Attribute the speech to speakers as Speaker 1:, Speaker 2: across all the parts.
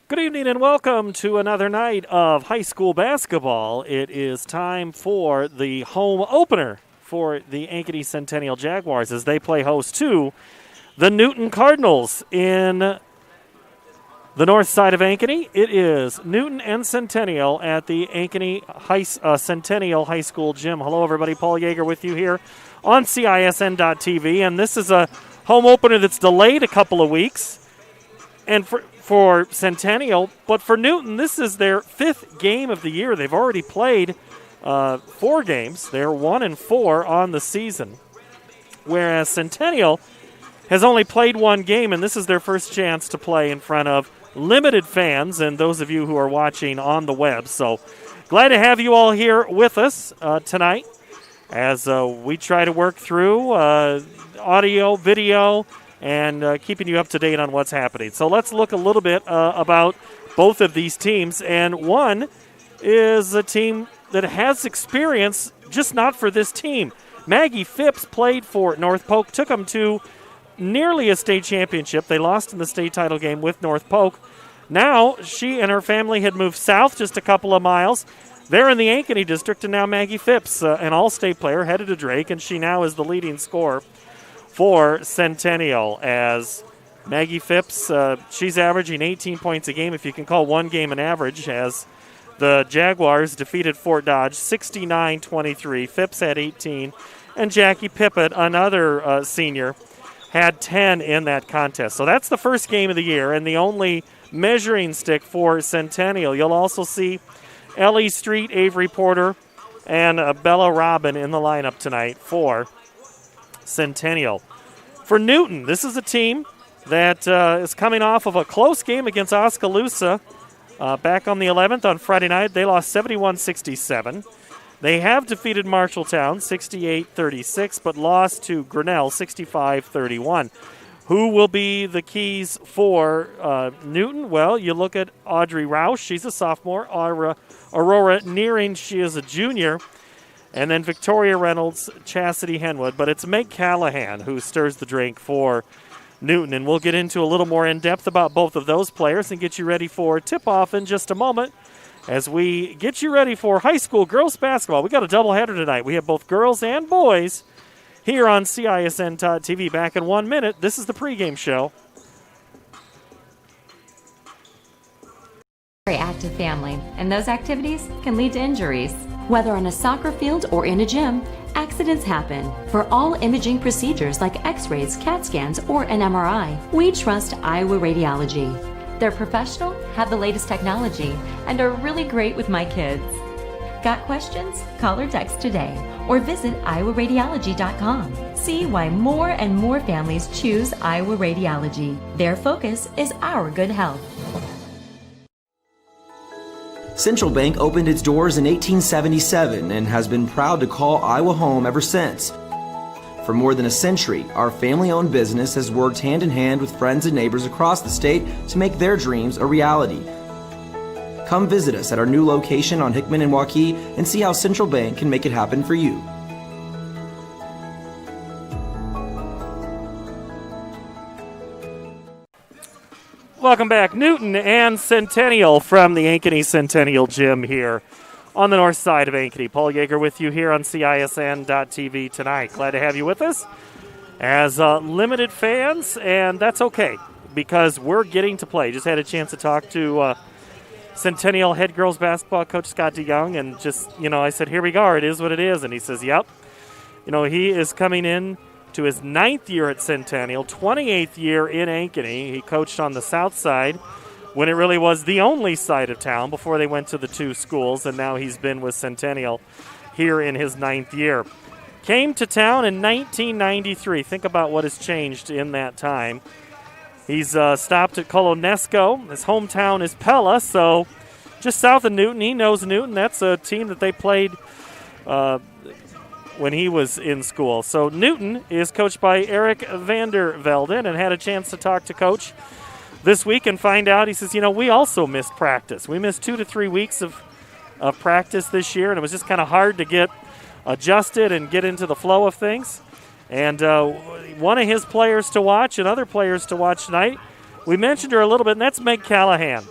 Speaker 1: Good evening and welcome to another night of high school basketball. It is time for the home opener for the Ankeny Centennial Jaguars as they play host to the Newton Cardinals in the north side of Ankeny. It is Newton and Centennial at the Ankeny Centennial High School gym. Hello, everybody. Paul Yeager with you here on CISN.TV, and this is a home opener that's delayed a couple of weeks. And for Centennial, but for Newton, this is their fifth game of the year. They've already played 4 games. They're 1-4 on the season, whereas Centennial has only played 1 game, and this is their first chance to play in front of limited fans and those of you who are watching on the web. So glad to have you all here with us tonight as we try to work through audio, video, and keeping you up to date on what's happening. So let's look a little bit about both of these teams. And one is a team that has experience, just not for this team. Maggie Phipps played for North Polk, took them to nearly a state championship. They lost in the state title game with North Polk. Now she and her family had moved south just a couple of miles. They're in the Ankeny district, and now Maggie Phipps, an all-state player, headed to Drake, and she now is the leading scorer for Centennial, as Maggie Phipps, she's averaging 18 points a game, if you can call one game an average, as the Jaguars defeated Fort Dodge 69-23. Phipps had 18, and Jackie Pippett, another senior, had 10 in that contest. So that's the first game of the year and the only measuring stick for Centennial. You'll also see Ellie Street, Avery Porter, and Bella Robin in the lineup tonight for Centennial. For Newton, this is a team that is coming off of a close game against Oskaloosa back on the 11th on Friday night. They lost 71-67. They have defeated Marshalltown 68-36, but lost to Grinnell 65-31. Who will be the keys for Newton? Well, you look at Audrey Roush. She's a sophomore. Aurora Nearing, she is a junior. And then Victoria Reynolds, Chastity Henwood. But it's Meg Callahan who stirs the drink for Newton. And we'll get into a little more in-depth about both of those players and get you ready for tip-off in just a moment as we get you ready for high school girls basketball. We got a doubleheader tonight. We have both girls and boys here on CISN.TV. Back in 1 minute. This is the pregame show.
Speaker 2: Very active family, and those activities can lead to injuries. Whether on a soccer field or in a gym, accidents happen. For all imaging procedures like x-rays, CAT scans, or an MRI, we trust Iowa Radiology. They're professional, have the latest technology, and are really great with my kids. Got questions? Call or text today, or visit iowaradiology.com. See why more and more families choose Iowa Radiology. Their focus is our good health.
Speaker 3: Central Bank opened its doors in 1877 and has been proud to call Iowa home ever since. For more than a century, our family-owned business has worked hand-in-hand with friends and neighbors across the state to make their dreams a reality. Come visit us at our new location on Hickman and Waukee and see how Central Bank can make it happen for you.
Speaker 1: Welcome back. Newton and Centennial from the Ankeny Centennial Gym here on the north side of Ankeny. Paul Yeager with you here on CISN.TV tonight. Glad to have you with us as limited fans, and that's okay because we're getting to play. Just had a chance to talk to Centennial head girls basketball coach Scott DeYoung, and just, I said, here we go. It is what it is. And he says, yep. He is coming in to his 9th year at Centennial, 28th year in Ankeny. He coached on the south side when it really was the only side of town before they went to the 2 schools, and now he's been with Centennial here in his 9th year. Came to town in 1993. Think about what has changed in that time. He's stopped at Colonesco. His hometown is Pella, so just south of Newton. He knows Newton. That's a team that they played when he was in school. So Newton is coached by Eric Vandervelden, and had a chance to talk to Coach this week and find out. He says, we also missed practice. We missed 2 to 3 weeks of practice this year, and it was just kind of hard to get adjusted and get into the flow of things. And one of his players to watch and other players to watch tonight, we mentioned her a little bit, and that's Meg Callahan.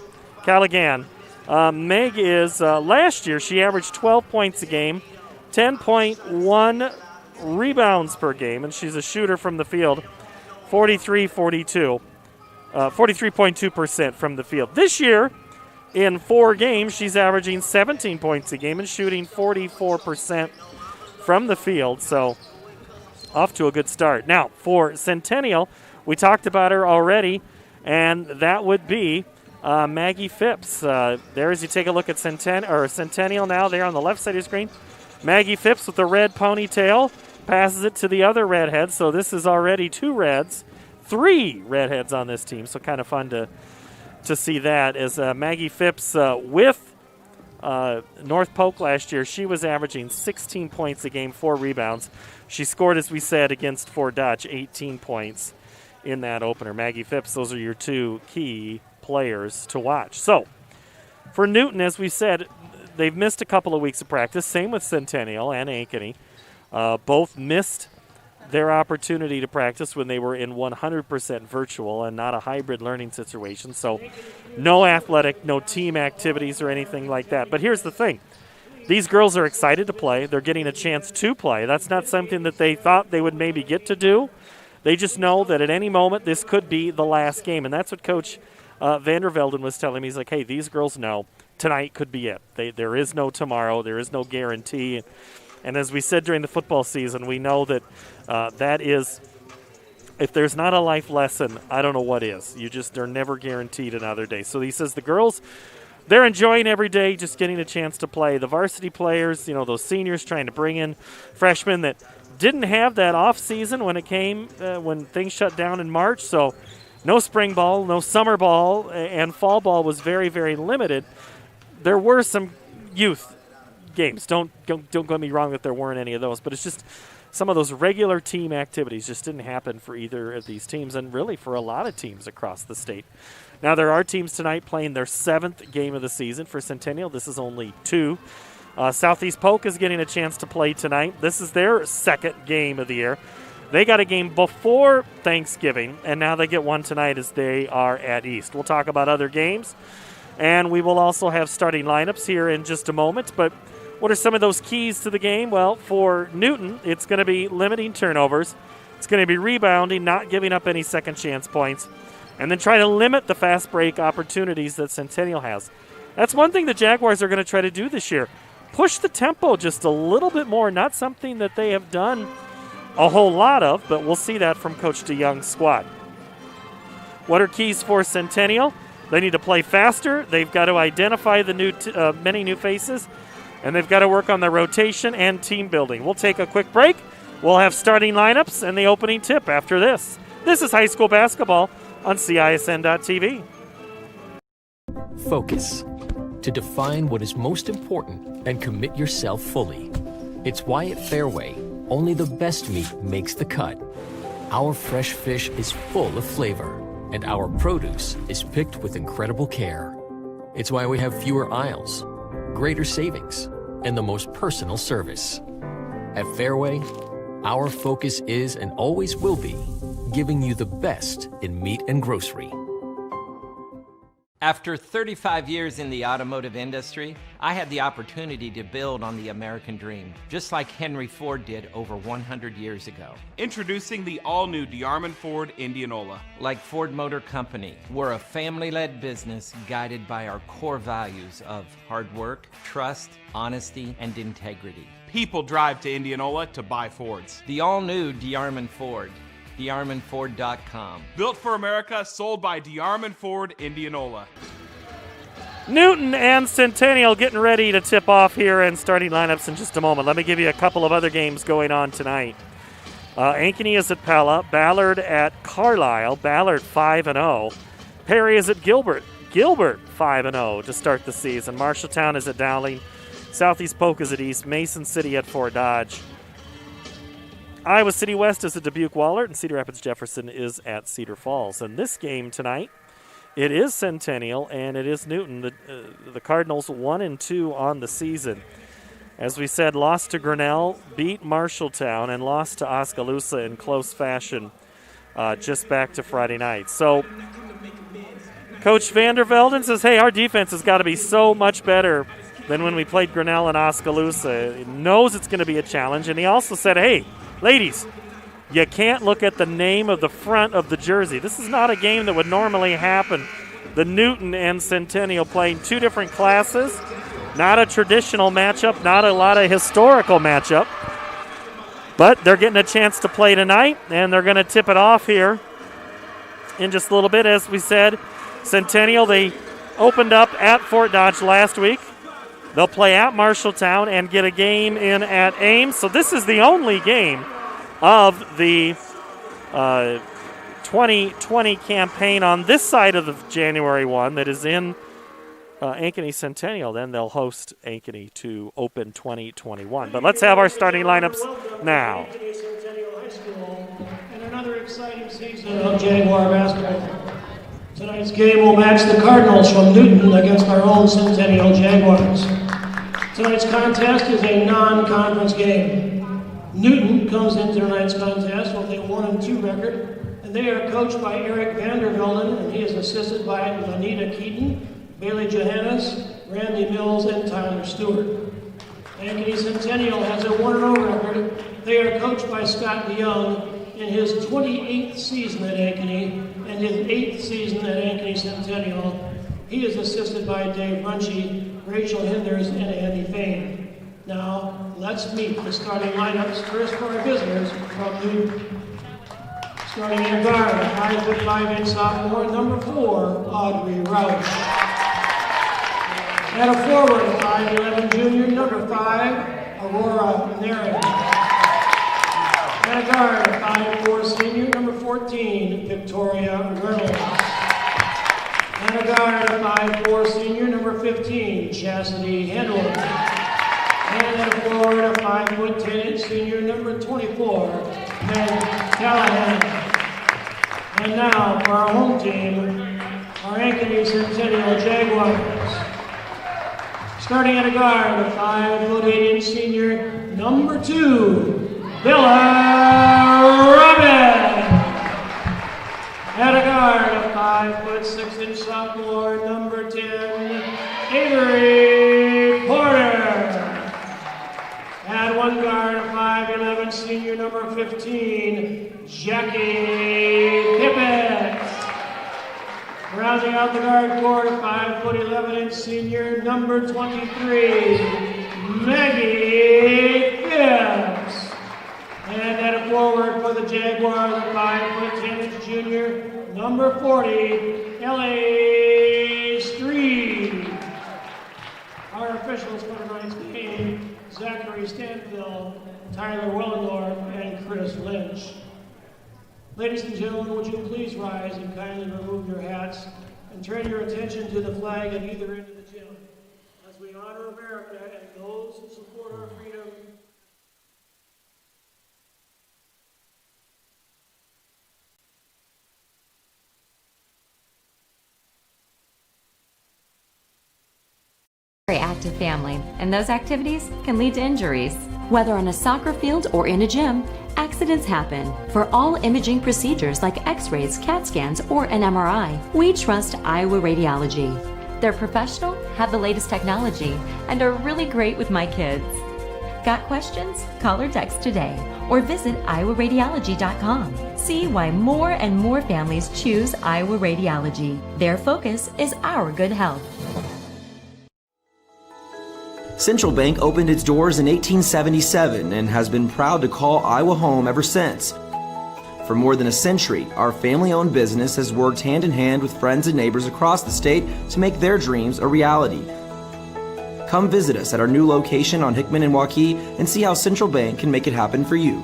Speaker 1: Callaghan. Meg is, last year, she averaged 12 points a game, 10.1 rebounds per game, and she's a shooter from the field, 43.2% from the field. This year, in 4 games, she's averaging 17 points a game and shooting 44% from the field, so off to a good start. Now, for Centennial, we talked about her already, and that would be Maggie Phipps. There, as you take a look at Centennial now, there on the left side of your screen, Maggie Phipps with the red ponytail passes it to the other redhead, so this is already 2 reds, 3 redheads on this team, so kind of fun to see that. As Maggie Phipps with North Polk last year, she was averaging 16 points a game, 4 rebounds. She scored, as we said, against Fort Dodge, 18 points in that opener. Maggie Phipps, those are your 2 key players to watch. So, for Newton, as we said, they've missed a couple of weeks of practice. Same with Centennial and Ankeny. Both missed their opportunity to practice when they were in 100% virtual and not a hybrid learning situation. So, no athletic, no team activities or anything like that. But here's the thing. These girls are excited to play. They're getting a chance to play. That's not something that they thought they would maybe get to do. They just know that at any moment this could be the last game. And that's what Coach Vandervelden was telling me. He's like, hey, these girls know tonight could be it. There is no tomorrow. There is no guarantee. And as we said during the football season, we know that that is, if there's not a life lesson, I don't know what is. They're never guaranteed another day. So he says the girls, they're enjoying every day, just getting a chance to play. The varsity players, those seniors trying to bring in freshmen that didn't have that off season when it came, when things shut down in March. So no spring ball, no summer ball, and fall ball was very, very limited. There were some youth games. Don't get me wrong that there weren't any of those, but it's just some of those regular team activities just didn't happen for either of these teams, and really for a lot of teams across the state. Now, there are teams tonight playing their 7th game of the season. For Centennial, this is only 2. Southeast Polk is getting a chance to play tonight. This is their 2nd game of the year. They got a game before Thanksgiving, and now they get one tonight as they are at East. We'll talk about other games, and we will also have starting lineups here in just a moment. But what are some of those keys to the game? Well, for Newton, it's going to be limiting turnovers. It's going to be rebounding, not giving up any second chance points, and then try to limit the fast break opportunities that Centennial has. That's one thing the Jaguars are going to try to do this year. Push the tempo just a little bit more, not something that they have done a whole lot of, but we'll see that from Coach DeYoung's squad. What are keys for Centennial? They need to play faster. They've got to identify the many new faces, and they've got to work on their rotation and team building. We'll take a quick break. We'll have starting lineups and the opening tip after this. This is high school basketball on CISN.TV.
Speaker 4: Focus. To define what is most important and commit yourself fully. It's why at Fairway, only the best meat makes the cut. Our fresh fish is full of flavor, and our produce is picked with incredible care. It's why we have fewer aisles, greater savings, and the most personal service. At Fairway, our focus is and always will be giving you the best in meat and grocery.
Speaker 5: After 35 years in the automotive industry, I had the opportunity to build on the American dream, just like Henry Ford did over 100 years ago.
Speaker 6: Introducing the all-new DeArmond Ford Indianola.
Speaker 5: Like Ford Motor Company, we're a family-led business guided by our core values of hard work, trust, honesty, and integrity.
Speaker 6: People drive to Indianola to buy Fords.
Speaker 5: The all-new DeArmond Ford. DeArmondFord.com.
Speaker 6: Built for America, sold by DeArmond Ford Indianola.
Speaker 1: Newton and Centennial getting ready to tip off here and starting lineups in just a moment. Let me give you a couple of other games going on tonight. Ankeny is at Pella, Ballard at Carlisle, Ballard 5-0. Perry is at Gilbert, Gilbert 5-0 to start the season. Marshalltown is at Dowling, Southeast Polk is at East, Mason City at Fort Dodge. Iowa City West is at Dubuque Wahlert, and Cedar Rapids Jefferson is at Cedar Falls. And this game tonight, it is Centennial and it is Newton. The Cardinals 1-2 on the season. As we said, lost to Grinnell, beat Marshalltown, and lost to Oskaloosa in close fashion just back to Friday night. So Coach Vandervelden says, hey, our defense has got to be so much better than when we played Grinnell and Oskaloosa. He knows it's going to be a challenge. And he also said, hey, ladies, you can't look at the name of the front of the jersey. This is not a game that would normally happen. The Newton and Centennial playing two different classes. Not a traditional matchup, not a lot of historical matchup. But they're getting a chance to play tonight, and they're going to tip it off here in just a little bit. As we said, Centennial, they opened up at Fort Dodge last week. They'll play at Marshalltown and get a game in at Ames. So this is the only game of the 2020 campaign on this side of the January 1 that is in Ankeny Centennial. Then they'll host Ankeny to open 2021. But let's have our starting lineups now.
Speaker 7: Ankeny Centennial High School and another exciting season of Jaguar basketball. Tonight's game will match the Cardinals from Newton against our own Centennial Jaguars. Tonight's contest is a non-conference game. Newton comes into tonight's contest with a 1-2 record, and they are coached by Eric Vandervelden, and he is assisted by Lanita Keaton, Bailey Johannes, Randy Mills, and Tyler Stewart. Ankeny Centennial has a 1-0 record. They are coached by Scott DeYoung in his 28th season at Ankeny and his 8th season at Ankeny Centennial. He is assisted by Dave Runchy, Rachel Hinders, and Andy Fain. Now, let's meet the starting lineups first for our visitors from Newton. Starting in guard, 5'5" sophomore, number 4, Audrey Roush. At a forward, 5'11" junior, number 5, Aurora Naren. At a guard, 5'4" senior, number 14, Victoria Reynolds. At a guard, 5'4" senior, number 15, Chastity Henwood. And at a forward, a 5'10" senior, number 24, Meg Callahan. And now for our home team, our Ankeny Centennial Jaguars. Starting at a guard, a 5'8" senior, number 2, Bella Robin. At a guard, a 5'6" sophomore, number 10, Avery Porter. At one guard, a 5'11" senior, number 15, Jackie Pippett. Rounding out the guard court, a 5'11" senior, number 23, Maggie Gibbs. And at a forward for the Jaguars, a 5'10" junior, number 40, Ellie Street. Our officials for tonight's game, Zachary Stanfield, Tyler Wellendorf, and Chris Lynch. Ladies and gentlemen, would you please rise and kindly remove your hats and turn your attention to the flag at either end of the gym as we honor America and those who support our freedom.
Speaker 2: Very active family, and those activities can lead to injuries. Whether on a soccer field or in a gym, accidents happen. For all imaging procedures like x-rays, CAT scans, or an MRI, we trust Iowa Radiology. They're professional, have the latest technology, and are really great with my kids. Got questions? Call or text today, or visit iowaradiology.com. See why more and more families choose Iowa Radiology. Their focus is our good health.
Speaker 3: Central Bank opened its doors in 1877 and has been proud to call Iowa home ever since. For more than a century, our family-owned business has worked hand in hand with friends and neighbors across the state to make their dreams a reality. Come visit us at our new location on Hickman and Waukee and see how Central Bank can make it happen for you.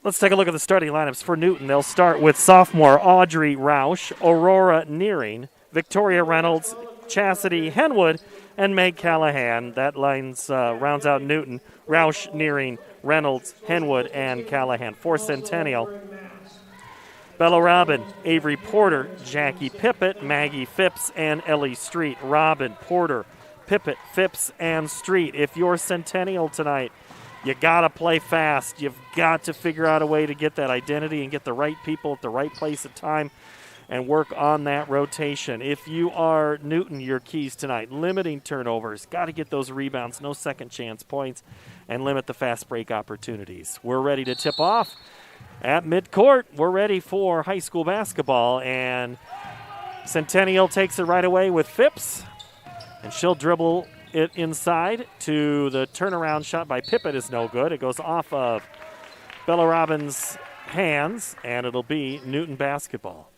Speaker 1: Let's take a look at the starting lineups for Newton. They'll start with sophomore Audrey Roush, Aurora Nearing, Victoria Reynolds, Chastity Henwood, and Meg Callahan. That rounds out Newton, Roush, Nearing, Reynolds, Henwood, and Callahan. For Centennial, Bella Robin, Avery Porter, Jackie Pippett, Maggie Phipps, and Ellie Street. Robin, Porter, Pippett, Phipps, and Street. If you're Centennial tonight, you got to play fast. You've got to figure out a way to get that identity and get the right people at the right place at time and work on that rotation. If you are Newton, your keys tonight, limiting turnovers, got to get those rebounds, no second chance points, and limit the fast break opportunities. We're ready to tip off at midcourt. We're ready for high school basketball, and Centennial takes it right away with Phipps, and she'll dribble it inside to the turnaround shot by Pippett is no good. It goes off of Bella Robin's hands, and it'll be Newton basketball.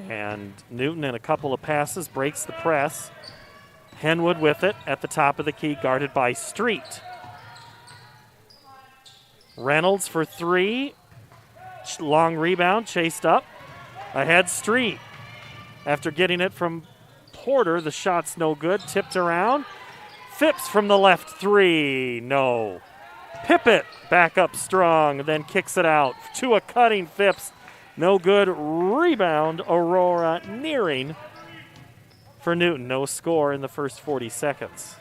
Speaker 1: And Newton in a couple of passes breaks the press. Henwood with it at the top of the key, guarded by Street. Reynolds for three. Long rebound, chased up. Ahead Street. After getting it from Porter, the shot's no good. Tipped around. Phipps from the left three. No. Pippett back up strong, then kicks it out to a cutting Phipps. No good. Rebound, Aurora Nearing for Newton. No score in the first 40 seconds.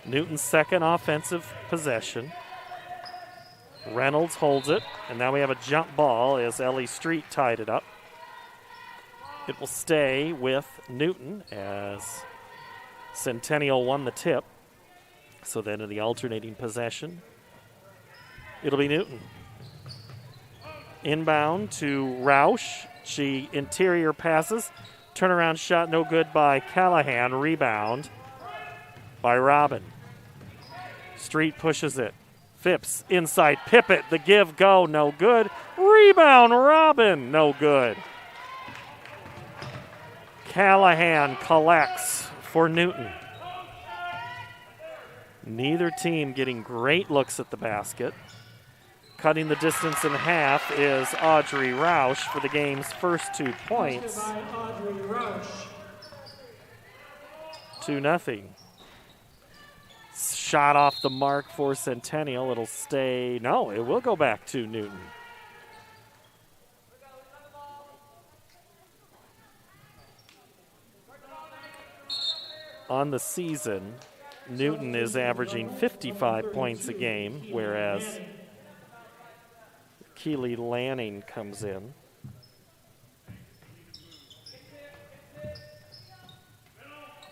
Speaker 1: Newton's second offensive possession. Reynolds holds it, and now we have a jump ball as Ellie Street tied it up. It will stay with Newton as Centennial won the tip. So then in the alternating possession, it'll be Newton. Inbound to Roush. She interior passes. Turnaround shot no good by Callahan. Rebound by Robin. Street pushes it. Phipps inside Pippett. The give go no good. Rebound Robin no good. Callahan collects for Newton. Neither team getting great looks at the basket. Cutting the distance in half is Audrey Roush for the game's first 2 points. 2-0. Shot off the mark for Centennial. It'll stay. No, it will go back to Newton. On the season, Newton is averaging 55 points a game, whereas Keely Lanning comes in.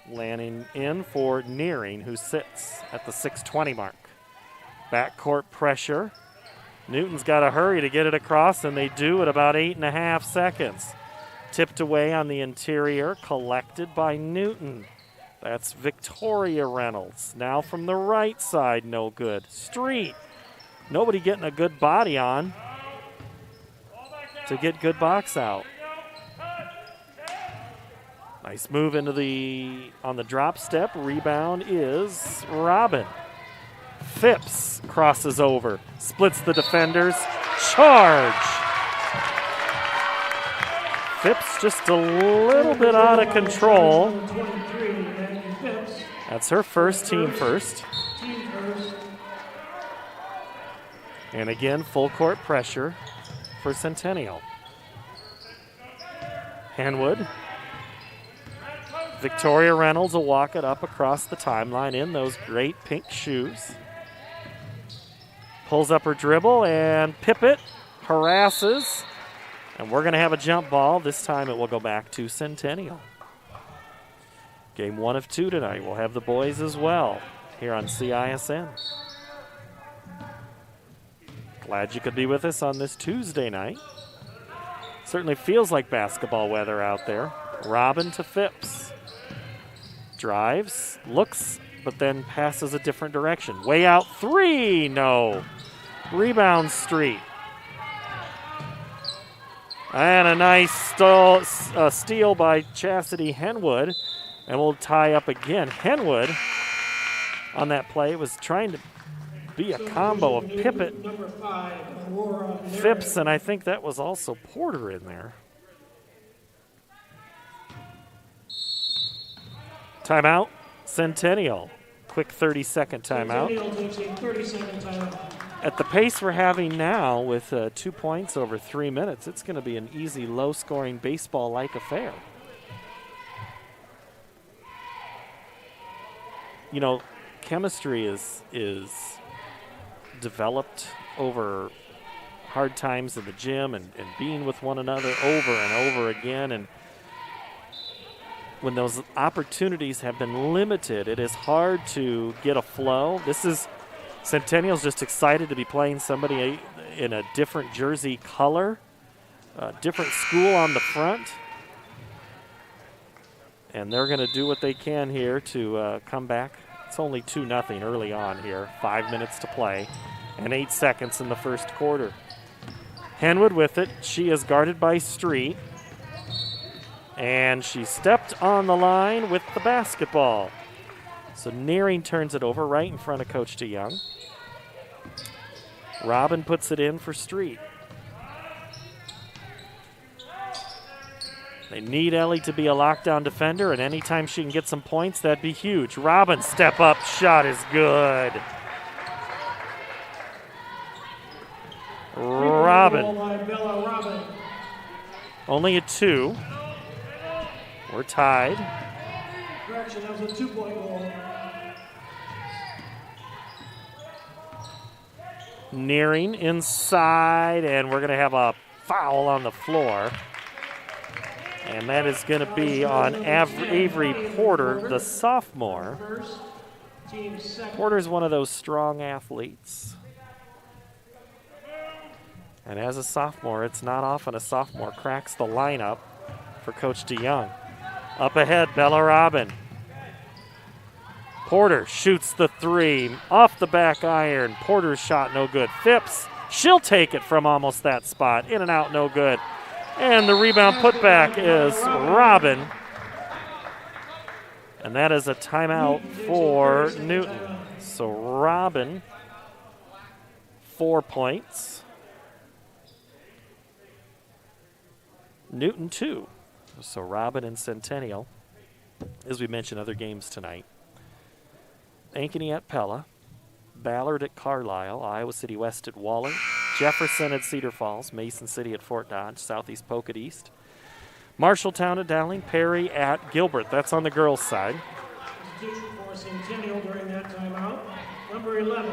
Speaker 1: Lanning in for Nearing, who sits at the 6:20 mark. Backcourt pressure. Newton's got to hurry to get it across, and they do at about 8.5 seconds. Tipped away on the interior, collected by Newton. That's Victoria Reynolds. Now from the right side, no good. Street. Nobody getting a good body on to get good box out. Nice move on the drop step. Rebound is Robin. Phipps crosses over, splits the defenders. Charge. Phipps just a little bit out of control. That's her first, team first. And again, full court pressure for Centennial. Henwood. Victoria Reynolds will walk it up across the timeline in those great pink shoes. Pulls up her dribble, and Pippett harasses. And we're going to have a jump ball. This time it will go back to Centennial. Game 1 of 2 tonight. We'll have the boys as well here on CISN. Glad you could be with us on this Tuesday night. Certainly feels like basketball weather out there. Robin to Phipps. Drives, looks, but then passes a different direction. Way out three, no. Rebound Street. And a nice steal by Chastity Henwood. And we'll tie up again. Henwood on that play was trying to be a combo of Pippett,
Speaker 7: Number 5, Aurora
Speaker 1: Phipps, and I think that was also Porter in there. Timeout, Centennial. Quick 30-second timeout.
Speaker 7: Centennial takes a 30-second timeout.
Speaker 1: At the pace we're having now with 2 points over 3 minutes, it's going to be an easy, low-scoring, baseball-like affair. You know, chemistry is developed over hard times in the gym and being with one another over and over again. And when those opportunities have been limited, it is hard to get a flow. Centennial's just excited to be playing somebody in a different jersey color, a different school on the front. And they're going to do what they can here to come back. It's only 2-0 early on here. 5 minutes to play and 8 seconds in the first quarter. Henwood with it. She is guarded by Street. And she stepped on the line with the basketball. So Nearing turns it over right in front of Coach DeYoung. Robin puts it in for Street. They need Ellie to be a lockdown defender, and anytime she can get some points, that'd be huge. Robin, step up, shot is good. Robin. Only a 2. We're tied.
Speaker 7: Correction, that was a 2-point goal.
Speaker 1: Nearing inside, and we're going to have a foul on the floor. And that is going to be on Avery Porter, the sophomore. Porter's one of those strong athletes. And as a sophomore, it's not often a sophomore cracks the lineup for Coach DeYoung. Up ahead, Bella Robin. Porter shoots the 3 off the back iron. Porter's shot no good. Phipps, she'll take it from almost that spot. In and out, no good. And the rebound putback is Robin. And that is a timeout for Newton. So Robin, 4 points. Newton, 2. So Robin and Centennial, as we mentioned, other games tonight. Ankeny at Pella, Ballard at Carlisle, Iowa City West at Waller, Jefferson at Cedar Falls, Mason City at Fort Dodge, Southeast Polk at East, Marshalltown at Dowling, Perry at Gilbert. That's on the girls' side.
Speaker 7: Substitution for Centennial during that timeout. Number 11,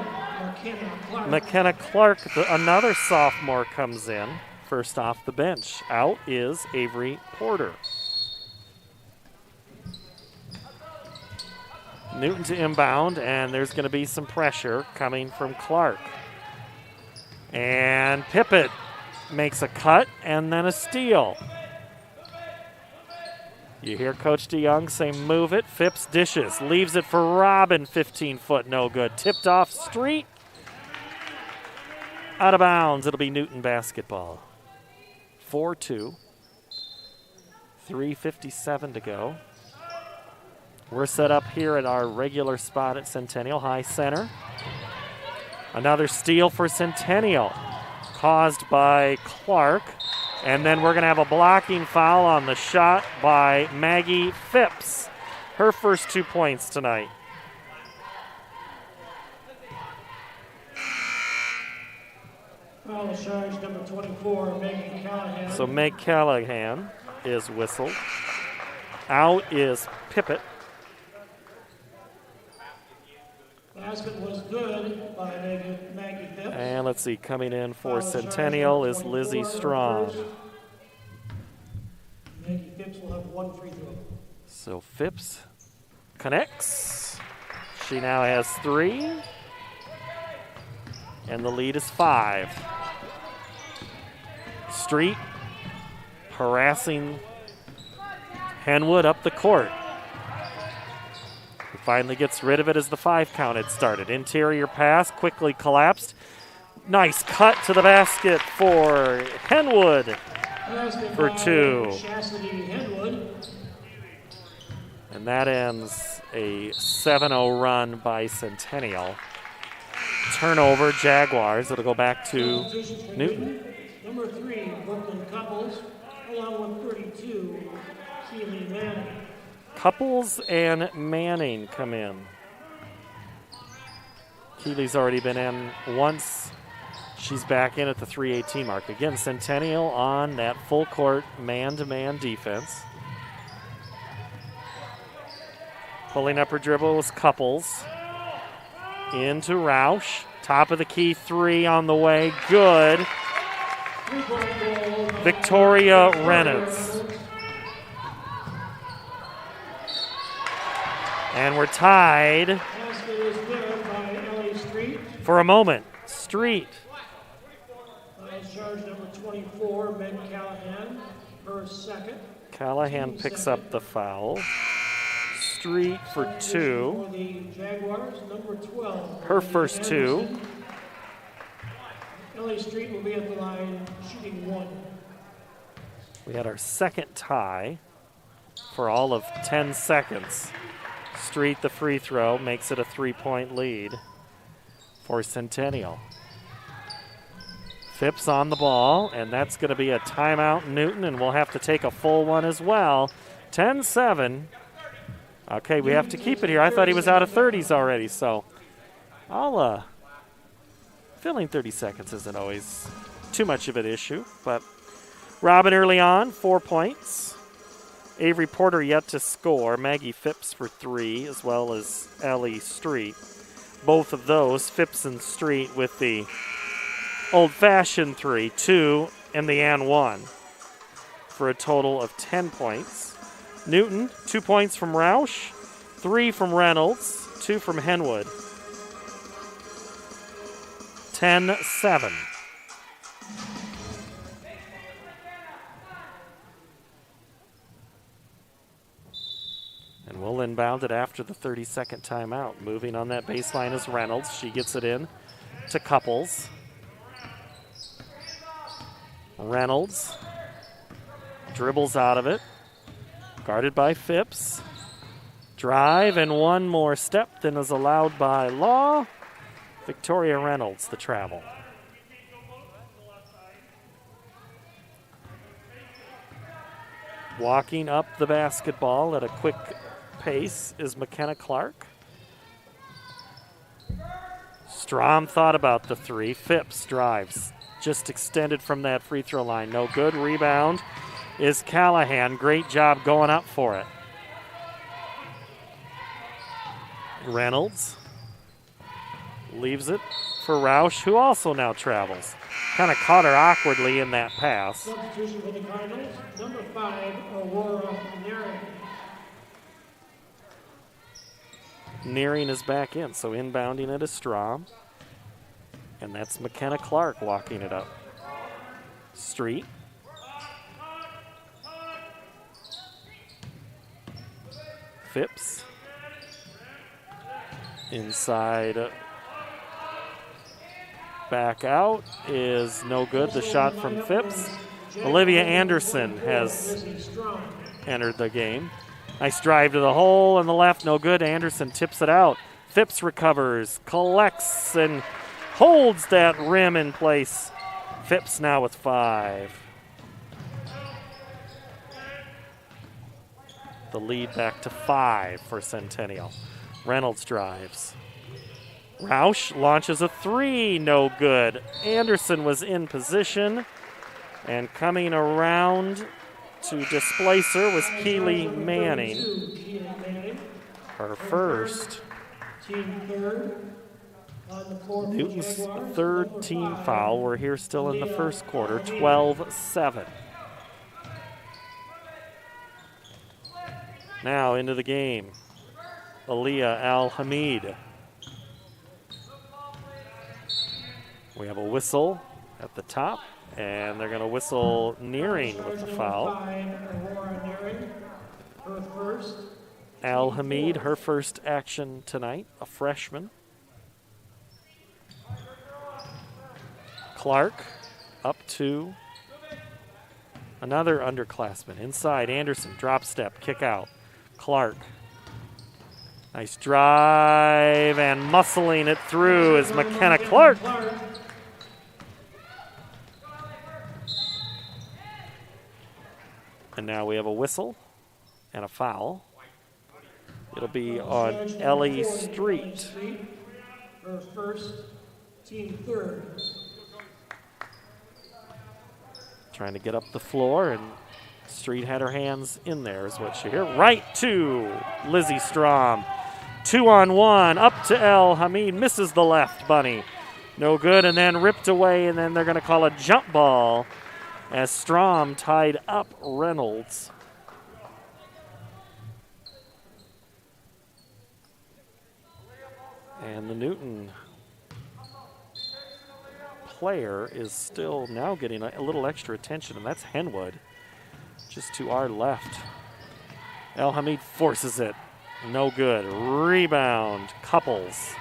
Speaker 1: McKenna Clark, another sophomore, comes in. First off the bench. Out is Avery Porter. Newton to inbound, and there's going to be some pressure coming from Clark. And Pippett makes a cut and then a steal. You hear Coach DeYoung say, move it. Phipps dishes, leaves it for Robin, 15-foot, no good. Tipped off Street. Out of bounds. It'll be Newton basketball. 4-2. 3:57 to go. We're set up here at our regular spot at Centennial, high center. Another steal for Centennial, caused by Clark. And then we're going to have a blocking foul on the shot by Maggie Phipps. Her first 2 points tonight.
Speaker 7: Foul charge number 24, Meg Callahan.
Speaker 1: So Meg Callahan is whistled. Out is Pippett.
Speaker 7: Basket was good by Maggie Phipps.
Speaker 1: And let's see, coming in for Centennial is Lizzie Strong.
Speaker 7: Maggie Phipps will have 1 free throw.
Speaker 1: So Phipps connects. She now has 3. And the lead is 5. Street harassing Henwood up the court. He finally gets rid of it as the 5 count had started. Interior pass, quickly collapsed. Nice cut to the basket for Henwood for 2. And that ends a 7-0 run by Centennial. Turnover, Jaguars. It'll go back to Newton.
Speaker 7: Number 3, Brooklyn Couples, along with 32, Keely Manning.
Speaker 1: Couples and Manning come in. Keely's already been in once. She's back in at the 3:18 mark. Again, Centennial on that full court man-to-man defense. Pulling up her dribble was Couples. Into Roush. Top of the key 3 on the way. Good. Victoria Reynolds. And we're tied for a moment. Street.
Speaker 7: Charge number 24, Meg Callahan, her second.
Speaker 1: Callahan picks up the foul. Street for 2.
Speaker 7: For the Jaguars, number 12.
Speaker 1: Her first 2.
Speaker 7: Ellie Street will be at the line shooting 1.
Speaker 1: We had our second tie for all of 10 seconds. Street, the free throw, makes it a 3-point lead for Centennial. Phipps on the ball, and that's going to be a timeout, Newton, and we'll have to take a full one as well. 10-7. Okay, we have to keep it here. I thought he was out of 30s already, so filling 30 seconds isn't always too much of an issue, but Robin early on, 4 points. Avery Porter yet to score. Maggie Phipps for 3, as well as Ellie Street. Both of those, Phipps and Street, with the old-fashioned 3, 2, and the and 1 for a total of 10 points. Newton, 2 points from Roush, 3 from Reynolds, 2 from Henwood. 10-7. And we'll inbound it after the 30-second timeout. Moving on that baseline is Reynolds. She gets it in to Couples. Reynolds dribbles out of it. Guarded by Phipps. Drive and one more step than is allowed by law. Victoria Reynolds, the travel. Walking up the basketball at a quick pace is McKenna Clark. Strom thought about the 3. Phipps drives. Just extended from that free throw line. No good. Rebound is Callahan. Great job going up for it. Reynolds leaves it for Roush, who also now travels. Kind of caught her awkwardly in that pass.
Speaker 7: Substitution for the Cardinals, number 5, Aurora Nearing.
Speaker 1: Nearing is back in, so inbounding it is Strom. And that's McKenna Clark walking it up. Street. Phipps. Inside. Back out is no good. The shot from Phipps. Olivia Anderson has entered the game. Nice drive to the hole in the left. No good. Anderson tips it out. Phipps recovers, collects, and holds that rim in place. Phipps now with 5. The lead back to 5 for Centennial. Reynolds drives. Roush launches a 3, no good. Anderson was in position, and coming around to displace her was Keely Manning. Her first. Newton's third team foul. We're here still in the first quarter, 12-7. Now into the game, Aliyah Al-Hamid. We have a whistle at the top, and they're going to whistle Nearing with the foul. Al-Hamid, her first action tonight, a freshman. Clark up to another underclassman. Inside, Anderson, drop step, kick out. Clark Nice drive and muscling it through is McKenna Clark. And now we have a whistle and a foul. It'll be on Ellie Street.
Speaker 7: Her first, team third.
Speaker 1: Trying to get up the floor, and Street had her hands in there is what you hear. Right to Lizzie Strom. 2-on-1, up to El Hamid, misses the left bunny. No good, and then ripped away, and then they're going to call a jump ball as Strom tied up Reynolds. And the Newton player is still now getting a little extra attention, and that's Henwood, just to our left. El Hamid forces it. No good. Rebound. Couples.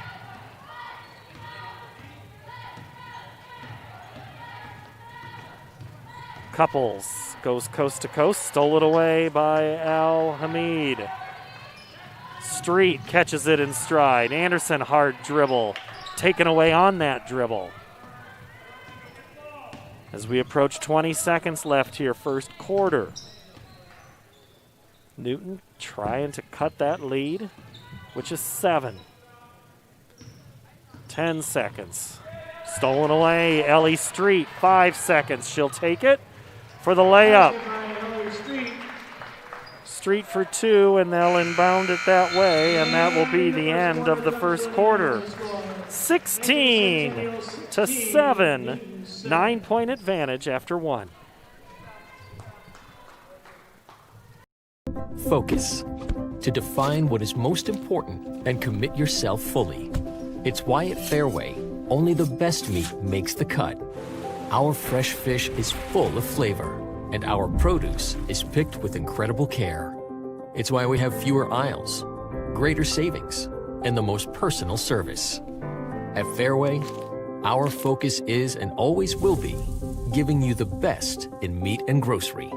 Speaker 1: Couples goes coast to coast. Stole it away by Al Hamid. Street catches it in stride. Anderson, hard dribble. Taken away on that dribble. As we approach 20 seconds left here, first quarter. Newton trying to cut that lead, which is 7. 10 seconds. Stolen away, Ellie Street, 5 seconds. She'll take it for the layup. Street for 2, and they'll inbound it that way, and that will be the end of the first quarter. 16-7, 9-point advantage after 1.
Speaker 4: Focus. To define what is most important and commit yourself fully. It's why at Fairway, only the best meat makes the cut. Our fresh fish is full of flavor, and our produce is picked with incredible care. It's why we have fewer aisles, greater savings, and the most personal service. At Fairway, our focus is and always will be giving you the best in meat and grocery.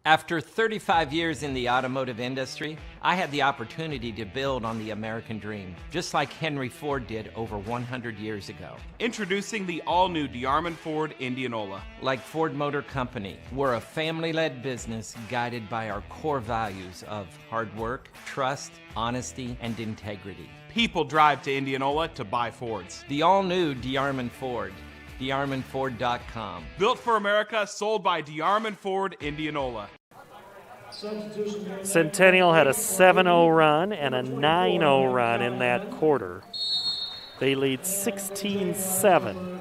Speaker 5: After 35 years in the automotive industry, I had the opportunity to build on the American dream, just like Henry Ford did over 100 years ago.
Speaker 6: Introducing the all-new DeArmond Ford Indianola.
Speaker 5: Like Ford Motor Company, we're a family-led business guided by our core values of hard work, trust, honesty, and integrity.
Speaker 6: People drive to Indianola to buy Fords.
Speaker 5: The all-new DeArmond Ford. DeArmondFord.com.
Speaker 6: Built for America, sold by DeArmond Ford Indianola.
Speaker 1: Centennial had a 7-0 run and a 9-0 run in that quarter. They lead 16-7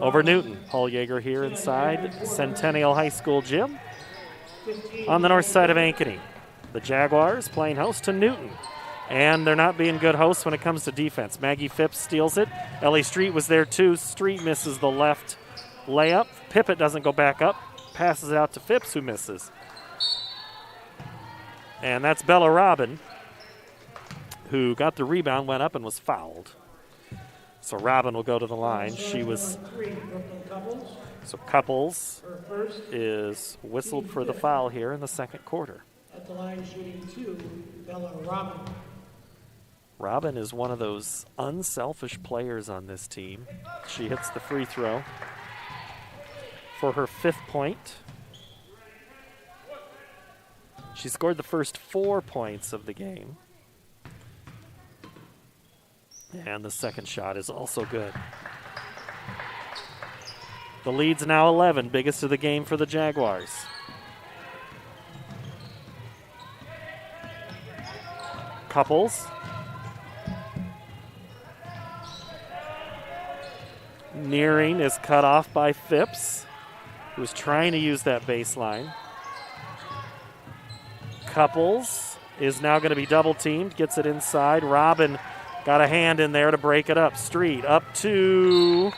Speaker 1: over Newton. Paul Yeager here inside Centennial High School gym on the north side of Ankeny. The Jaguars playing host to Newton. And they're not being good hosts when it comes to defense. Maggie Phipps steals it. Ellie Street was there too. Street misses the left layup. Pippett doesn't go back up. Passes it out to Phipps, who misses. And that's Bella Robin, who got the rebound, went up and was fouled. So Robin will go to the line. So Couples is whistled for the foul here in the second quarter.
Speaker 7: At the line shooting 2, Bella Robin.
Speaker 1: Robin is one of those unselfish players on this team. She hits the free throw for her 5th point. She scored the first 4 points of the game. And the second shot is also good. The lead's now 11, biggest of the game for the Jaguars. Couples. Nearing is cut off by Phipps, who was trying to use that baseline. Couples is now going to be double teamed, gets it inside. Robin got a hand in there to break it up. Street up to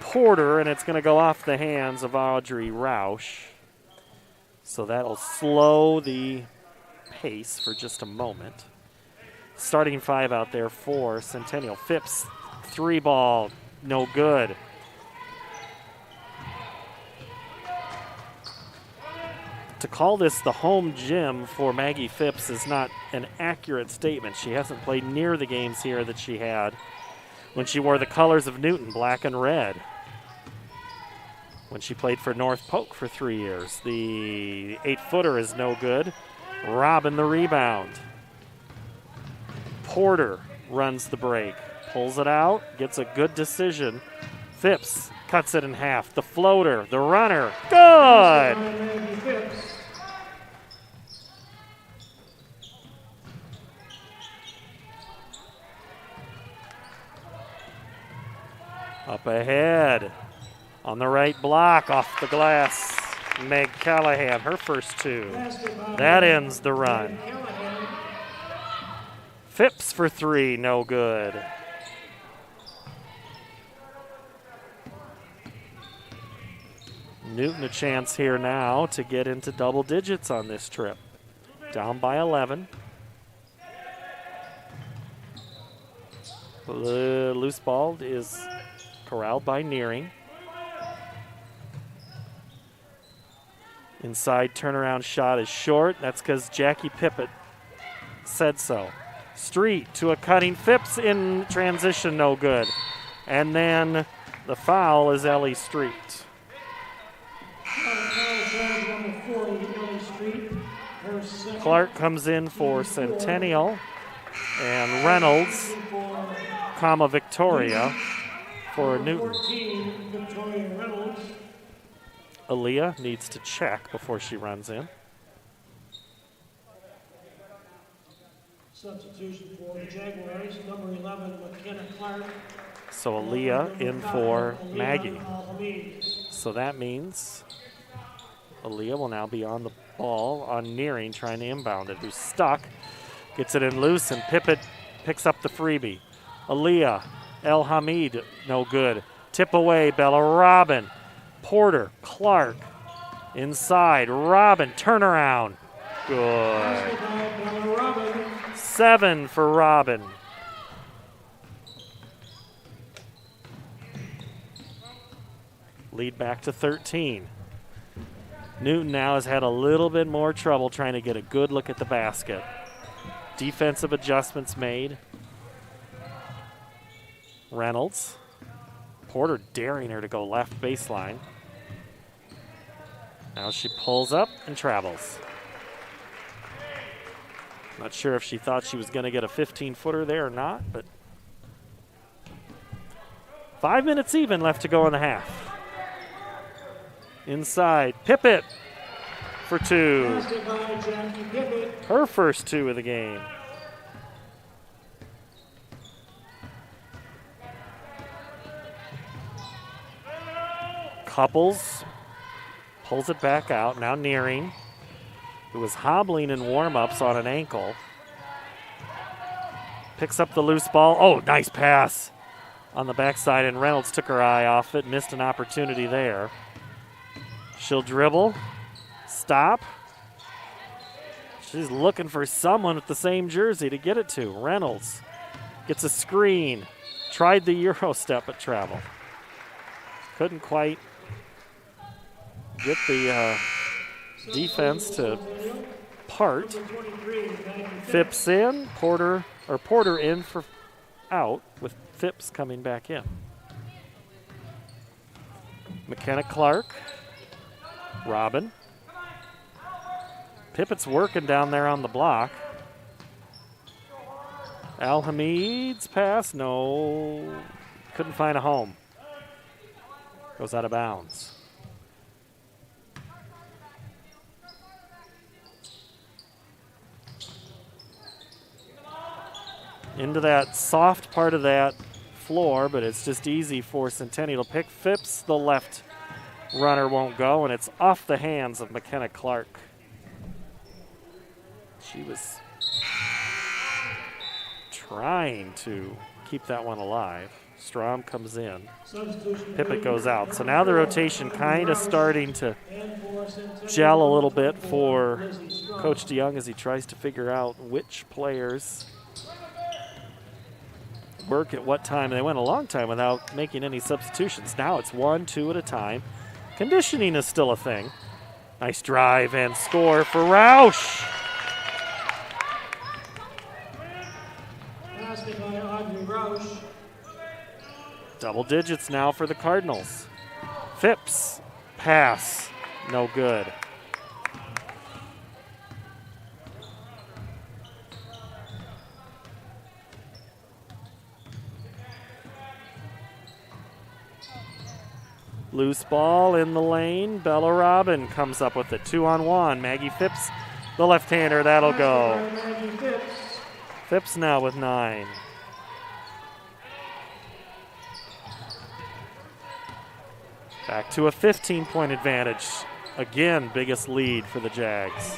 Speaker 1: Porter, and it's going to go off the hands of Audrey Roush. So that'll slow the pace for just a moment. Starting 5 out there for Centennial. Phipps, 3 ball, no good. to call this the home gym for Maggie Phipps is not an accurate statement. She hasn't played near the games here that she had when she wore the colors of Newton, black and red, when she played for North Polk for 3 years. The 8-footer is no good. Robin the rebound. Porter runs the break, pulls it out, gets a good decision. Phipps cuts it in half. The floater, the runner, good! Up ahead, on the right block, off the glass, Meg Callahan, her first 2. That ends the run. Phipps for 3, no good. Newton a chance here now to get into double digits on this trip. Down by 11. The loose ball is corralled by Nearing. Inside turnaround shot is short. That's because Jackie Pippett said so. Street to a cutting Phipps in transition, no good. And then the foul is Ellie Street. Clark comes in for Centennial, and Reynolds, Victoria for Newton. Aaliyah needs to check before she runs in.
Speaker 7: Substitution for the Jaguars, number 11, McKenna Clark.
Speaker 1: So Aaliyah in for Maggie. So that means Aaliyah will now be on the ball on Nearing, trying to inbound it. Who's stuck, gets it in loose, and Pippett picks up the freebie. Aaliyah, El Hamid, no good. Tip away, Bella Robin. Porter, Clark, inside, Robin, turnaround. Good. 7 for Robin. Lead back to 13. Newton now has had a little bit more trouble trying to get a good look at the basket. Defensive adjustments made. Reynolds. Porter daring her to go left baseline. Now she pulls up and travels. Not sure if she thought she was going to get a 15-footer there or not, but 5 minutes even left to go in the half. Inside, Pippett for 2. Her first 2 of the game. Couples pulls it back out, now Nearing, who was hobbling in warm-ups on an ankle. Picks up the loose ball. Oh, nice pass on the backside, and Reynolds took her eye off it, missed an opportunity there. She'll dribble, stop. She's looking for someone with the same jersey to get it to. Reynolds gets a screen, tried the Euro step at travel. Couldn't quite get the defense to part. Phipps in, Porter in for out, with Phipps coming back in. McKenna Clark, Robin. Pippett's working down there on the block. Al Hamid's pass, no, couldn't find a home. Goes out of bounds. Into that soft part of that floor, but it's just easy for Centennial to pick. Phipps, the left runner, won't go, and it's off the hands of McKenna Clark. She was trying to keep that one alive. Strom comes in. Pippett goes out. So now the rotation kind of starting to gel a little bit for Coach DeYoung as he tries to figure out which players work at what time. They went a long time without making any substitutions. Now it's 1, 2 at a time. Conditioning is still a thing. Nice drive and score for Roush.
Speaker 7: Basket by Audrey Roush.
Speaker 1: Double digits now for the Cardinals. Phipps, pass, no good. Loose ball in the lane. Bella Robin comes up with it. 2-on-1. Maggie Phipps, the left-hander, that'll go.
Speaker 7: Maggie Phipps.
Speaker 1: Phipps now with 9. Back to a 15-point advantage. Again, biggest lead for the Jags.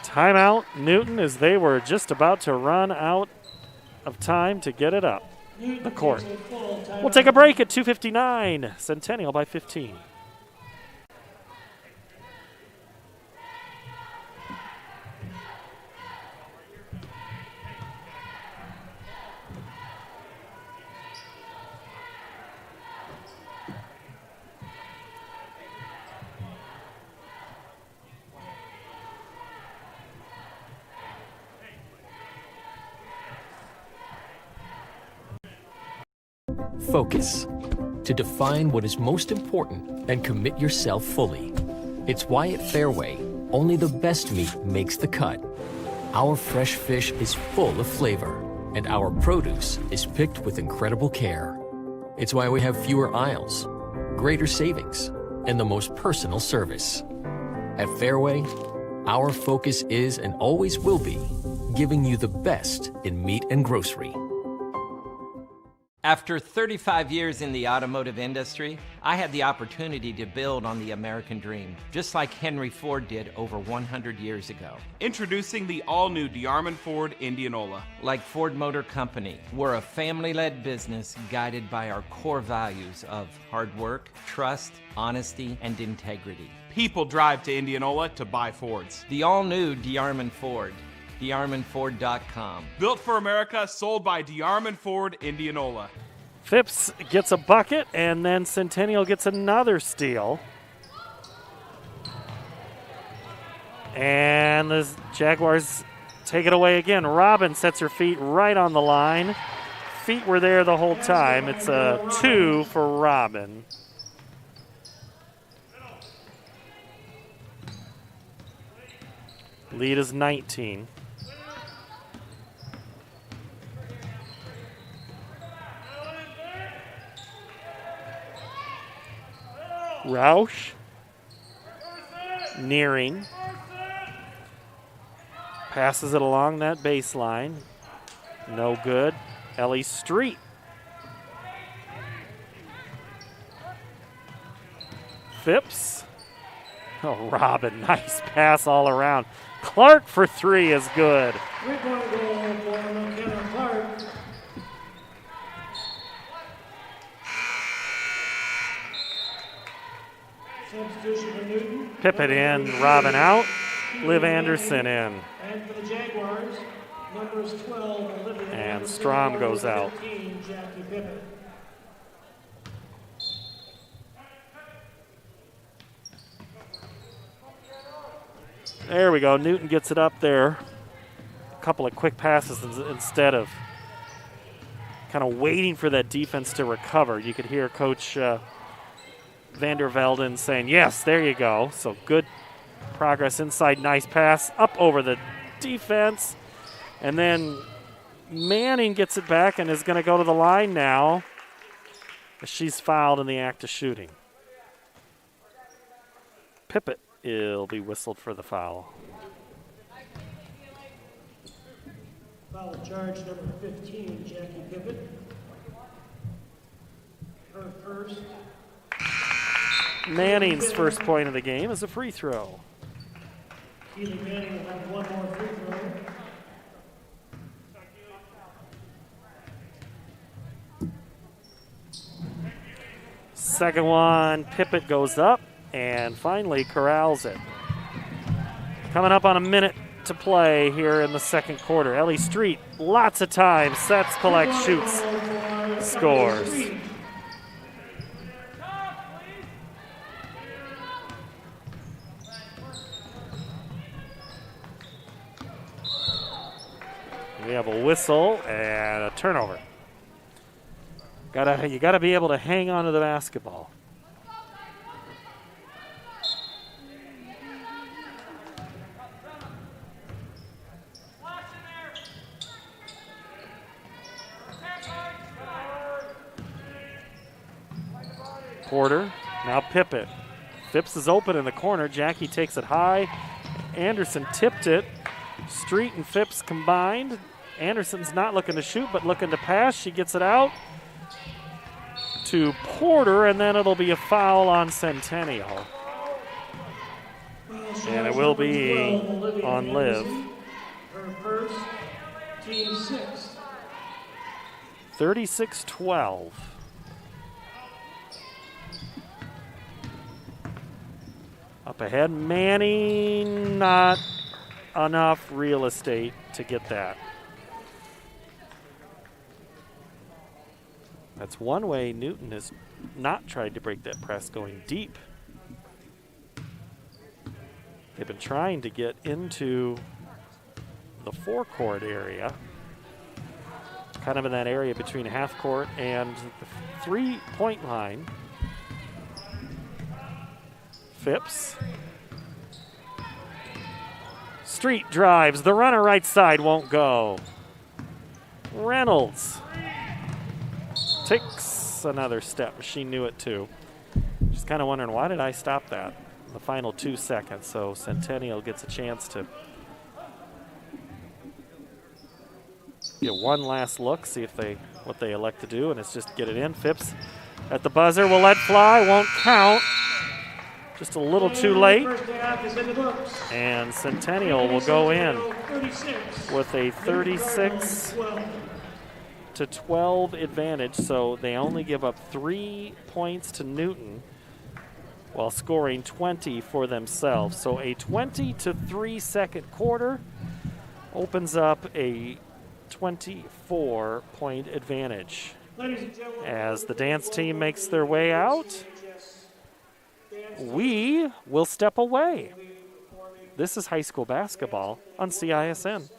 Speaker 1: Timeout, Newton, as they were just about to run out of time to get it up the court. We'll take a break at 2:59. Centennial by 15.
Speaker 4: Focus. To define what is most important and commit yourself fully. It's why at Fairway, only the best meat makes the cut. Our fresh fish is full of flavor, and our produce is picked with incredible care. It's why we have fewer aisles, greater savings, and the most personal service. At Fairway, our focus is and always will be giving you the best in meat and grocery.
Speaker 5: After 35 years in the automotive industry, I had the opportunity to build on the American dream, just like Henry Ford did over 100 years ago.
Speaker 6: Introducing the all-new DeArmond Ford Indianola.
Speaker 5: Like Ford Motor Company, we're a family-led business guided by our core values of hard work, trust, honesty, and integrity.
Speaker 6: People drive to Indianola to buy Fords.
Speaker 5: The all-new DeArmond Ford. DeArmondFord.com.
Speaker 6: Built for America, sold by DeArmond Ford Indianola.
Speaker 1: Phipps gets a bucket, and then Centennial gets another steal. And the Jaguars take it away again. Robin sets her feet right on the line. Feet were there the whole time. It's a 2 for Robin. Lead is 19. Roush, nearing, passes it along that baseline. No good. Ellie Street. Phipps. Oh, Robin, nice pass all around. Clark for 3 is good.
Speaker 7: 3-point goal for McKenna Clark. Substitution for Newton.
Speaker 1: Pippett in, Robin out, Liv Anderson in.
Speaker 7: And for the Jaguars, numbers 12, Olivia.
Speaker 1: And Strom goes out.
Speaker 7: 15, Jackie Pippett.
Speaker 1: There we go. Newton gets it up there. A couple of quick passes instead of kind of waiting for that defense to recover. You could hear Coach Vander Velden saying, yes, there you go. So good progress inside. Nice pass up over the defense. And then Manning gets it back and is going to go to the line now. She's fouled in the act of shooting. Pippett will be whistled for the foul.
Speaker 7: Foul charge number 15, Jackie Pippett. Her first.
Speaker 1: Manning's first point of the game is a free throw.
Speaker 7: Keely Manning will have one more free throw.
Speaker 1: Second one, Pippett goes up and finally corrals it. Coming up on a minute to play here in the second quarter. Ellie Street, lots of time, sets, collects, shoots, scores. have a whistle and a turnover. You gotta be able to hang on to the basketball. Porter, now Pippin. Phipps is open in the corner. Jackie takes it high. Anderson tipped it. Street and Phipps combined. Anderson's not looking to shoot, but looking to pass. She gets it out to Porter, and then it'll be a foul on Centennial. And it will be on Liv.
Speaker 7: Her first, team 6.
Speaker 1: 36-12. Up ahead, Manning, not enough real estate to get that. That's one way Newton has not tried to break that press, going deep. They've been trying to get into the forecourt area, kind of in that area between half court and the 3-point line. Phipps. Street drives. The runner right side won't go. Reynolds takes another step. She knew it too. Just kind of wondering, why did I stop that in the final 2 seconds? So Centennial gets a chance to get one last look, see if what they elect to do, and it's just get it in. Phipps at the buzzer will let fly, won't count. Just a little too late. And Centennial will go in with a 36-12 advantage. So they only give up 3 points to Newton while scoring 20 for themselves. So a 20-3 second quarter opens up a 24-point advantage. As the dance team makes their way out, we will step away. This is high school basketball on CISN.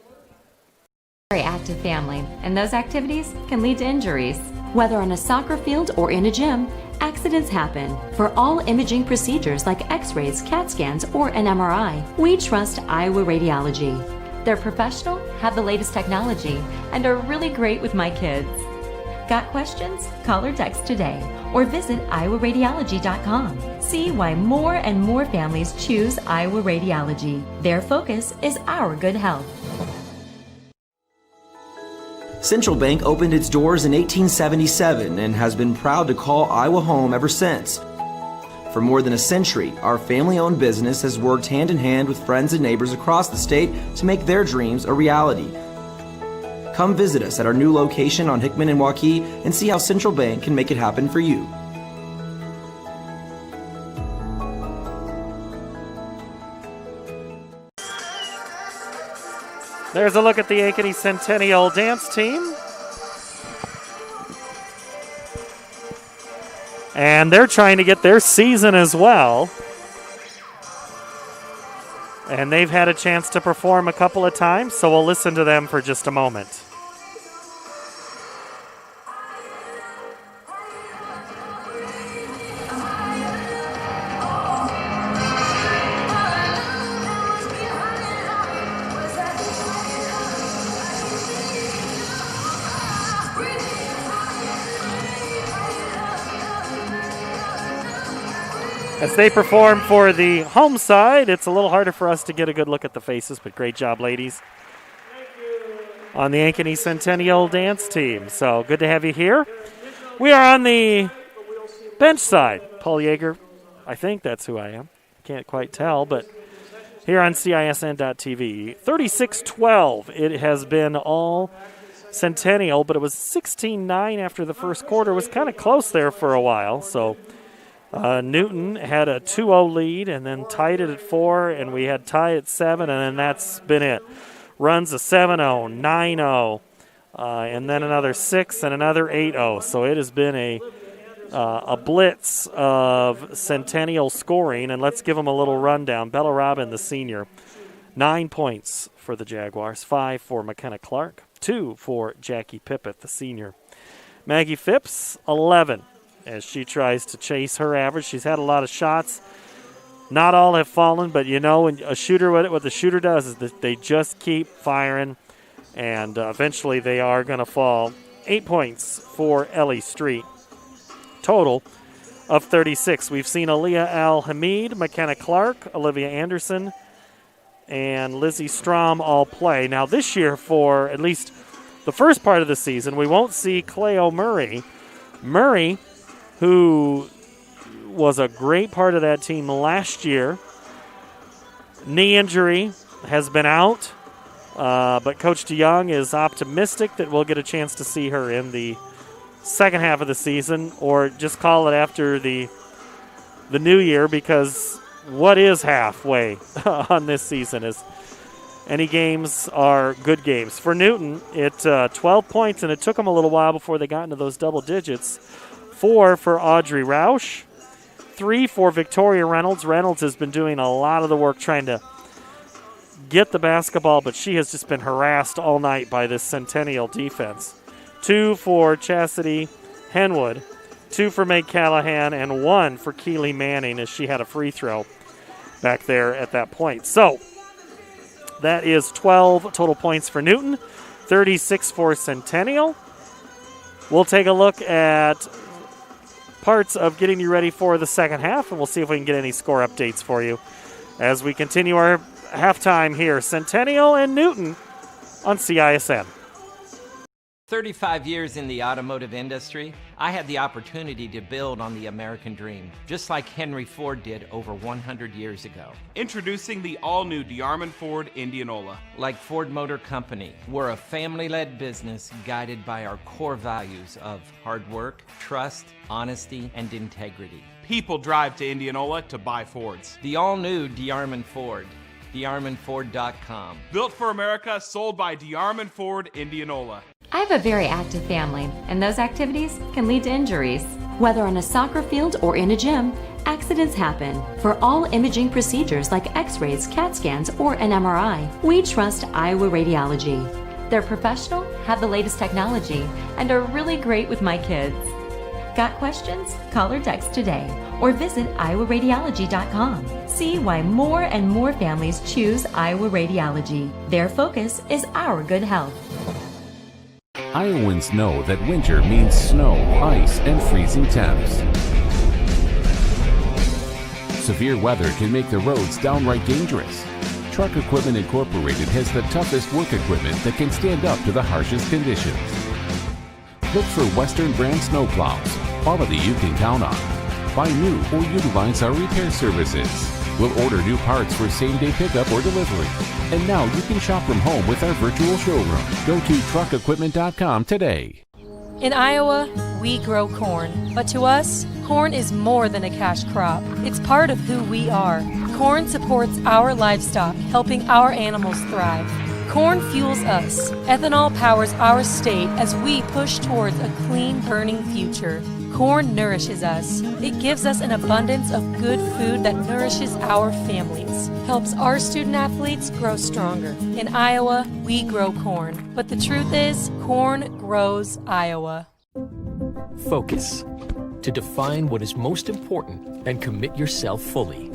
Speaker 2: Very active family, and those activities can lead to injuries. Whether on a soccer field or in a gym, accidents happen. For all imaging procedures like x-rays, CAT scans, or an MRI, we trust Iowa Radiology. They're professional, have the latest technology, and are really great with my kids. Got questions? Call or text today or visit iowaradiology.com. See why more and more families choose Iowa Radiology. Their focus is our good health.
Speaker 3: Central Bank opened its doors in 1877 and has been proud to call Iowa home ever since. For more than a century, our family-owned business has worked hand in hand with friends and neighbors across the state to make their dreams a reality. Come visit us at our new location on Hickman and Waukee and see how Central Bank can make it happen for you.
Speaker 1: There's a look at the Ankeny Centennial dance team. And they're trying to get their season as well. And they've had a chance to perform a couple of times, so we'll listen to them for just a moment. As they perform for the home side, it's a little harder for us to get a good look at the faces, but great job, ladies, on the Ankeny Centennial dance team. So good to have you here. We are on the bench side. Paul Yeager, I think that's who I am. Can't quite tell, but here on CISN.TV. 36-12. It has been all Centennial, but it was 16-9 after the first quarter. It was kind of close there for a while, so Newton had a 2-0 lead and then tied it at 4, and we had tie at 7, and then that's been it. Runs a 7-0, 9-0, and then another 6 and another 8-0. So it has been a blitz of Centennial scoring, and let's give them a little rundown. Bella Robin, the senior, 9 points for the Jaguars, 5 for McKenna Clark, 2 for Jackie Pippett, the senior. Maggie Phipps, 11, as she tries to chase her average. She's had a lot of shots. Not all have fallen, but you know, a shooter, what the shooter does is that they just keep firing, and eventually they are going to fall. 8 points for Ellie Street. Total of 36. We've seen Aaliyah Al-Hamid, McKenna Clark, Olivia Anderson, and Lizzie Strom all play. Now this year, for at least the first part of the season, we won't see Cleo Murray. Murray, who was a great part of that team last year. Knee injury, has been out, but Coach DeYoung is optimistic that we'll get a chance to see her in the second half of the season, or just call it after the new year, because what is halfway on this season is any games are good games. For Newton, it's 12 points, and it took them a little while before they got into those double digits. 4 for Audrey Roush, 3 for Victoria Reynolds. Reynolds has been doing a lot of the work trying to get the basketball, but she has just been harassed all night by this Centennial defense. 2 for Chastity Henwood, 2 for Meg Callahan, and 1 for Keely Manning, as she had a free throw back there at that point. So that is 12 total points for Newton, 36 for Centennial. We'll take a look at parts of getting you ready for the second half, and we'll see if we can get any score updates for you as we continue our halftime here. Centennial and Newton on CISN.
Speaker 5: 35 years in the automotive industry, I had the opportunity to build on the American dream, just like Henry Ford did over 100 years ago.
Speaker 6: Introducing the all-new DeArmond Ford Indianola.
Speaker 5: Like Ford Motor Company, we're a family-led business guided by our core values of hard work, trust, honesty, and integrity.
Speaker 6: People drive to Indianola to buy Fords.
Speaker 5: The all-new DeArmond Ford, DeArmondFord.com.
Speaker 6: Built for America, sold by DeArmond Ford Indianola.
Speaker 2: I have a very active family, and those activities can lead to injuries. Whether on a soccer field or in a gym, accidents happen. For all imaging procedures like x-rays, CAT scans, or an MRI, we trust Iowa Radiology. They're professional, have the latest technology, and are really great with my kids. Got questions? Call or text today, or visit iowaradiology.com. See why more and more families choose Iowa Radiology. Their focus is our good health.
Speaker 8: Iowans know that winter means snow, ice, and freezing temps. Severe weather can make the roads downright dangerous. Truck Equipment Incorporated has the toughest work equipment that can stand up to the harshest conditions. Look for Western brand snowplows, quality you can count on. Buy new or utilize our repair services. We'll order new parts for same-day pickup or delivery. And now you can shop from home with our virtual showroom. Go to truckequipment.com today.
Speaker 9: In Iowa, we grow corn. But to us, corn is more than a cash crop. It's part of who we are. Corn supports our livestock, helping our animals thrive. Corn fuels us. Ethanol powers our state as we push towards a clean, burning future. Corn nourishes us. It gives us an abundance of good food that nourishes our families, helps our student athletes grow stronger. In Iowa, we grow corn. But the truth is, corn grows Iowa.
Speaker 4: Focus. To define what is most important and commit yourself fully.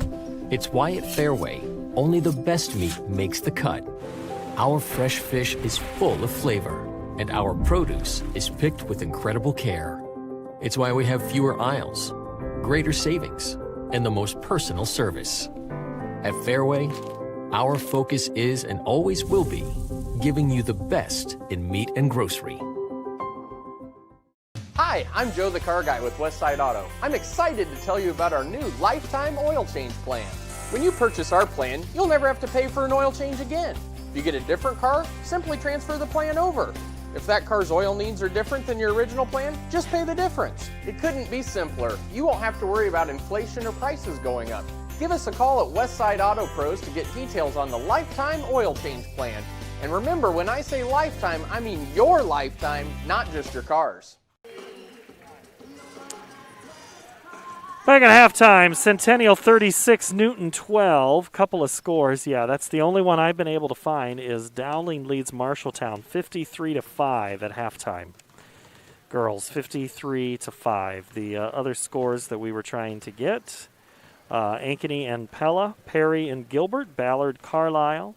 Speaker 4: It's why at Fairway, only the best meat makes the cut. Our fresh fish is full of flavor, and our produce is picked with incredible care. It's why we have fewer aisles, greater savings, and the most personal service. At Fairway, our focus is and always will be giving you the best in meat and grocery.
Speaker 10: Hi, I'm Joe the Car Guy with Westside Auto. I'm excited to tell you about our new lifetime oil change plan. When you purchase our plan, you'll never have to pay for an oil change again. If you get a different car, simply transfer the plan over. If that car's oil needs are different than your original plan, just pay the difference. It couldn't be simpler. You won't have to worry about inflation or prices going up. Give us a call at Westside Auto Pros to get details on the lifetime oil change plan. And remember, when I say lifetime, I mean your lifetime, not just your car's.
Speaker 1: Back at halftime, Centennial 36, Newton 12. Couple of scores. Yeah, that's the only one I've been able to find is Dowling leads Marshalltown 53-5 at halftime. Girls 53-5. The other scores that we were trying to get, Ankeny and Pella, Perry and Gilbert, Ballard, Carlisle,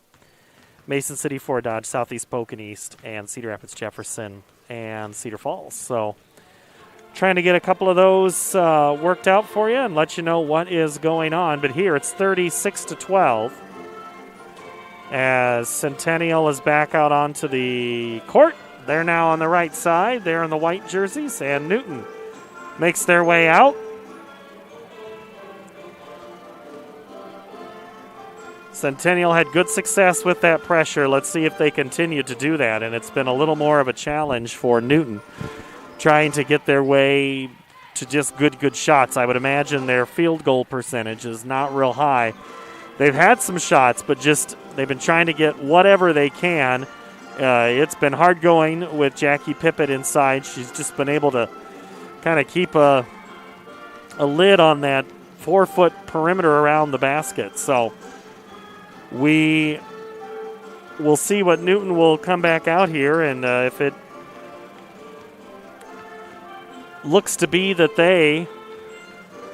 Speaker 1: Mason City, Fort Dodge, Southeast Polk East, and Cedar Rapids, Jefferson, and Cedar Falls. So trying to get a couple of those worked out for you and let you know what is going on. But here it's 36-12 as Centennial is back out onto the court. They're now on the right side. They're in the white jerseys, and Newton makes their way out. Centennial had good success with that pressure. Let's see if they continue to do that, and it's been a little more of a challenge for Newton, trying to get their way to just good shots. I would imagine their field goal percentage is not real high. They've had some shots, but just they've been trying to get whatever they can. It's been hard going with Jackie Pippett inside. She's just been able to kind of keep a lid on that 4-foot perimeter around the basket. So we will see what Newton will come back out here, and if it looks to be that they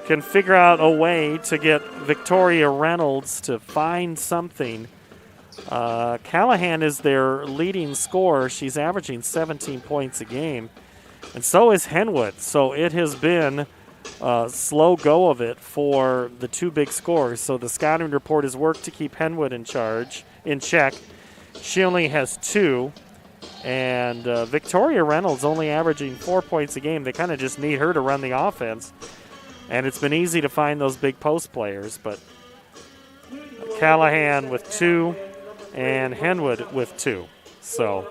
Speaker 1: can figure out a way to get Victoria Reynolds to find something. Callahan is their leading scorer. She's averaging 17 points a game, and so is Henwood. So it has been a slow go of it for the two big scorers. So the scouting report has worked to keep Henwood in check. She only has 2. And Victoria Reynolds only averaging 4 points a game. They kind of just need her to run the offense. And it's been easy to find those big post players. But Callahan with 2 and Henwood with 2. So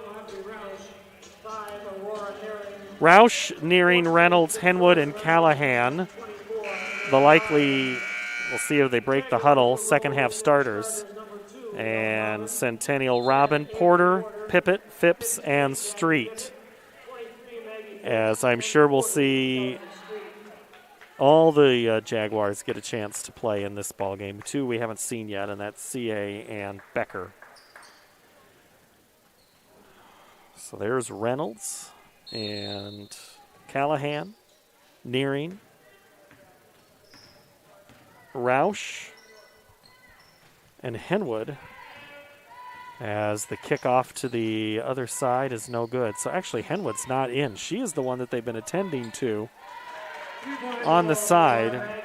Speaker 1: Roush, Nearing, Reynolds, Henwood, and Callahan. We'll see if they break the huddle, second half starters. And Centennial, Robin, Porter, Pippett, Phipps, and Street. As I'm sure we'll see all the Jaguars get a chance to play in this ball game. 2 we haven't seen yet, and that's CA and Becker. So there's Reynolds and Callahan, Nearing, Roush, and Henwood, as the kickoff to the other side is no good. So actually Henwood's not in. She is the one that they've been attending to on the side.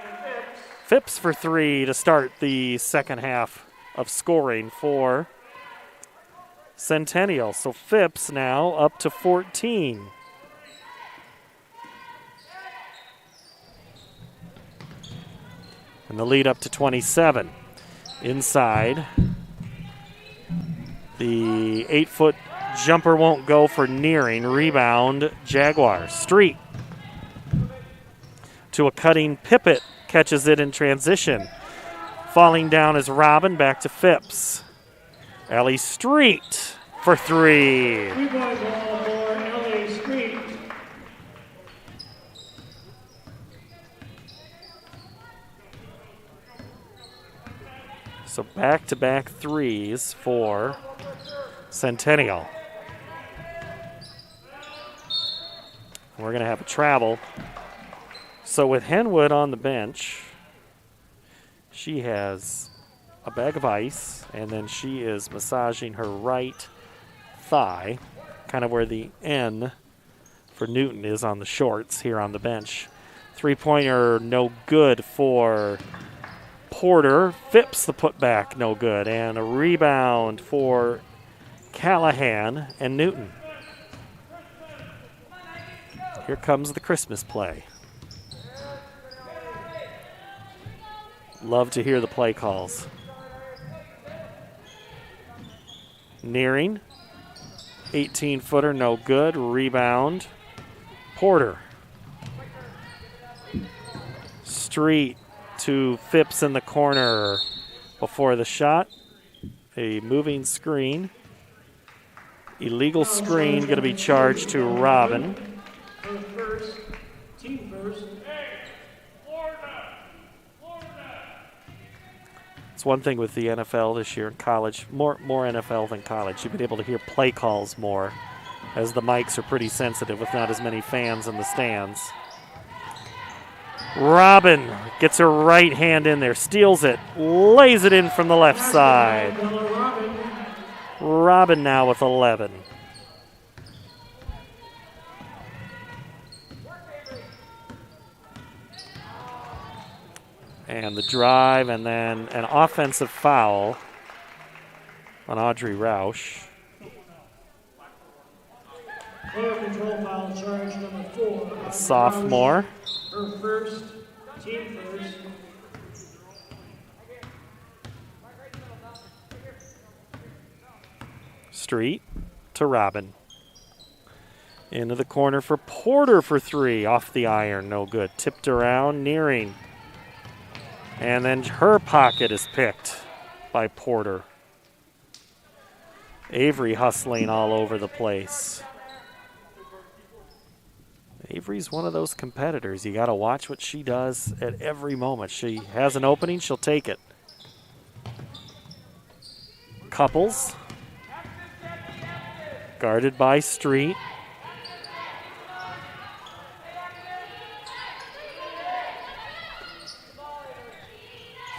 Speaker 1: Phipps for 3 to start the second half of scoring for Centennial. So Phipps now up to 14. And the lead up to 27. Inside, the 8-foot jumper won't go for Nearing. Rebound, Jaguars. Street to a cutting Pippett, catches it in transition. Falling down is Robin, back to Phipps. Ellie Street for 3. So back-to-back threes for Centennial. We're going to have a travel. So with Henwood on the bench, she has a bag of ice, and then she is massaging her right thigh, kind of where the N for Newton is on the shorts here on the bench. Three-pointer no good for Porter. Phipps the putback no good, and a rebound for Callahan and Newton. Here comes the Christmas play. Love to hear the play calls. Nearing, 18-footer no good, rebound Porter. Street to Phipps in the corner before the shot. A moving screen. Illegal screen going to be charged to Robin. one thing with the NFL this year in college, more NFL than college. You've been able to hear play calls more as the mics are pretty sensitive with not as many fans in the stands. Robin gets her right hand in there, steals it, lays it in from the left side. Robin now with 11. And the drive, and then an offensive foul on Audrey Roush.
Speaker 7: Player control foul charge number 4.
Speaker 1: A sophomore.
Speaker 7: Her first, team first.
Speaker 1: Street to Robin. Into the corner for Porter for 3. Off the iron, no good. Tipped around, Nearing. And then her pocket is picked by Porter. Avery hustling all over the place. Avery's one of those competitors. You got to watch what she does at every moment. She has an opening, she'll take it. Couples. Guarded by Street.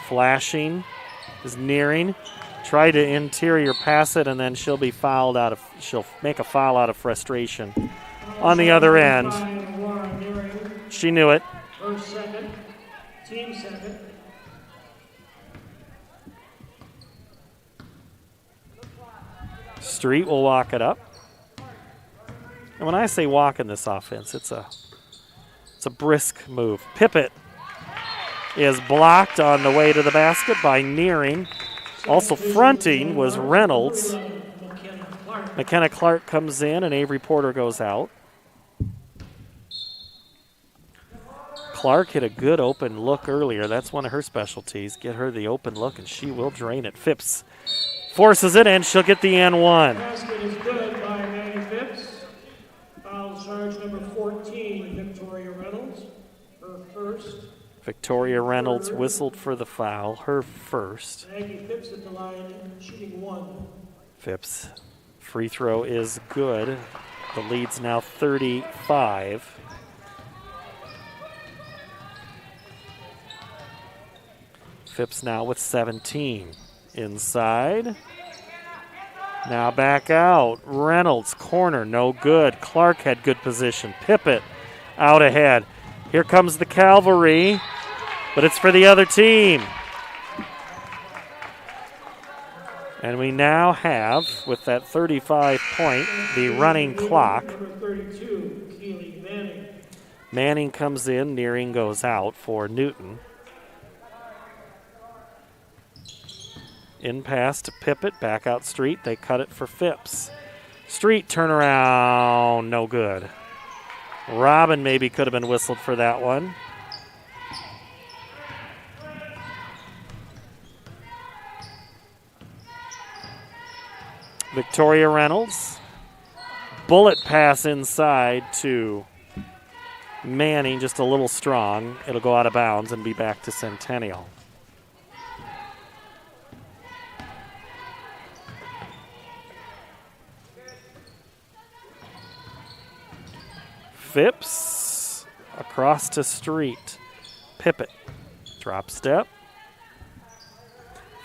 Speaker 1: Flashing is Nearing. Try to interior pass it, and then she'll be fouled out of. She'll make a foul out of frustration. On the other end, she knew it.
Speaker 7: First, second, team second.
Speaker 1: Street will walk it up. And when I say walk in this offense, it's a brisk move. Pippett is blocked on the way to the basket by Nearing. Also fronting was Reynolds. McKenna Clark comes in and Avery Porter goes out. Clark hit a good open look earlier. That's one of her specialties. Get her the open look and she will drain it. Phipps forces it and she'll get the N1.
Speaker 7: Basket is good by Manny Phipps. Foul charge number 14, Victoria Reynolds. Her first.
Speaker 1: Victoria Reynolds whistled for the foul, her first.
Speaker 7: Maggie Phipps at the line, shooting 1.
Speaker 1: Phipps free throw is good. The lead's now 35. Phipps now with 17. Inside. Now back out. Reynolds, corner, no good. Clark had good position. Pippett out ahead. Here comes the cavalry, but it's for the other team. And we now have, with that 35 point, the running clock.
Speaker 7: Number 32, Keely Manning.
Speaker 1: Manning comes in, Nearing goes out for Newton. In pass to Pippett, back out Street. They cut it for Phipps. Street turnaround, no good. Robin maybe could have been whistled for that one. Victoria Reynolds. Bullet pass inside to Manning, just a little strong. It'll go out of bounds and be back to Centennial. Phipps across to Street. Pippett. Drop step.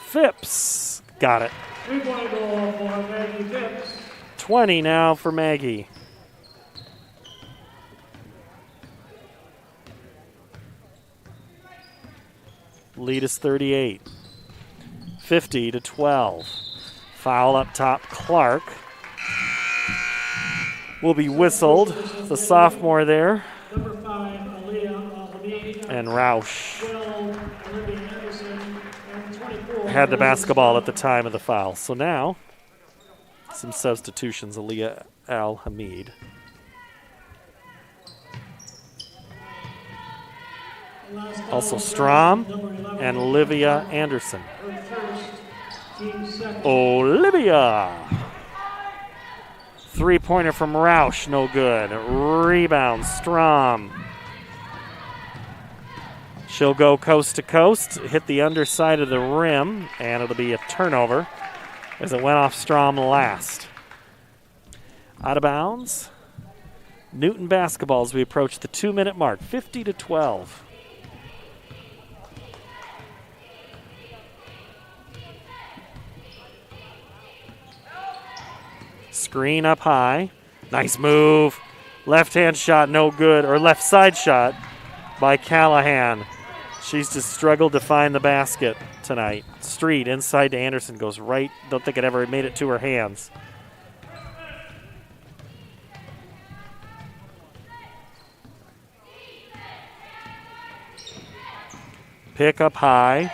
Speaker 1: Phipps. Got it.
Speaker 7: 3-point goal for Maggie Phipps.
Speaker 1: 20 now for Maggie. Lead is 38. 50-12. Foul up top, Clark. Will be whistled. The sophomore there.
Speaker 7: Number 5, Aaliyah
Speaker 1: And Roush
Speaker 7: 12, Olivia Anderson, and 24.
Speaker 1: had the basketball at the time of the foul. So now, some substitutions. Aaliyah Al-Hamid. Also Strom and Olivia Anderson.
Speaker 7: Her first, team second.
Speaker 1: Olivia. 3-pointer from Roush, no good. Rebound, Strom. She'll go coast to coast, hit the underside of the rim, and it'll be a turnover as it went off Strom last. Out of bounds. Newton basketball as we approach the 2-minute mark, 50-12. Screen up high. Nice move. Left-hand shot, no good, or left side shot by Callahan. She's just struggled to find the basket tonight. Street inside to Anderson, goes right. Don't think it ever made it to her hands. Pick up high.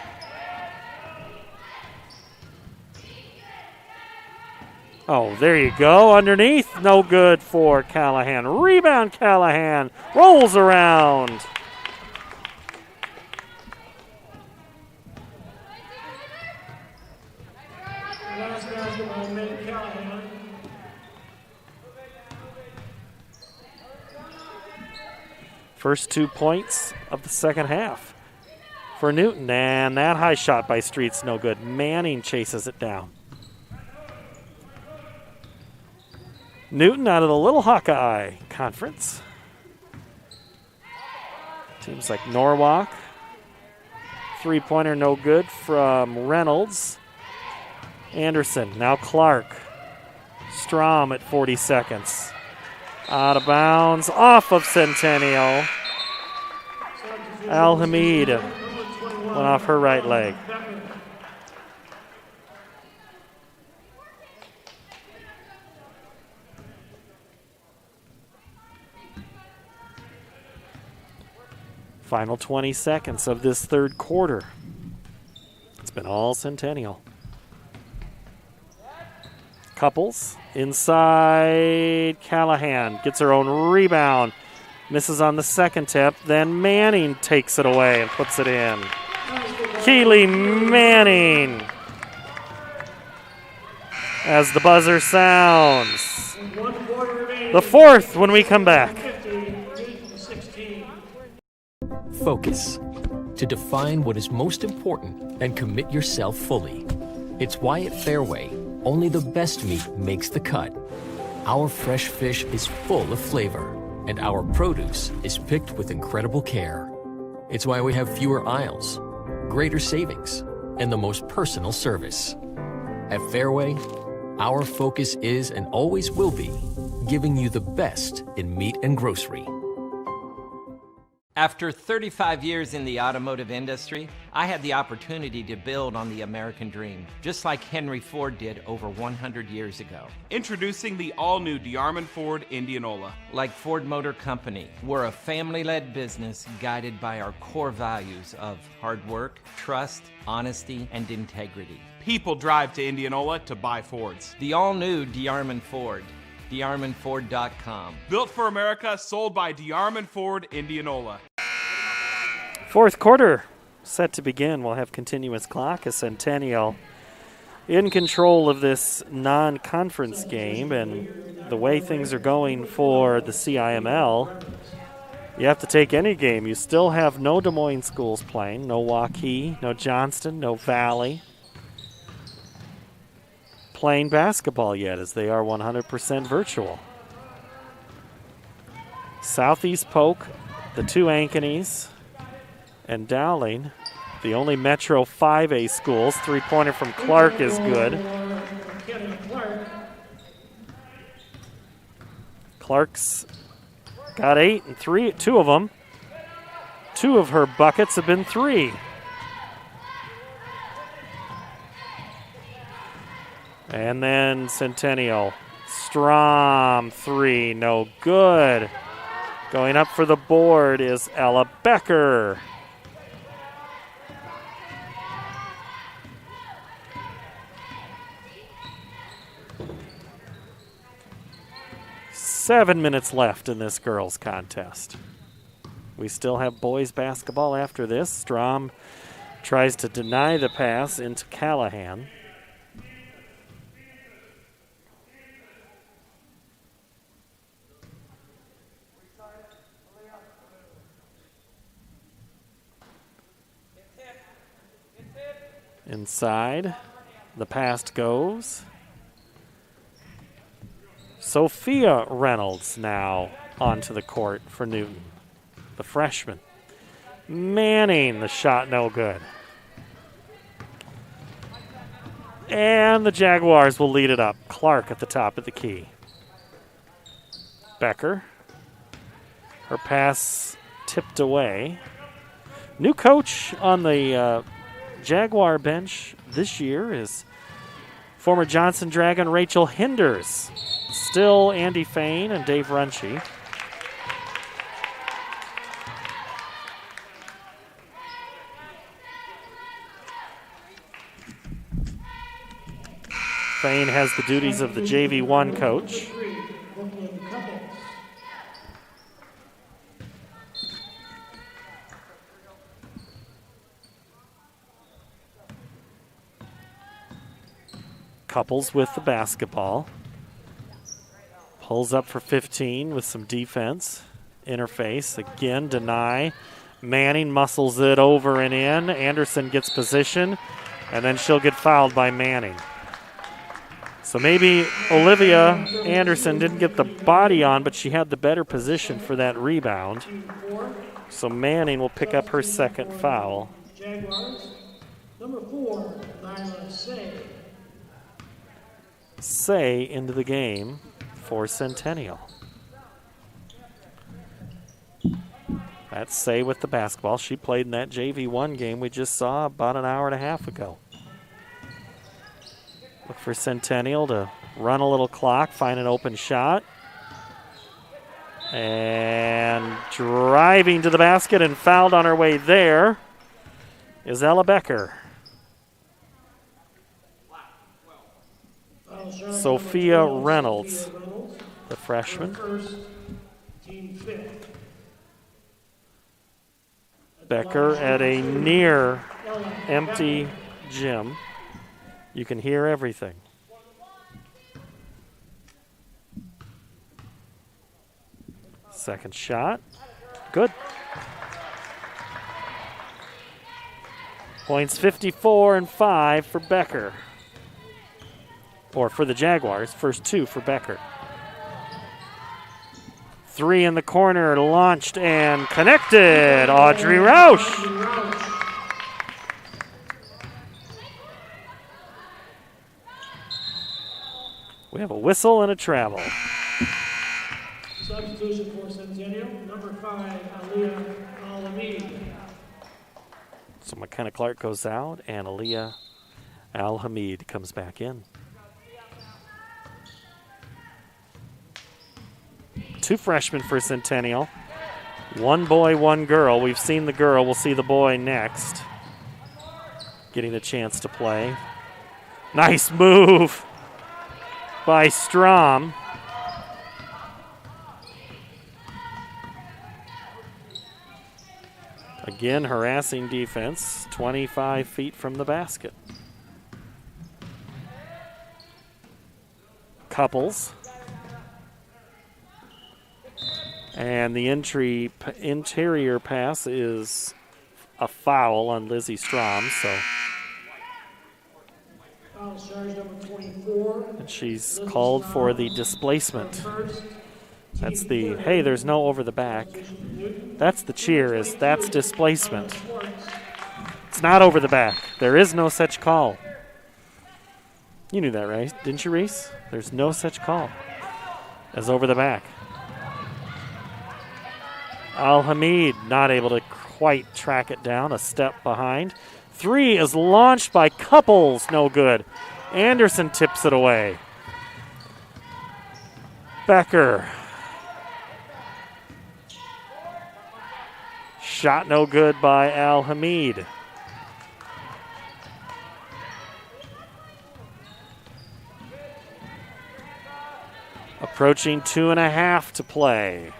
Speaker 1: Oh, there you go. Underneath. No good for Callahan. Rebound, Callahan. Rolls around.
Speaker 7: Last basketball made Callahan.
Speaker 1: First 2 points of the second half for Newton. And that high shot by Street's no good. Manning chases it down. Newton out of the Little Hawkeye Conference. Teams like Norwalk. Three-pointer no good from Reynolds. Anderson, now Clark. Strom at 40 seconds. Out of bounds, off of Centennial. Al-Hamid went off her right leg. Final 20 seconds of this third quarter. It's been all Centennial. Couples inside. Callahan gets her own rebound. Misses on the second tip. Then Manning takes it away and puts it in. Keely Manning. As the buzzer sounds. The fourth when we come back.
Speaker 4: Focus. To define what is most important and commit yourself fully. It's why at Fairway, only the best meat makes the cut. Our fresh fish is full of flavor, and our produce is picked with incredible care. It's why we have fewer aisles, greater savings, and the most personal service. At Fairway, our focus is and always will be giving you the best in meat and grocery.
Speaker 5: After 35 years in the automotive industry, I had the opportunity to build on the American dream, just like Henry Ford did over 100 years ago.
Speaker 6: Introducing the all-new DeArmond Ford Indianola.
Speaker 5: Like Ford Motor Company, we're a family-led business guided by our core values of hard work, trust, honesty, and integrity.
Speaker 6: People drive to Indianola to buy Fords.
Speaker 5: The all-new DeArmond Ford. DeArmondFord.com.
Speaker 6: Built for America, sold by DeArmond Ford Indianola.
Speaker 1: Fourth quarter set to begin. We'll have continuous clock as Centennial in control of this non-conference game, and the way things are going for the CIML, you have to take any game. You still have no Des Moines schools playing, no Waukee, no Johnston, no Valley playing basketball yet, as they are 100% virtual. Southeast Polk, the two Ankenys, and Dowling, the only Metro 5A schools. Three-pointer from Clark is good. Clark's got 8 and 3, two of them. Two of her buckets have been 3. And then Centennial. Strom, 3, no good. Going up for the board is Ella Becker. Seven minutes left in this girls' contest. We still have boys' basketball after this. Strom tries to deny the pass into Callahan. Inside, the pass goes. Sophia Reynolds now onto the court for Newton, the freshman. Manning, the shot no good. And the Jaguars will lead it up. Clark at the top of the key. Becker. Her pass tipped away. New coach on the Jaguar bench this year is former Johnson Dragon Rachel Hinders. Still Andy Fain and Dave Runchie. Fain has the duties of the JV1 coach. Couples with the basketball. Pulls up for 15 with some defense. Interface, again, deny. Manning muscles it over and in. Anderson gets position, and then she'll get fouled by Manning. So maybe Olivia Anderson didn't get the body on, but she had the better position for that rebound. So Manning will pick up her second foul.
Speaker 7: Jaguars, number 4, Nyla Say.
Speaker 1: Say into the game for Centennial. That's Say with the basketball. She played in that JV1 game we just saw about an hour and a half ago. Look for Centennial to run a little clock, find an open shot. And driving to the basket and fouled on her way there is Ella Becker. Sophia Reynolds, the freshman. Becker at a near empty gym. You can hear everything. Second shot. Good. Points 54 and 5 for Becker. Or for the Jaguars. First 2 for Becker. 3 in the corner, launched and connected. Audrey Roush. We have a whistle and a travel.
Speaker 7: Substitution for Centennial, number 5, Aliyah Al-Hamid.
Speaker 1: So McKenna Clark goes out and Aliyah Al-Hamid comes back in. 2 freshmen for Centennial. 1 boy, 1 girl. We've seen the girl. We'll see the boy next. Getting the chance to play. Nice move by Strom. Again, harassing defense, 25 feet from the basket. Couples. And the interior pass is a foul on Lizzie Strom, so. And she's called for the displacement. That's the, hey, there's no over the back. That's the cheer, is that's displacement. It's not over the back. There is no such call. You knew that, right? Didn't you, Reese? There's no such call as over the back. Al-Hamid not able to quite track it down, a step behind. 3 is launched by Couples, no good. Anderson tips it away. Becker. Shot no good by Al-Hamid. Approaching 2.5 to play.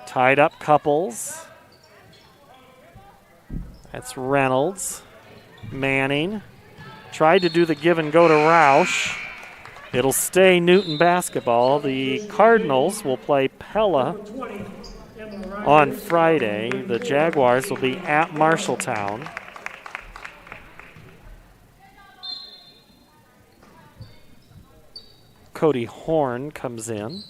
Speaker 1: Tied up Couples. That's Reynolds. Manning. Tried to do the give and go to Roush. It'll stay Newton basketball. The Cardinals will play Pella on Friday. The Jaguars will be at Marshalltown. Cody Horn comes in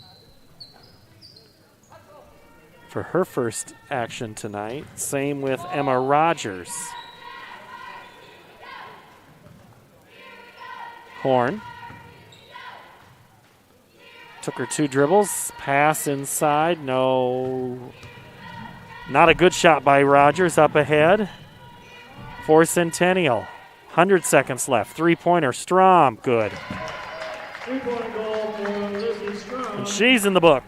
Speaker 1: for her first action tonight. Same with Emma Rogers. Horn took her 2 dribbles, pass inside, no. Not a good shot by Rogers up ahead for Centennial. 100 seconds left. 3-pointer, Strom, good.
Speaker 7: 3-point goal for Lizzie Strom.
Speaker 1: And she's in the book.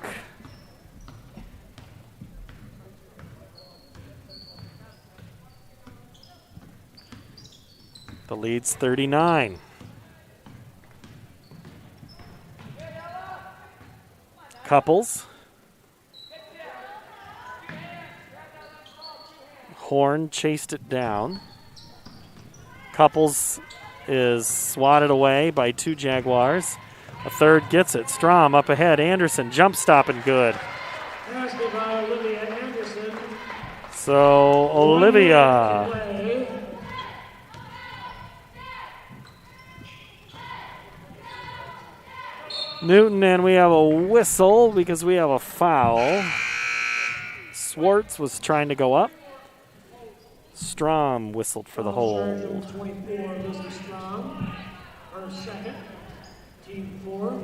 Speaker 1: The lead's 39. Couples. Horn chased it down. Couples is swatted away by 2 Jaguars. A third gets it. Strom up ahead. Anderson jump stopping good.
Speaker 7: Passed by Olivia Anderson.
Speaker 1: So Olivia. Newton, and we have a whistle because we have a foul. Swartz was trying to go up. Strom whistled for the hold.
Speaker 7: 24, Lizzie Strom. Her second. Team 4.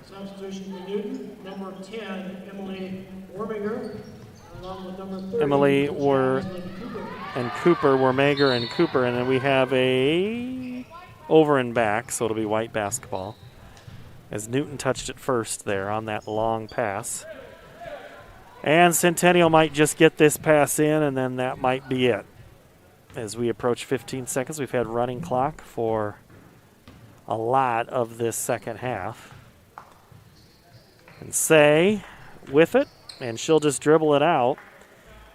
Speaker 7: Substitution for Newton. Number 10, Emily Worminger. Along with number 30,
Speaker 1: Emily
Speaker 7: Cooper.
Speaker 1: And Cooper, Wormager and Cooper. And then we have a over and back, so it'll be white basketball. As Newton touched it first there on that long pass. And Centennial might just get this pass in, and then that might be it. As we approach 15 seconds, we've had running clock for a lot of this second half. And Say with it, and she'll just dribble it out.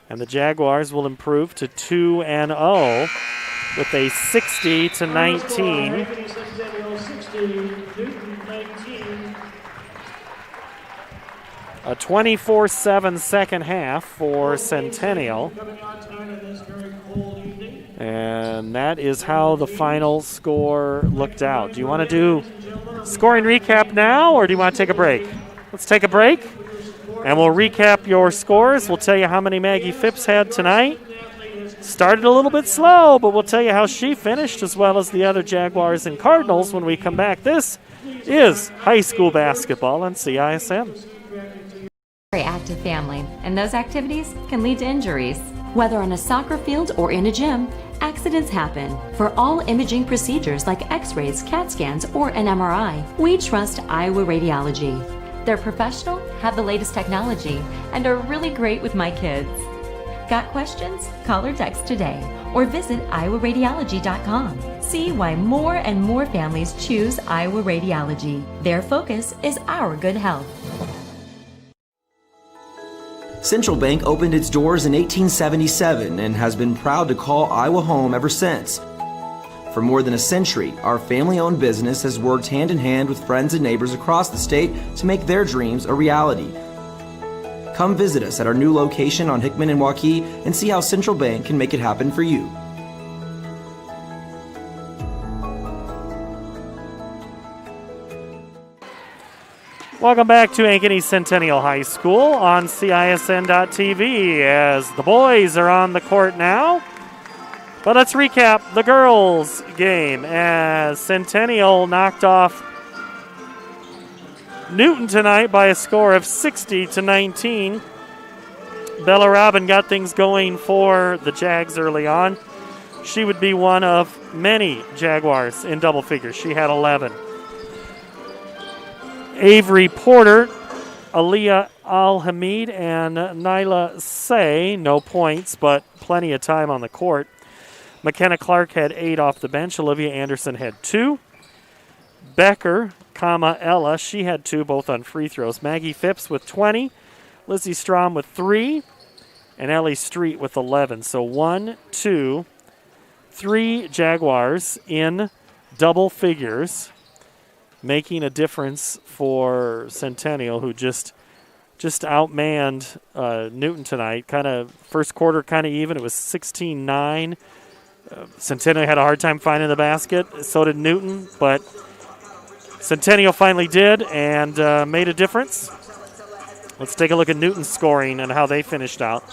Speaker 1: And the Jaguars will improve to 2-0 with a 60-19. A 24-7 second half for Centennial. And that is how the final score looked out. Do you want to do scoring recap now, or do you want to take a break? Let's take a break, and we'll recap your scores. We'll tell you how many Maggie Phipps had tonight. Started a little bit slow, but we'll tell you how she finished, as well as the other Jaguars and Cardinals when we come back. This is high school basketball on CISM.
Speaker 2: Very active family, and those activities can lead to injuries. Whether on a soccer field or in a gym, accidents happen. For all imaging procedures like x-rays, CAT scans, or an MRI, we trust Iowa Radiology. They're professional, have the latest technology, and are really great with my kids. Got questions? Call or text today, or visit iowaradiology.com. See why more and more families choose Iowa Radiology. Their focus is our good health.
Speaker 3: Central Bank opened its doors in 1877 and has been proud to call Iowa home ever since. For more than a century, our family-owned business has worked hand-in-hand with friends and neighbors across the state to make their dreams a reality. Come visit us at our new location on Hickman and Waukee and see how Central Bank can make it happen for you.
Speaker 1: Welcome back to Ankeny Centennial High School on CISN.TV as the boys are on the court now. But let's recap the girls' game as Centennial knocked off Newton tonight by a score of 60-19. Bella Robin got things going for the Jags early on. She would be one of many Jaguars in double figures. She had 11. Avery Porter, Aliyah Al-Hamid, and Nyla Say, no points, but plenty of time on the court. McKenna Clark had 8 off the bench. Olivia Anderson had 2. Becker, Ella, she had 2, both on free throws. Maggie Phipps with 20. Lizzie Strom with 3. And Ellie Street with 11. So 1, 2, 3 Jaguars in double figures, making a difference for Centennial, who just outmanned Newton tonight. Kind of first quarter kind of even. It was 16-9. Centennial had a hard time finding the basket. So did Newton, but Centennial finally did and made a difference. Let's take a look at Newton's scoring and how they finished out.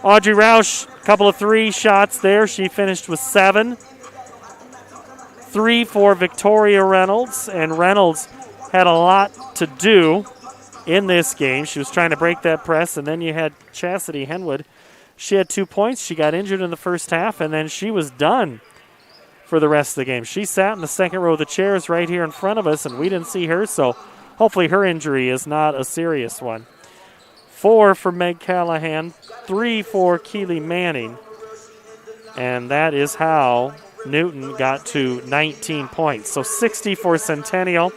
Speaker 1: Audrey Roush, a couple of 3 shots there. She finished with 7. 3 for Victoria Reynolds, and Reynolds had a lot to do in this game. She was trying to break that press, and then you had Chastity Henwood. She had 2 points. She got injured in the first half, and then she was done for the rest of the game. She sat in the second row of the chairs right here in front of us, and we didn't see her, so hopefully her injury is not a serious one. 4 for Meg Callahan, 3 for Keely Manning, and that is how Newton got to 19 points. So 60 for Centennial,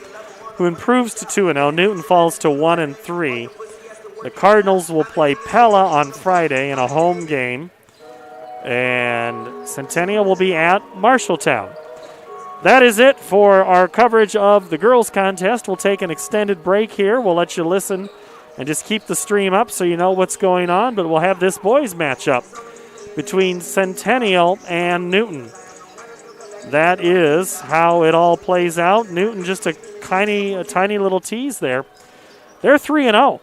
Speaker 1: who improves to 2-0. Newton falls to 1-3. The Cardinals will play Pella on Friday in a home game, and Centennial will be at Marshalltown. That is it for our coverage of the girls' contest. We'll take an extended break here. We'll let you listen and just keep the stream up so you know what's going on, but we'll have this boys' matchup between Centennial and Newton. That is how it all plays out. Newton just a tiny little tease there. They're 3-0,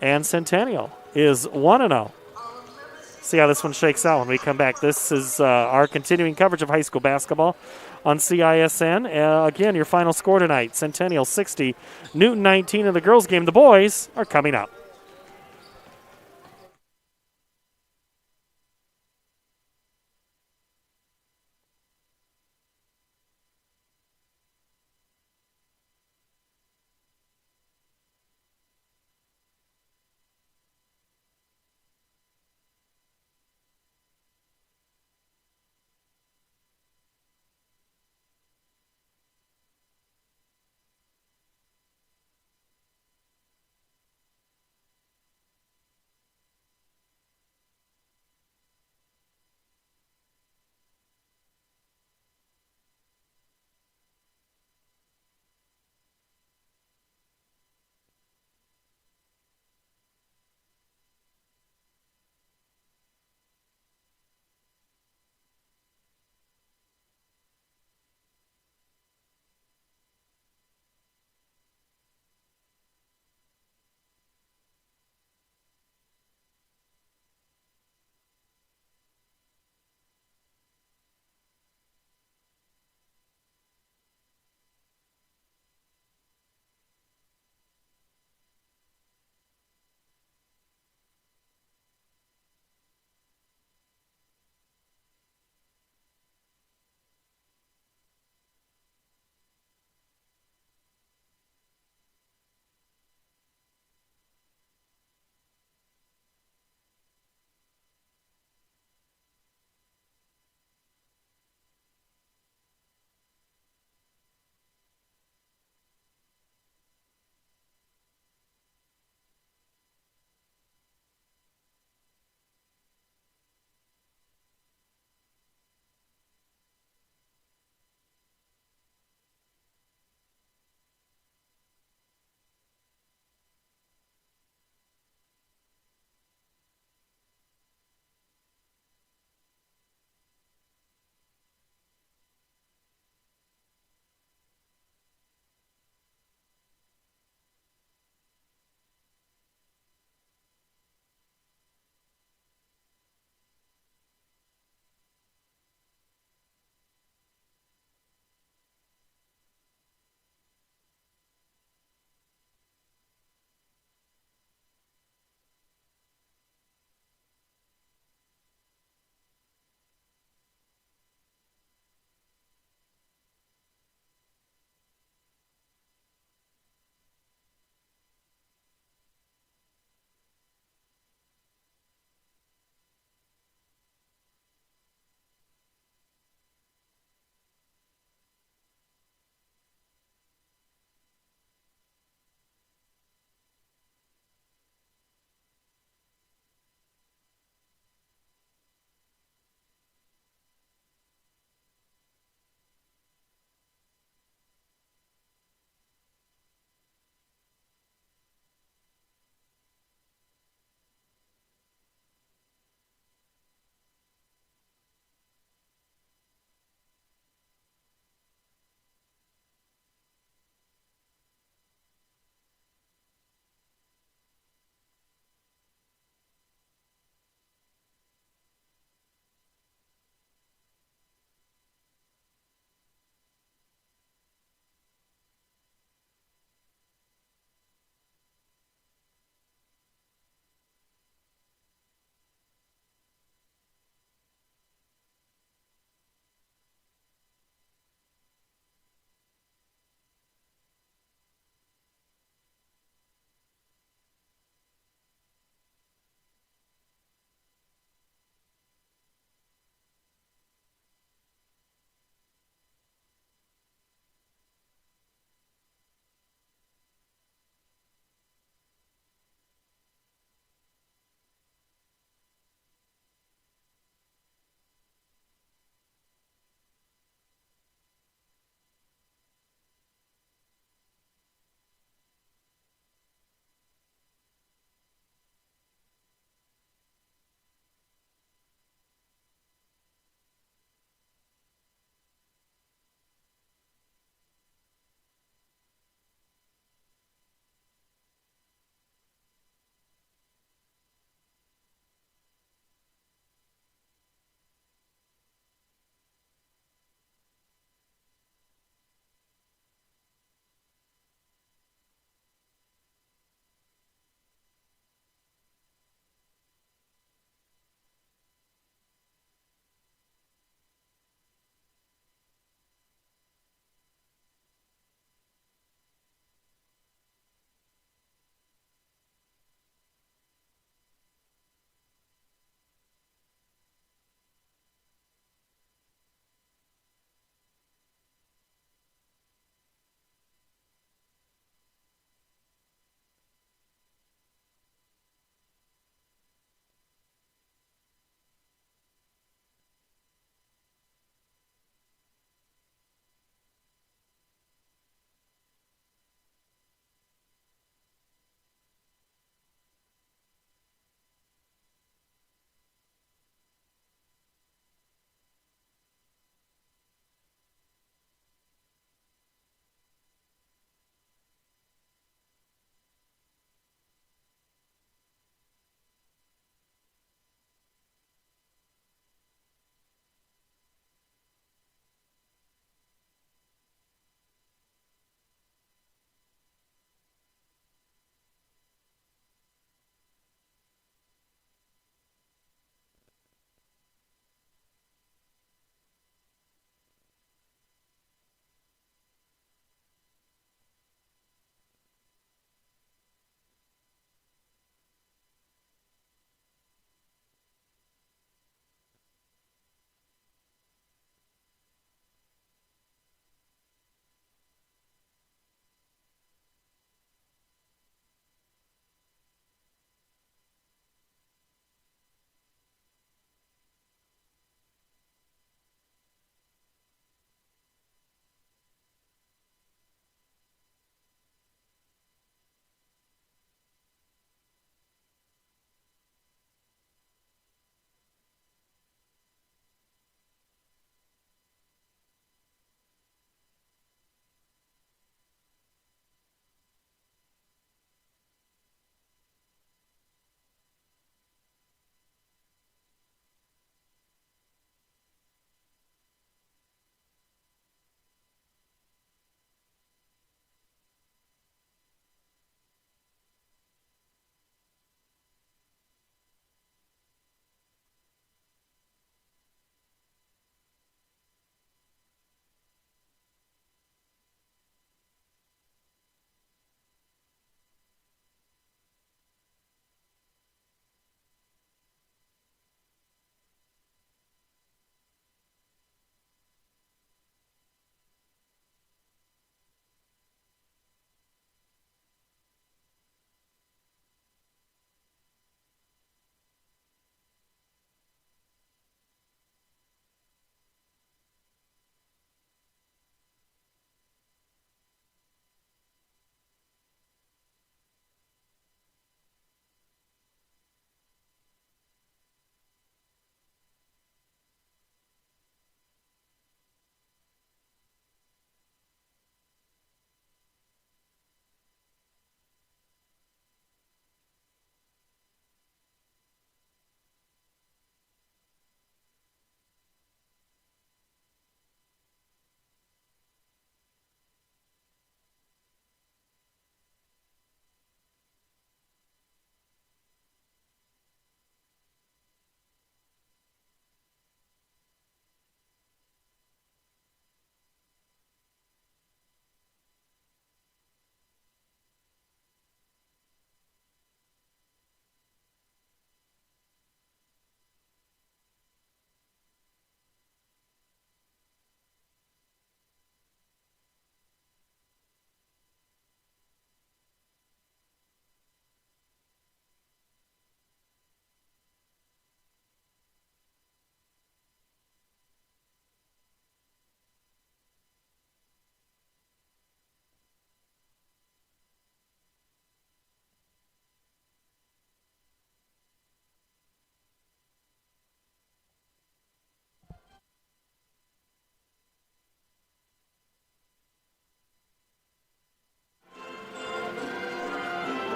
Speaker 1: and Centennial is 1-0. See how this one shakes out when we come back. This is our continuing coverage of high school basketball on CISN. Again, your final score tonight, Centennial 60, Newton 19 in the girls' game. The boys are coming up.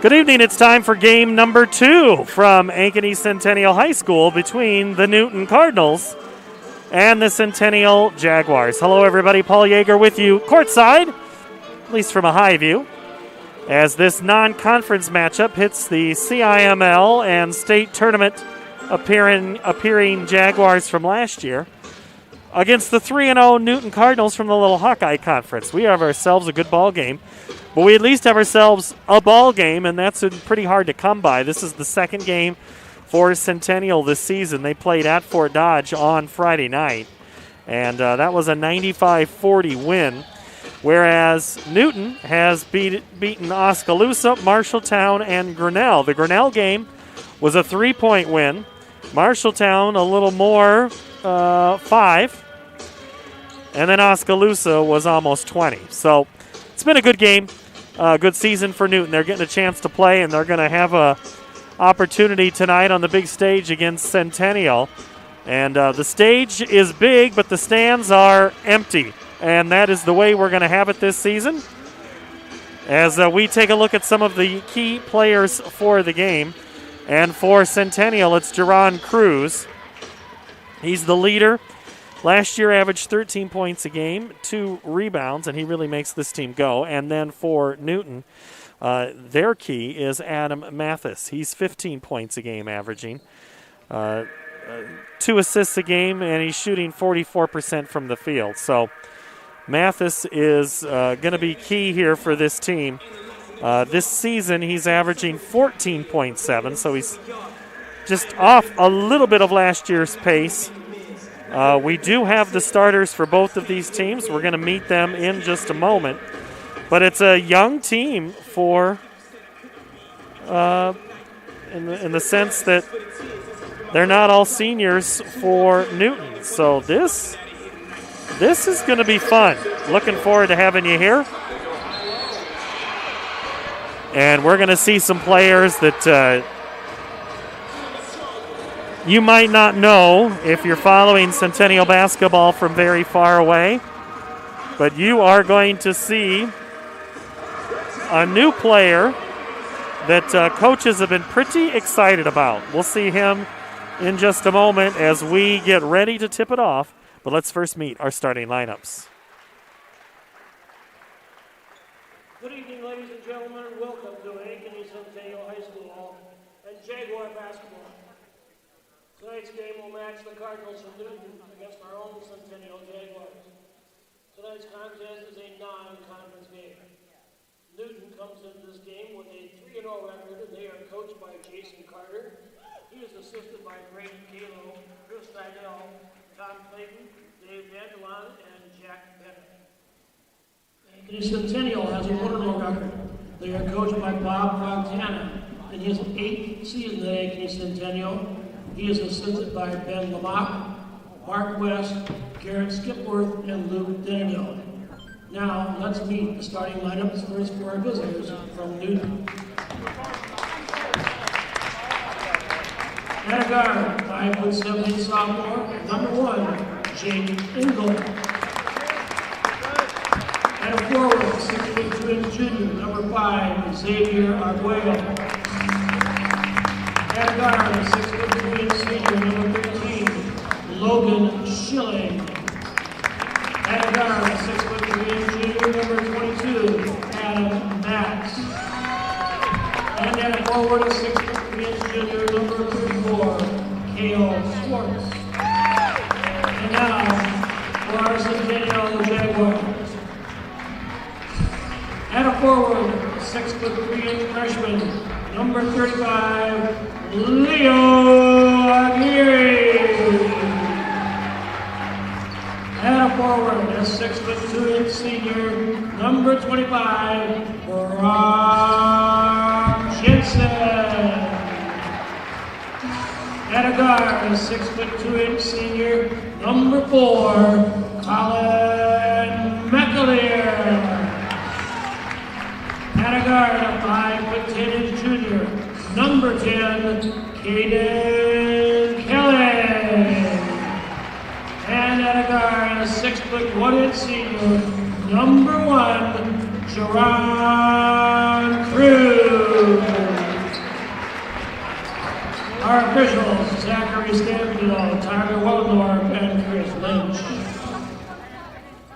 Speaker 1: Good evening. It's time for game number 2 from Ankeny Centennial High School between the Newton Cardinals and the Centennial Jaguars. Hello, everybody. Paul Yeager with you courtside, at least from a high view, as this non-conference matchup hits the CIML and state tournament appearing Jaguars from last year against the 3-0 Newton Cardinals from the Little Hawkeye Conference. We have ourselves a good ball game. But we at least have ourselves a ball game, and that's pretty hard to come by. This is the second game for Centennial this season. They played at Fort Dodge on Friday night, and that was a 95-40 win, whereas Newton has beaten Oskaloosa, Marshalltown, and Grinnell. The Grinnell game was a 3-point win. Marshalltown a little more, 5, and then Oskaloosa was almost 20. So it's been a good game. Good season for Newton. They're getting a chance to play, and they're going to have a opportunity tonight on the big stage against Centennial. And the stage is big, but the stands are empty. And that is the way we're going to have it this season. As we take a look at some of the key players for the game. And for Centennial, it's Jerron Cruz. He's the leader. Last year averaged 13 points a game, 2 rebounds, and he really makes this team go. And then for Newton, their key is Adam Mathis. He's 15 points a game averaging, 2 assists a game, and he's shooting 44% from the field. So Mathis is going to be key here for this team. This season he's averaging 14.7, so he's just off a little bit of last year's pace. We do have the starters for both of these teams. We're going to meet them in just a moment. But it's a young team for, in the sense that they're not all seniors for Newton. So this is going to be fun. Looking forward to having you here. And we're going to see some players that you might not know if you're following Centennial basketball from very far away, but you are going to see a new player that coaches have been pretty excited about. We'll see him in just a moment as we get ready to tip it off, but let's first meet our starting lineups.
Speaker 7: Good evening, ladies and gentlemen, and welcome to Ankeny Centennial High School and Jaguar basketball. Tonight's game will match the Cardinals from Newton against our own Centennial Jaguars. Tonight's contest is a non-conference game. Newton comes into this game with a 3-0 record, and they are coached by Jason Carter. He is assisted by Brayden Kalo, Chris Nidell, Tom Clayton, Dave Vandelon, and Jack Bennett. Ankeny Centennial has a 1-0 record. They are coached by Bob Fontana in his 8th season at Ankeny Centennial. He is assisted by Ben Lamont, Mark West, Garrett Skipworth, and Luke Denadell. Now, let's meet the starting lineups first for our visitors from Newton. At a guard, 5'7" sophomore, number 1, Jake Engel. At a forward, 6'2" junior, number 5, Xavier Arguello. At a guard, 6'3" senior, number 13, Logan Schilling. At a guard, 6'3" junior, number 22, Adam Max. And at a forward, 6'3" junior, number 34, Kale Schwartz. And now, for our Centennial Jaguars. At a forward, 6'3" freshman, number 35, Leo Aguirre. At a forward, a 6'2" senior, number 25, Brock Jensen. At a guard, a 6'2" senior, number 4, Colin McAleer. At a guard, a 5'10" junior, number 10, Caden Kelly. And at a guard, a 6'1" senior, number 1, Jerron Cruz. Our officials, Zachary Stampino, Tyler Waldorf, and Chris Lynch.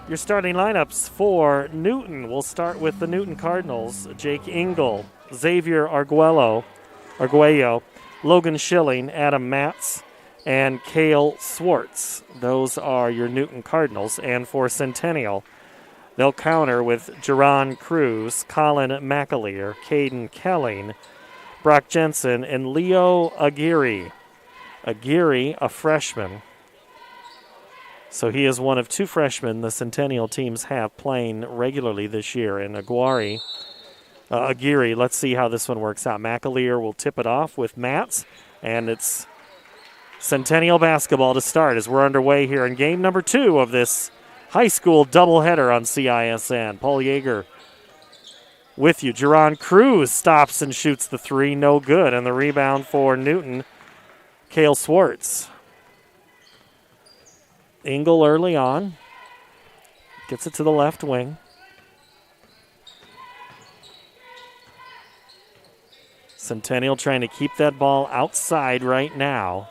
Speaker 1: Your starting lineups for Newton. We'll start with the Newton Cardinals. Jake Engel, Xavier Arguello, Logan Schilling, Adam Matz, and Cale Swartz. Those are your Newton Cardinals. And for Centennial, they'll counter with Jerron Cruz, Colin McAleer, Caden Kelling, Brock Jensen, and Leo Aguirre. Aguirre, a freshman. So he is one of two freshmen the Centennial teams have playing regularly this year. And Aguirre, let's see how this one works out. McAleer will tip it off with Matz, and it's Centennial basketball to start as we're underway here in game number 2 of this high school doubleheader on CISN. Paul Yeager with you. Jerron Cruz stops and shoots the three, no good. And the rebound for Newton, Cale Swartz. Engel early on. Gets it to the left wing. Centennial trying to keep that ball outside right now.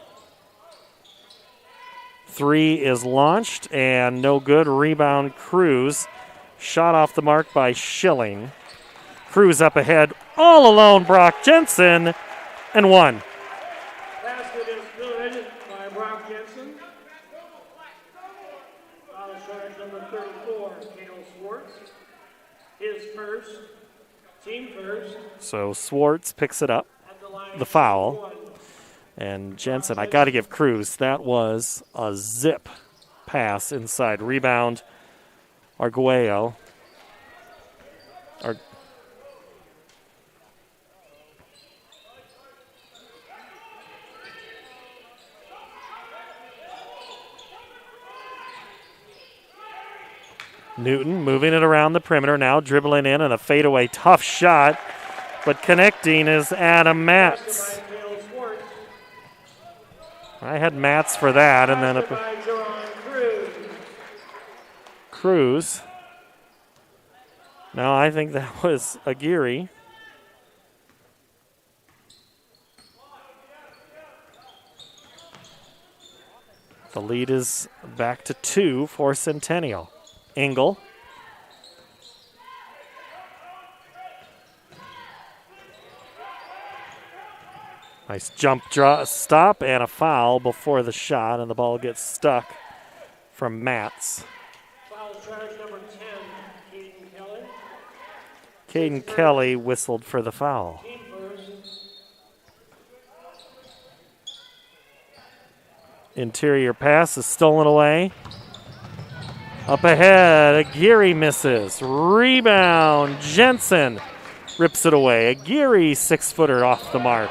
Speaker 1: Three is launched and no good. Rebound Cruz. Shot off the mark by Schilling. Cruz up ahead. All alone Brock Jensen. And one.
Speaker 7: Basket is good by Brock Jensen. Foul charge number 34, Cale Swartz. His first, team first.
Speaker 1: So Swartz picks it up, the foul. And Jensen, I got to give Cruz, that was a zip pass inside. Rebound, Arguello. Newton moving it around the perimeter now, dribbling in and a fadeaway tough shot, but connecting is Adam Matz. I had Matz for that, and then Cruz. No, I think that was Aguirre. The lead is back to 2 for Centennial. Engel. Nice jump stop and a foul before the shot, and the ball gets stuck from Matz.
Speaker 7: Foul charge number 10, Caden Kelly.
Speaker 1: Caden Kelly whistled for the foul. Interior pass is stolen away. Up ahead, Aguirre misses. Rebound, Jensen rips it away. Aguirre, 6-footer off the mark.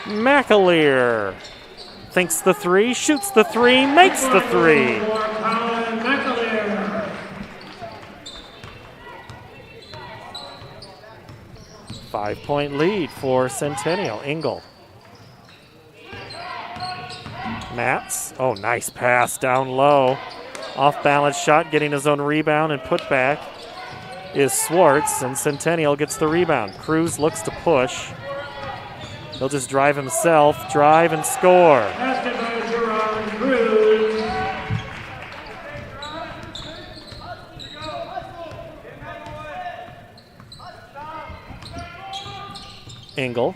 Speaker 1: McAleer thinks the three, shoots the three, makes the three. 5-point lead for Centennial. Engel. Matz. Oh, nice pass down low. Off-balance shot, getting his own rebound and put back is Swartz, and Centennial gets the rebound. Cruz looks to push. He'll just drive himself, drive and score.
Speaker 7: Basket by Jerron Cruz.
Speaker 1: Engel.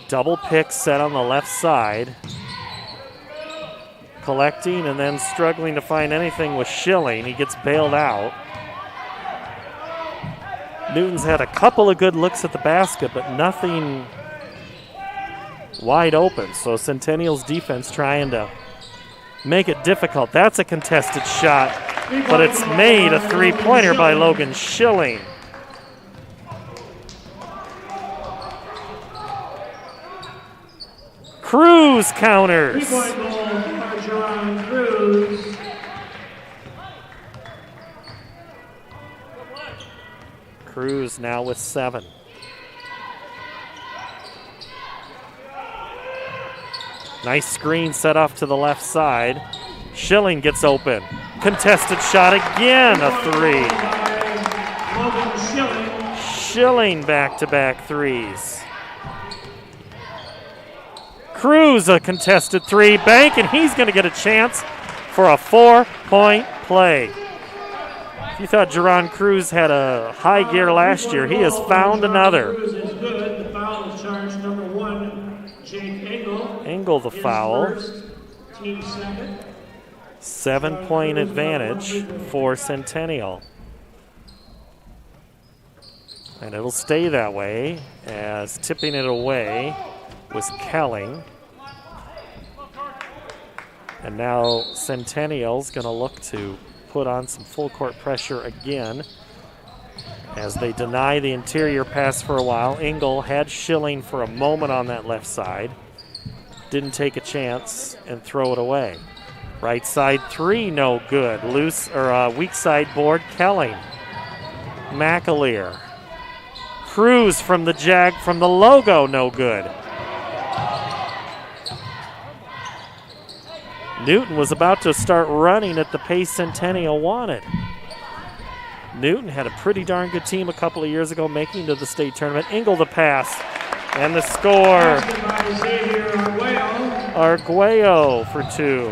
Speaker 1: Double pick set on the left side. Collecting and then struggling to find anything with Schilling. He gets bailed out. Newton's had a couple of good looks at the basket, but nothing wide open. So Centennial's defense trying to make it difficult. That's a contested shot, but it's made a three-pointer by Logan Schilling. Cruz counters.
Speaker 7: 3-point goal for Jerron Cruz.
Speaker 1: Cruz now with 7. Nice screen set off to the left side. Schilling gets open. Contested shot again, a 3. Schilling back-to-back threes. Cruz a contested three, bank, and he's going to get a chance for a 4-point play. If you thought Jerron Cruz had a high gear last year, he has found another.
Speaker 7: Cruz is good. The foul is charged number 1, Jake Engel.
Speaker 1: Engel the foul.
Speaker 7: First, team second.
Speaker 1: 7-point advantage for Centennial. And it'll stay that way as tipping it away was Kelling. And now Centennial's going to look to put on some full court pressure again as they deny the interior pass for a while. Engel had Schilling for a moment on that left side. Didn't take a chance and throw it away. Right side three, no good. Loose or weak side board, Kelling. McAleer. Cruz from the logo, no good. Newton was about to start running at the pace Centennial wanted. Newton had a pretty darn good team a couple of years ago, making it to the state tournament. Engel the pass, and the score. Arguello for 2.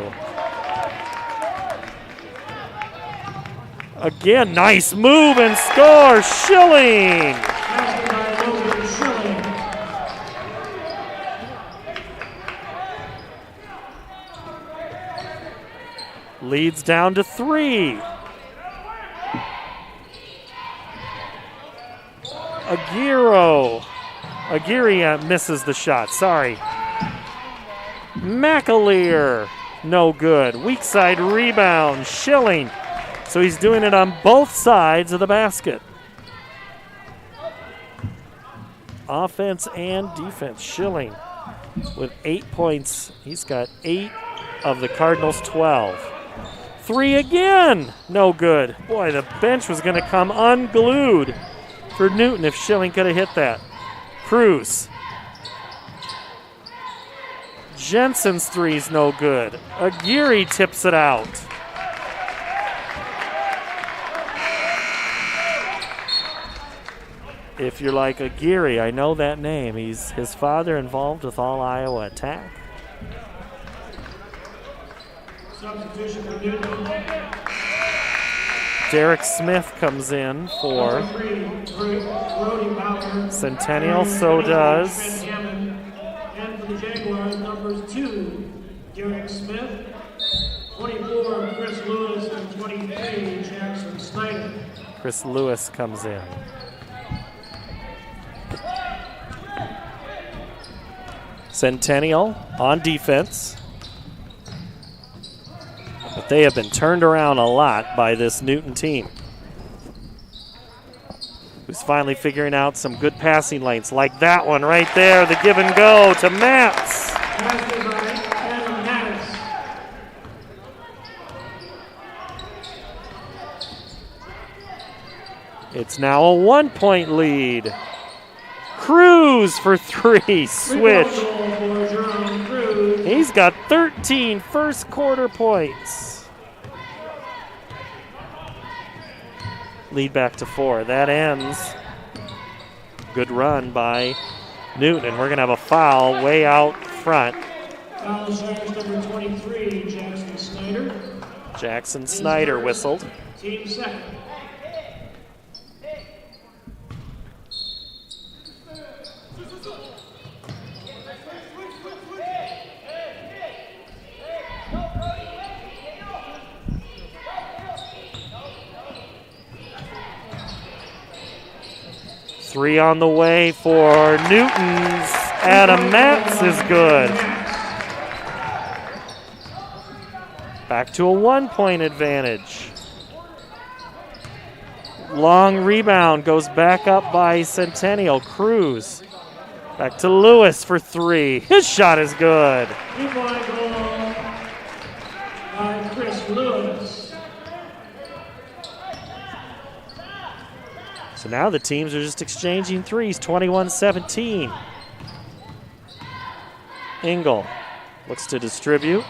Speaker 1: Again, nice move and score, Schilling. Leads down to 3. Aguirre misses the shot, sorry. McAleer, no good. Weak side rebound, Schilling. So he's doing it on both sides of the basket. Offense and defense. Schilling with 8 points. He's got 8 of the Cardinals' 12. 3 again, no good. Boy, the bench was going to come unglued for Newton if Schilling could have hit that. Cruz. Jensen's three's no good. Aguirre tips it out. If you're like Aguirre, I know that name. He's his father involved with all Iowa attack.
Speaker 7: Substitution for Newton.
Speaker 1: Derek Smith comes in for Centennial, so does.
Speaker 7: And for the Jaguars, numbers 2, Derek Smith, 24, Chris Lewis, and 23, Jackson Snyder.
Speaker 1: Chris Lewis comes in. Centennial on defense. But they have been turned around a lot by this Newton team, who's finally figuring out some good passing lanes, like that one right there, the give and go to Matz. It's now a 1-point lead. Cruz for 3, switch. He's got 13 first quarter points. Lead back to 4. That ends. Good run by Newton, and we're going to have a foul way out front.
Speaker 7: Foul charge number 23, Jackson Snyder.
Speaker 1: Jackson Snyder whistled.
Speaker 7: Team second.
Speaker 1: Three on the way for Newton's. Adam Matz is good. Back to a 1-point advantage. Long rebound goes back up by Centennial. Cruz. Back to Lewis for 3. His shot is good.
Speaker 7: Rebound goal by Chris Lewis.
Speaker 1: So now the teams are just exchanging threes, 21-17. Engel looks to distribute.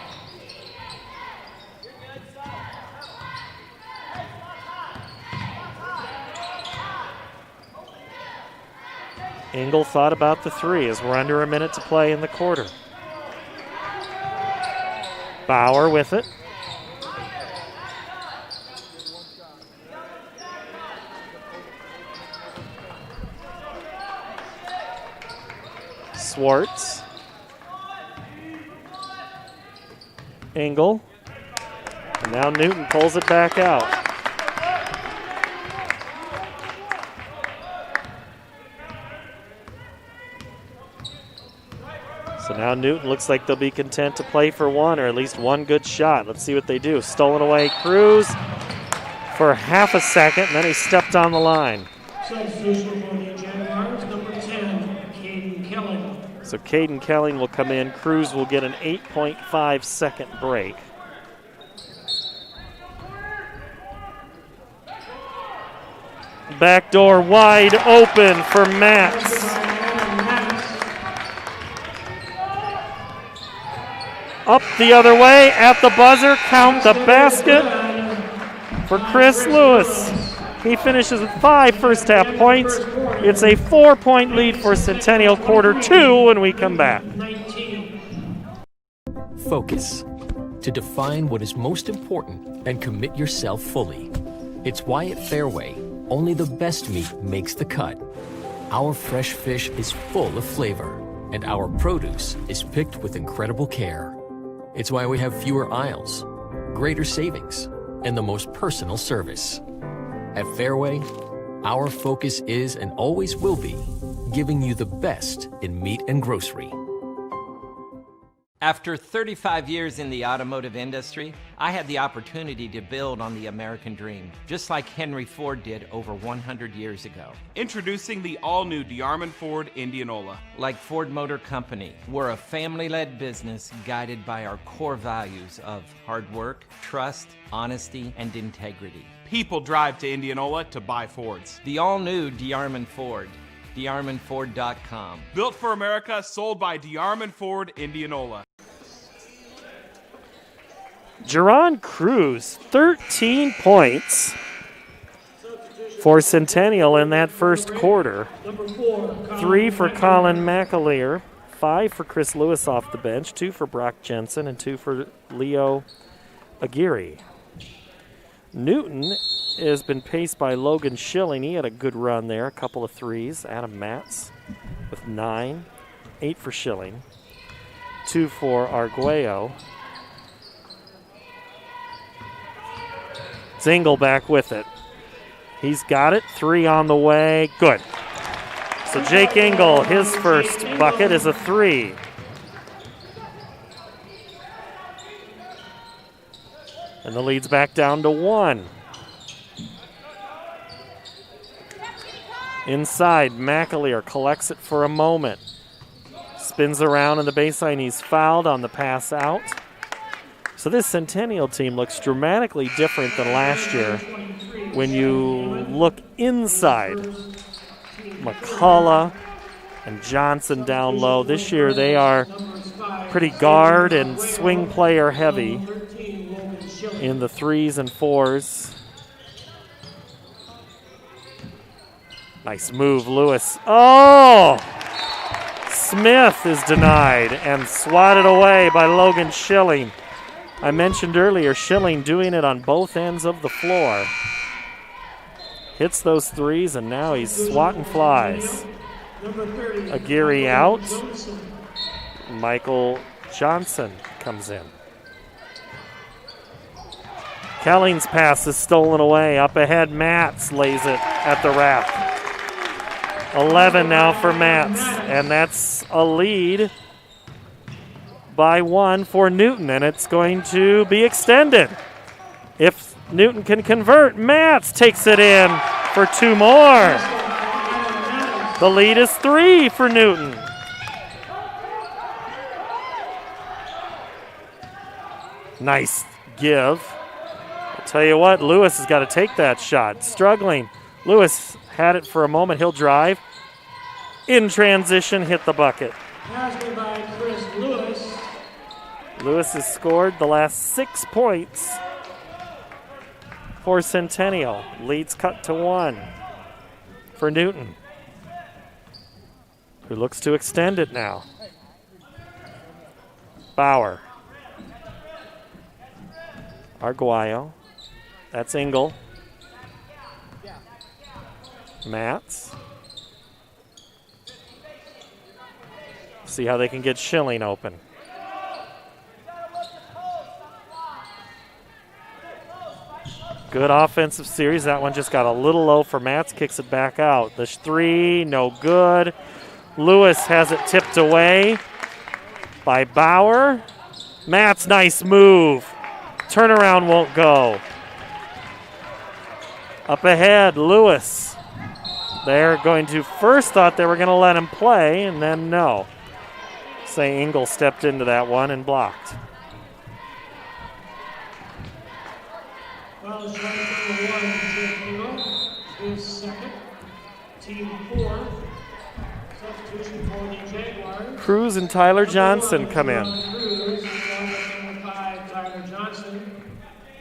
Speaker 1: Engel thought about the three as we're under a minute to play in the quarter. Bauer with it. Swartz. Engel. And now Newton pulls it back out. So now Newton looks like they'll be content to play for one, or at least one good shot. Let's see what they do. Stolen away, Cruz for half a second, and then he stepped on the line.
Speaker 7: Substitution for the Jaguars, number 10, Caden Kelly.
Speaker 1: So Caden Kelly will come in. Cruz will get an 8.5 second break. Back door wide open for Matz. Up the other way at the buzzer, count the basket for Chris Lewis. He finishes with 5 first half points. It's a 4-point lead for Centennial, quarter 2 when we come back.
Speaker 4: Focus. To define what is most important and commit yourself fully. It's why at Fairway, only the best meat makes the cut. Our fresh fish is full of flavor, and our produce is picked with incredible care. It's why we have fewer aisles, greater savings, and the most personal service. At Fairway, our focus is and always will be giving you the best in meat and grocery.
Speaker 5: After 35 years in the automotive industry, I had the opportunity to build on the American dream, just like Henry Ford did over 100 years ago.
Speaker 6: Introducing the all-new DeArmond Ford Indianola.
Speaker 5: Like Ford Motor Company, we're a family-led business guided by our core values of hard work, trust, honesty, and integrity.
Speaker 6: People drive to Indianola to buy Fords.
Speaker 5: The all-new DeArmond Ford. DeArmondFord.com.
Speaker 6: Built for America, sold by DeArmond Ford Indianola.
Speaker 1: Jerron Cruz, 13 points for Centennial in that first quarter. 3 for Colin McAleer, 5 for Chris Lewis off the bench, 2 for Brock Jensen, and 2 for Leo Aguirre. Newton has been paced by Logan Schilling. He had a good run there, a couple of threes. Adam Matz with 9, 8 for Schilling, 2 for Arguello. Zingle back with it. He's got it, 3 on the way, good. So Jake Engel, his first bucket is a 3. And the lead's back down to 1. Inside, McAleer collects it for a moment. Spins around on the baseline. He's fouled on the pass out. So this Centennial team looks dramatically different than last year. When you look inside, McCullough and Johnson down low. This year they are pretty guard and swing player heavy in the 3s and 4s. Nice move, Lewis. Oh! Smith is denied and swatted away by Logan Schilling. I mentioned earlier, Schilling doing it on both ends of the floor. Hits those 3s, and now he's swatting flies. Aguirre out. Michael Johnson comes in. Kelling's pass is stolen away. Up ahead, Matz lays it at the rack. 11 now for Matz, and that's a lead by 1 for Newton, and it's going to be extended. If Newton can convert, Matz takes it in for 2 more. The lead is 3 for Newton. Nice give. I'll tell you what, Lewis has got to take that shot. Struggling. Lewis had it for a moment. He'll drive. In transition, hit the bucket.
Speaker 7: Passed by Chris Lewis.
Speaker 1: Lewis has scored the last 6 points for Centennial. Lead's cut to 1 for Newton. who looks to extend it now. Bauer. Arguello. That's Engel. Matz. See how they can get Schilling open. Good offensive series. That one just got a little low for Matz. Kicks it back out. The three, no good. Lewis has it tipped away by Bauer. Matz, nice move. Turnaround won't go. Up ahead, Lewis. They're going to first thought they were going to let him play, and then no. Say Engel stepped into that one and blocked.
Speaker 7: Foul shot number 1, Centennial. His second. Team 4. Substitution for the Jaguars.
Speaker 1: Cruz and Tyler Johnson come in.
Speaker 7: Cruz, number 5, Tyler Johnson.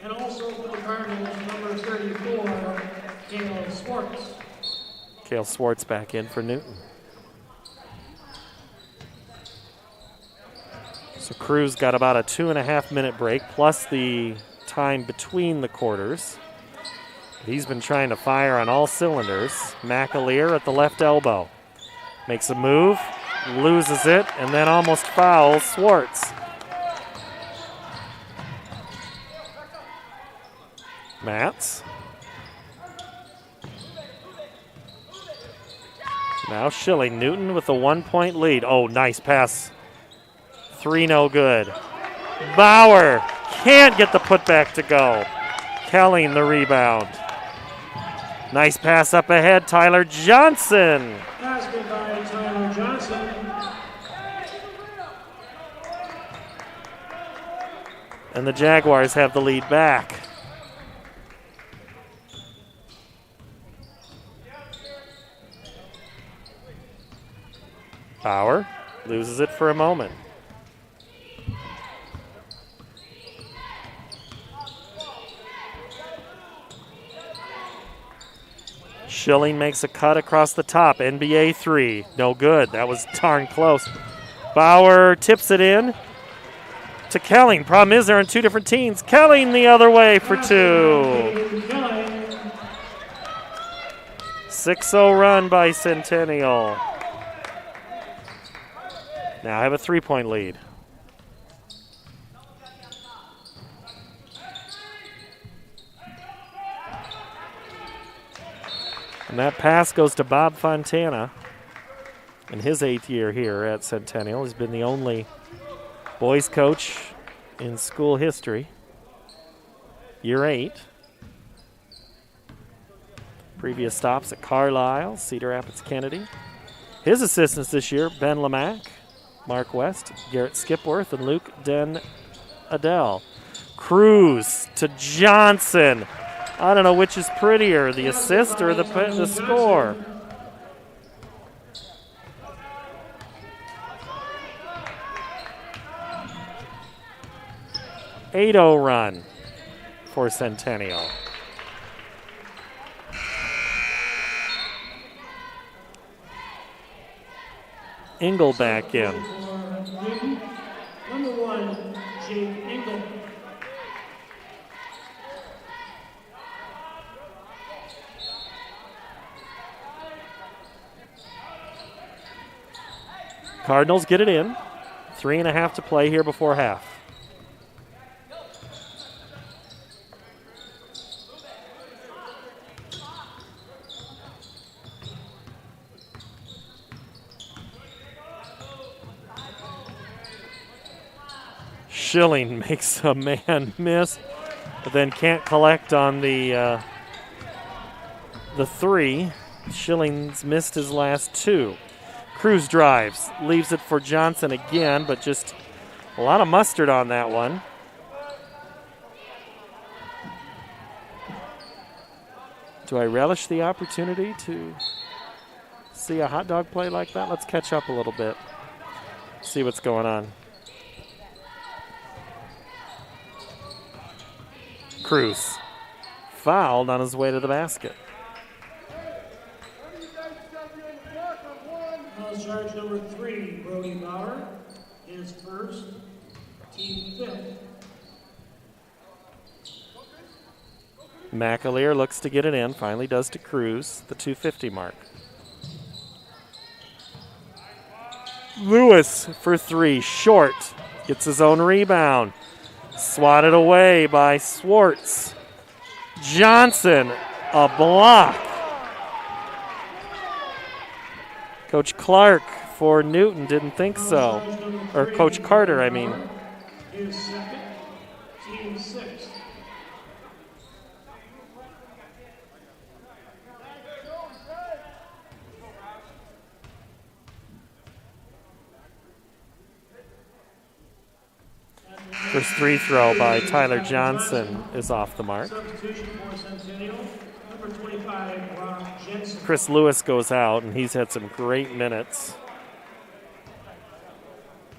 Speaker 7: And also for the Cardinals, number 34, Cale Swartz.
Speaker 1: Cale Swartz back in for Newton. So Cruz got about a 2.5-minute break, plus the time between the quarters. He's been trying to fire on all cylinders. McAleer at the left elbow. Makes a move, loses it, and then almost fouls Swartz. Matz. Now Schilling. Newton with a 1-point lead. Oh, nice pass. 3 no good. Bauer can't get the putback to go. Kelling the rebound. Nice pass up ahead, Tyler Johnson.
Speaker 7: Basket by Tyler Johnson.
Speaker 1: And the Jaguars have the lead back. Bauer loses it for a moment. Schilling makes a cut across the top. NBA 3. No good. That was darn close. Bauer tips it in to Kelling. Problem is they're on two different teams. Kelling the other way for 2. 6-0 run by Centennial. Now I have a 3-point lead. And that pass goes to Bob Fontana in his 8th year here at Centennial. He's been the only boys coach in school history. Year 8. Previous stops at Carlisle, Cedar Rapids, Kennedy. His assistants this year, Ben Lamack, Mark West, Garrett Skipworth, and Luke Den Adele. Cruz to Johnson. I don't know which is prettier, the assist or the score. .80 run for Centennial. Engel back in.
Speaker 7: Number 1, Jake Engel.
Speaker 1: Cardinals get it in. 3.5 to play here before half. Schilling makes a man miss, but then can't collect on the 3. Schilling's missed his last 2. Cruz drives, leaves it for Johnson again, but just a lot of mustard on that one. Do I relish the opportunity to see a hot dog play like that? Let's catch up a little bit, see what's going on. Cruz fouled on his way to the basket.
Speaker 7: charge number 3, Brody Bauer, is first, team 5th.
Speaker 1: McAleer looks to get it in, finally does to Cruz, the 250 mark. Lewis for 3, short, gets his own rebound. Swatted away by Swartz. Johnson, a block. Coach Clark for Newton didn't think so. Or Coach Carter, I mean.
Speaker 7: Is second, team 6th.
Speaker 1: First free throw by Tyler Johnson is off the mark.
Speaker 7: Substitution for Centennial, number 25, Rob Jensen.
Speaker 1: Chris Lewis goes out, and he's had some great minutes.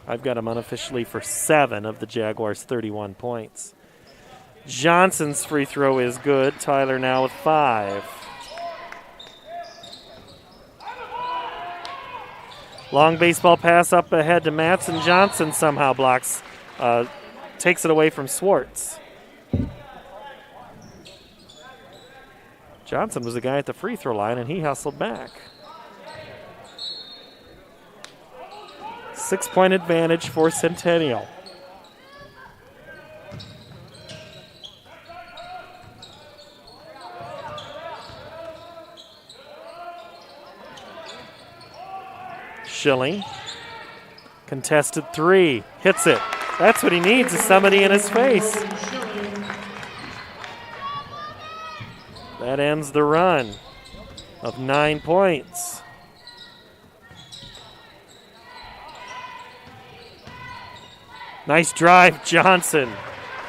Speaker 1: I've got him unofficially for 7 of the Jaguars' 31 points. Johnson's free throw is good. Tyler now with 5. Long baseball pass up ahead to Matson. Johnson somehow blocks, takes it away from Swartz. Johnson was the guy at the free throw line, and he hustled back. 6-point advantage for Centennial. Schilling, contested 3, hits it. That's what he needs, is somebody in his face. That ends the run of 9 points. Nice drive, Johnson.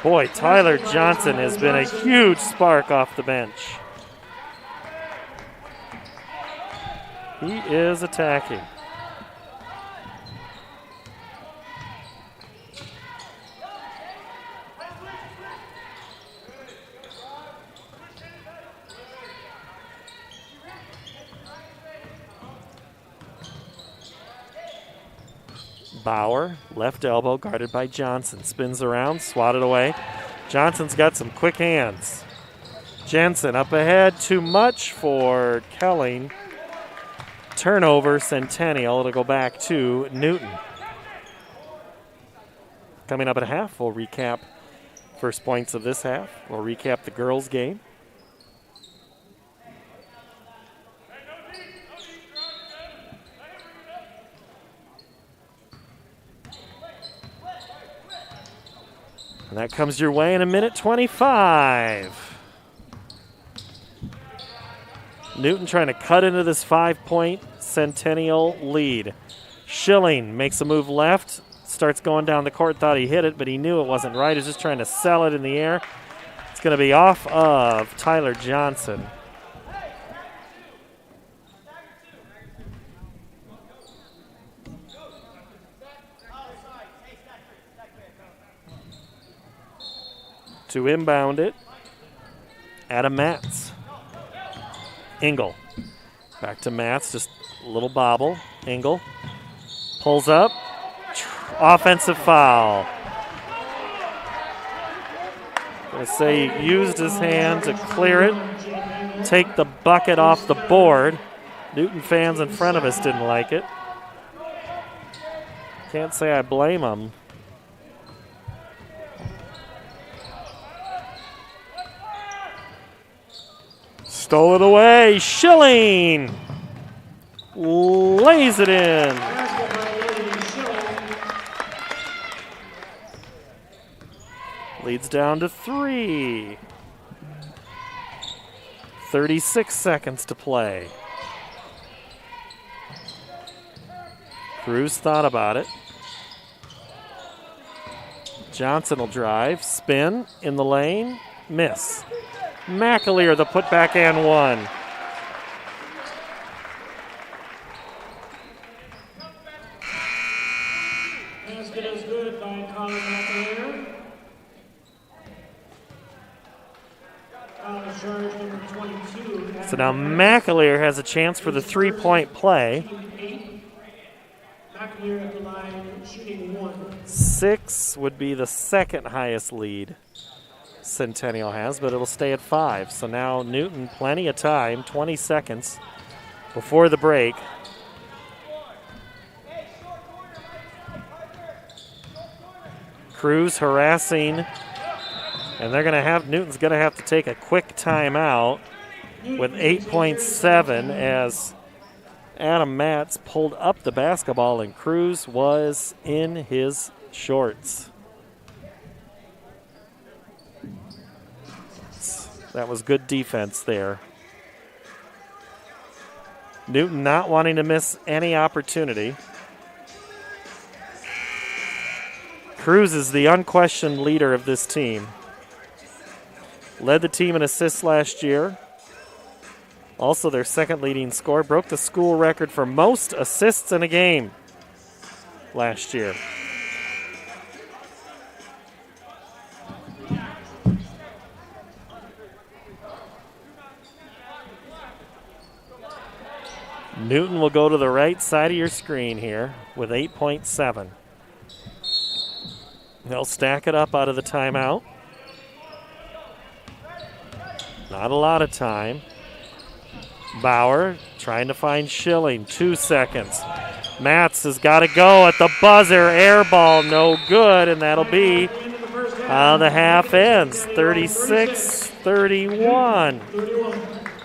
Speaker 1: Boy, Tyler Johnson has been a huge spark off the bench. He is attacking. Bauer, left elbow, guarded by Johnson. Spins around, swatted away. Johnson's got some quick hands. Jensen up ahead, too much for Kelling. Turnover, Centennial. It'll go back to Newton. Coming up at half, we'll recap first points of this half. We'll recap the girls' game. And that comes your way in a minute 25. Newton trying to cut into this 5-point Centennial lead. Schilling makes a move left, starts going down the court, thought he hit it, but he knew it wasn't right. He's just trying to sell it in the air. It's going to be off of Tyler Johnson. To inbound it, Adam Matz. Engel. Back to Matz, just a little bobble. Engel pulls up. Offensive foul. Gonna say he used his hand to clear it, take the bucket off the board. Newton fans in front of us didn't like it. Can't say I blame them. Stole it away. Schilling lays it in. Leads down to 3. 36 seconds to play. Cruz thought about it. Johnson will drive, spin in the lane, miss. McAleer, the putback and 1.
Speaker 7: Basket is good by Colin McAleer. Charge number 22.
Speaker 1: So now McAleer has a chance for the 3-point play.
Speaker 7: McAleer at the line, shooting 1.
Speaker 1: 6 would be the second highest lead Centennial has, but it'll stay at 5. So now Newton, plenty of time, 20 seconds before the break. Cruz harassing, and Newton's going to have to take a quick timeout with 8.7 as Adam Matz pulled up the basketball and Cruz was in his shorts. That was good defense there. Newton not wanting to miss any opportunity. Cruz is the unquestioned leader of this team. Led the team in assists last year. Also their second leading scorer. Broke the school record for most assists in a game last year. Newton will go to the right side of your screen here with 8.7. They'll stack it up out of the timeout. Not a lot of time. Bauer trying to find Schilling. 2 seconds. Matz has got to go at the buzzer. Air ball, no good, and that'll be how the half ends. 36-31.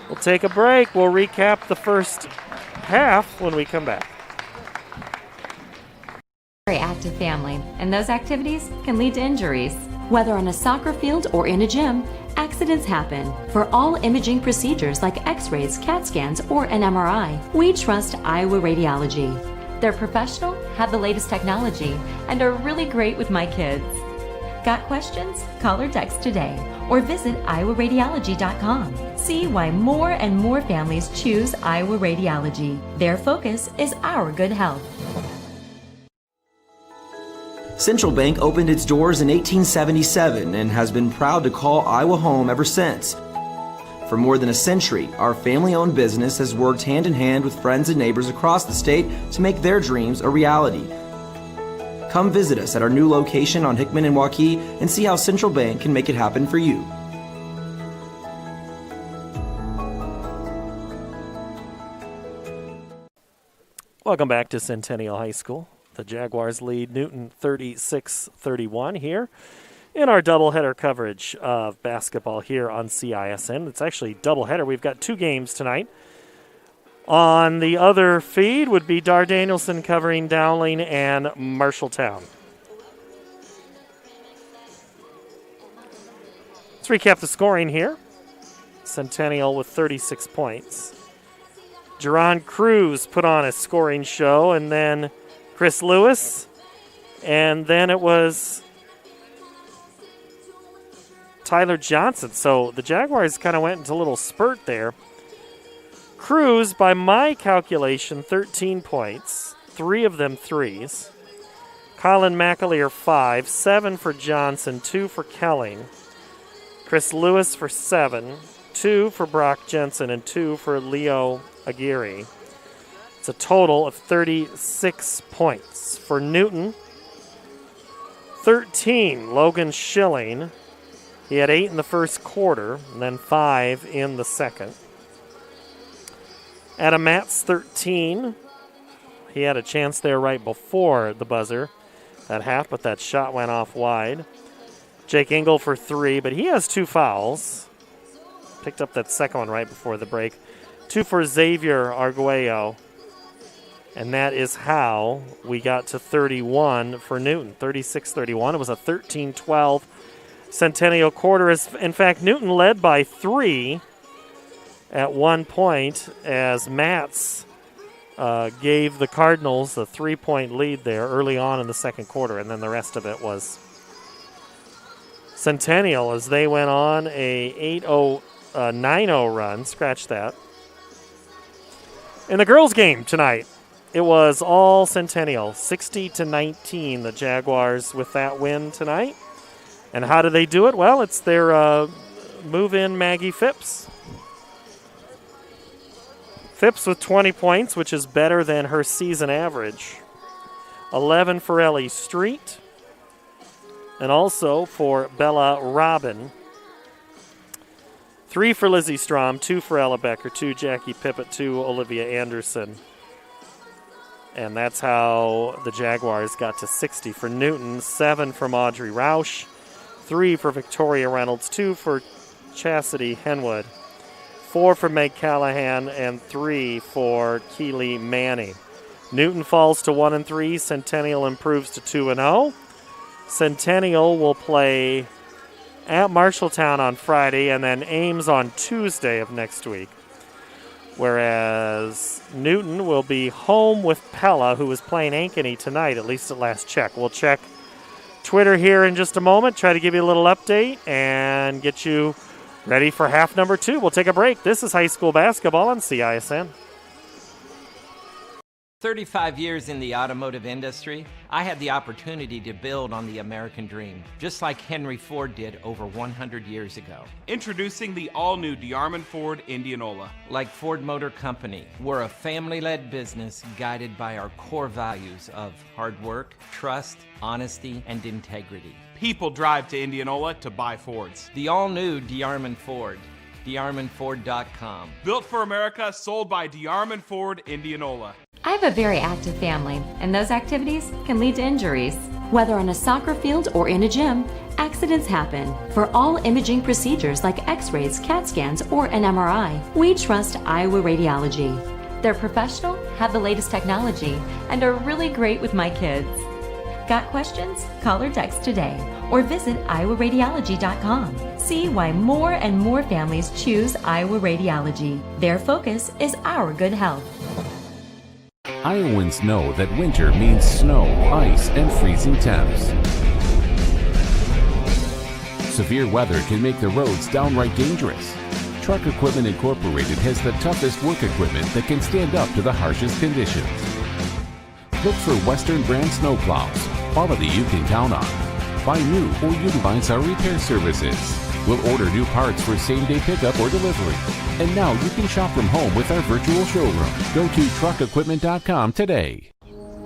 Speaker 1: We'll take a break. We'll recap the first half when we come back.
Speaker 2: Very active family, and those activities can lead to injuries. Whether on a soccer field or in a gym, accidents happen. For all imaging procedures like x-rays, CAT scans, or an MRI, we trust Iowa Radiology. They're professional, have the latest technology, and are really great with my kids. Got questions? Call or text today, or visit iowaradiology.com. See why more and more families choose Iowa Radiology. Their focus is our good health.
Speaker 3: Central Bank opened its doors in 1877 and has been proud to call Iowa home ever since. For more than a century, our family-owned business has worked hand in hand with friends and neighbors across the state to make their dreams a reality. Come visit us at our new location on Hickman and Waukee and see how Central Bank can make it happen for you.
Speaker 1: Welcome back to Centennial High School. The Jaguars lead Newton 36-31 here in our doubleheader coverage of basketball here on CISN. It's actually doubleheader. We've got 2 games tonight. On the other feed would be Dar Danielson covering Dowling and Marshalltown. Let's recap the scoring here. Centennial with 36 points. Jerron Cruz put on a scoring show, and then Chris Lewis, and then it was Tyler Johnson. So the Jaguars kind of went into a little spurt there. Cruz, by my calculation, 13 points, 3 of them threes. Colin McAleer, 5, 7 for Johnson, 2 for Kelling. Chris Lewis for 7, 2 for Brock Jensen, and 2 for Leo Aguirre. It's a total of 36 points. For Newton, 13, Logan Schilling. He had 8 in the first quarter, and then 5 in the second. Adam Matz, 13. He had a chance there right before the buzzer, that half, but that shot went off wide. Jake Engel for 3, but he has 2 fouls. Picked up that second one right before the break. 2 for Xavier Arguello. And that is how we got to 31 for Newton, 36-31. It was a 13-12 Centennial quarter. In fact, Newton led by 3 at one point as Matz gave the Cardinals a 3-point lead there early on in the second quarter, and then the rest of it was Centennial as they went on a 9-0 run. Scratch that. In the girls' game tonight, it was all Centennial, 60-19, the Jaguars with that win tonight. And how do they do it? Well, it's their move-in Maggie Phipps. Phipps with 20 points, which is better than her season average. 11 for Ellie Street, and also for Bella Robin. 3 for Lizzie Strom, 2 for Ella Becker, 2 Jackie Pippett, 2 Olivia Anderson. And that's how the Jaguars got to 60 for Newton. 7 from Audrey Roush, 3 for Victoria Reynolds, 2 for Chastity Henwood, 4 for Meg Callahan, and 3 for Keely Manning. Newton falls to 1-3. Centennial improves to 2-0. Centennial will play at Marshalltown on Friday and then Ames on Tuesday of next week. Whereas Newton will be home with Pella, who is playing Ankeny tonight, at least at last check. We'll check Twitter here in just a moment, try to give you a little update and get you ready for half number 2. We'll take a break. This is high school basketball on CISN.
Speaker 5: 35 years in the automotive industry, I had the opportunity to build on the American dream, just like Henry Ford did over 100 years ago.
Speaker 6: Introducing the all-new DeArmond Ford Indianola.
Speaker 5: Like Ford Motor Company, we're a family-led business guided by our core values of hard work, trust, honesty, and integrity.
Speaker 6: People drive to Indianola to buy Fords.
Speaker 5: The all-new DeArmond Ford. DeArmondFord.com.
Speaker 6: Built for America, sold by DeArmond Ford Indianola.
Speaker 2: I have a very active family, and those activities can lead to injuries. Whether on a soccer field or in a gym, accidents happen. For all imaging procedures like x-rays, CAT scans, or an MRI, we trust Iowa Radiology. They're professional, have the latest technology, and are really great with my kids. Got questions? Call or text today, or visit iowaradiology.com. See why more and more families choose Iowa Radiology. Their focus is our good health.
Speaker 8: Iowans know that winter means snow, ice, and freezing temps. Severe weather can make the roads downright dangerous. Truck Equipment Incorporated has the toughest work equipment that can stand up to the harshest conditions. Look for Western brand snowplows, quality you can count on. Buy new or utilize our repair services. We'll order new parts for same-day pickup or delivery. And now you can shop from home with our virtual showroom. Go to truckequipment.com today.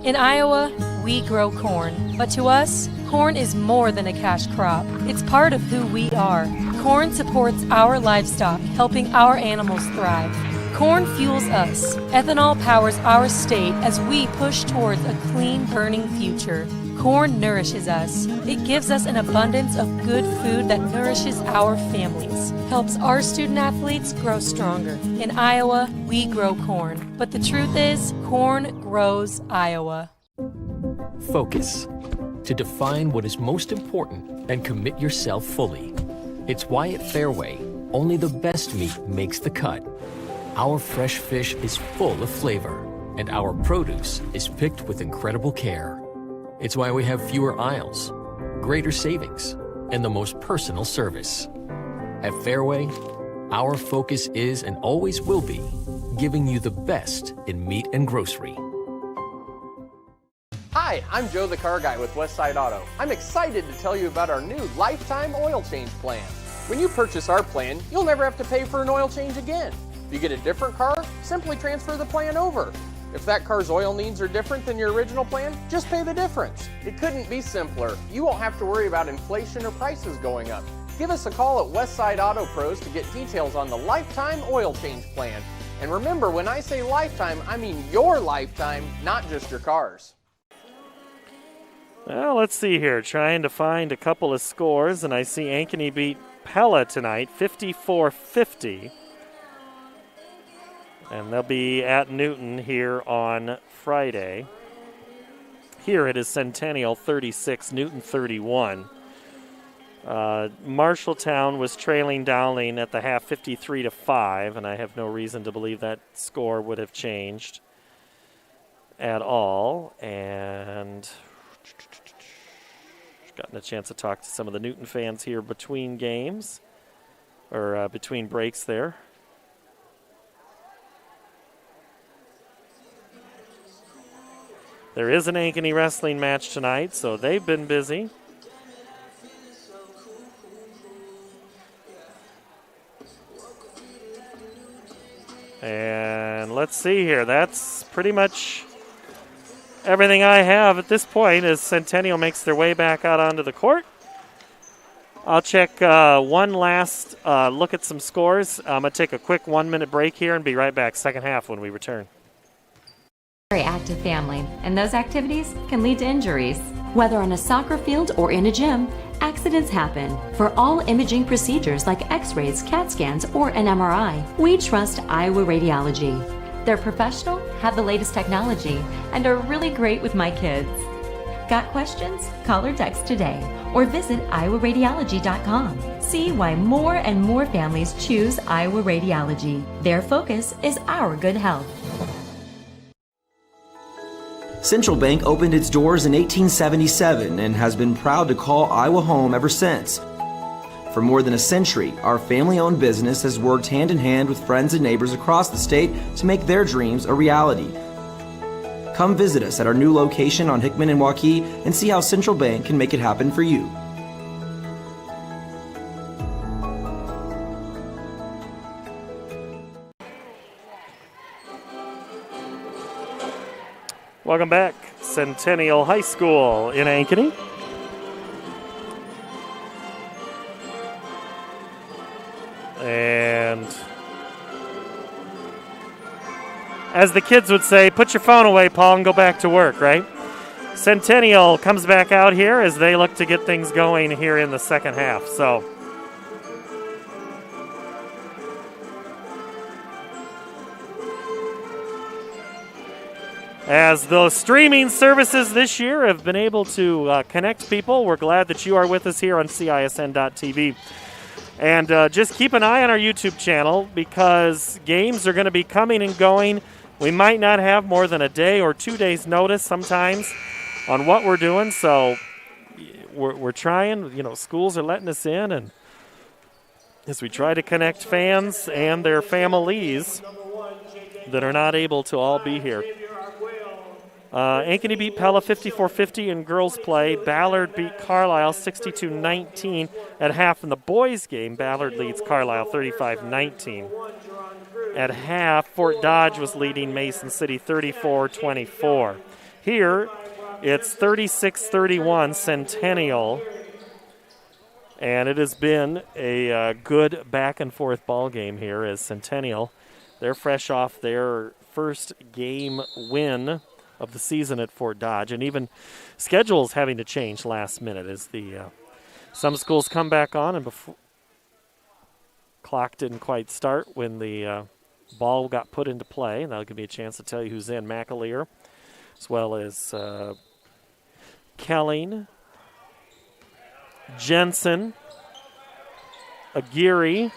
Speaker 9: In Iowa, we grow corn. But to us, corn is more than a cash crop. It's part of who we are. Corn supports our livestock, helping our animals thrive. Corn fuels us. Ethanol powers our state as we push towards a clean, burning future. Corn nourishes us. It gives us an abundance of good food that nourishes our families, helps our student athletes grow stronger. In Iowa, we grow corn. But the truth is, corn grows Iowa.
Speaker 4: Focus. To define what is most important and commit yourself fully. It's why at Fairway, only the best meat makes the cut. Our fresh fish is full of flavor, and our produce is picked with incredible care. It's why we have fewer aisles, greater savings, and the most personal service. At Fairway, our focus is and always will be giving you the best in meat and grocery.
Speaker 10: Hi, I'm Joe the Car Guy with Westside Auto. I'm excited to tell you about our new lifetime oil change plan. When you purchase our plan, you'll never have to pay for an oil change again. If you get a different car, simply transfer the plan over. If that car's oil needs are different than your original plan, just pay the difference. It couldn't be simpler. You won't have to worry about inflation or prices going up. Give us a call at Westside Auto Pros to get details on the lifetime oil change plan. And remember, when I say lifetime, I mean your lifetime, not just your car's.
Speaker 1: Well, let's see here. Trying to find a couple of scores, and I see Ankeny beat Pella tonight, 54-50. And they'll be at Newton here on Friday. Here it is Centennial 36, Newton 31. Marshalltown was trailing Dowling at the half 53-5, and I have no reason to believe that score would have changed at all. And gotten a chance to talk to some of the Newton fans here between games, or between breaks there. There is an Ankeny wrestling match tonight, so they've been busy. And let's see here. That's pretty much everything I have at this point as Centennial makes their way back out onto the court. I'll check one last look at some scores. I'm going to take a quick 1-minute break here and be right back. Second half when we return.
Speaker 2: Very active family, and those activities can lead to injuries. Whether on a soccer field or in a gym, accidents happen. For all imaging procedures like x-rays, CAT scans, or an MRI, we trust Iowa Radiology. They're professional, have the latest technology, and are really great with my kids. Got questions? Call or text today or visit iowaradiology.com. See why more and more families choose Iowa Radiology. Their focus is our good health.
Speaker 3: Central Bank opened its doors in 1877 and has been proud to call Iowa home ever since. For more than a century, our family-owned business has worked hand in hand with friends and neighbors across the state to make their dreams a reality. Come visit us at our new location on Hickman and Waukee and see how Central Bank can make it happen for you.
Speaker 1: Welcome back. Centennial High School in Ankeny. And as the kids would say, put your phone away, Paul, and go back to work, right? Centennial comes back out here as they look to get things going here in the second half. So as those streaming services this year have been able to connect people, we're glad that you are with us here on CISN.TV. And just keep an eye on our YouTube channel because games are going to be coming and going. We might not have more than a day or 2 days notice sometimes on what we're doing. So we're trying, schools are letting us in. And as we try to connect fans and their families that are not able to all be here. Ankeny beat Pella 54-50 in girls play. Ballard beat Carlisle 62-19 at half in the boys game. Ballard leads Carlisle 35-19. At half, Fort Dodge was leading Mason City 34-24. Here, it's 36-31 Centennial. And it has been a good back-and-forth ball game here as Centennial, they're fresh off their first game win of the season at Fort Dodge, and even schedules having to change last minute as the some schools come back on, and before clock didn't quite start when the ball got put into play. And that'll give me a chance to tell you who's in. McAleer, as well as Kelling, Jensen, Aguirre,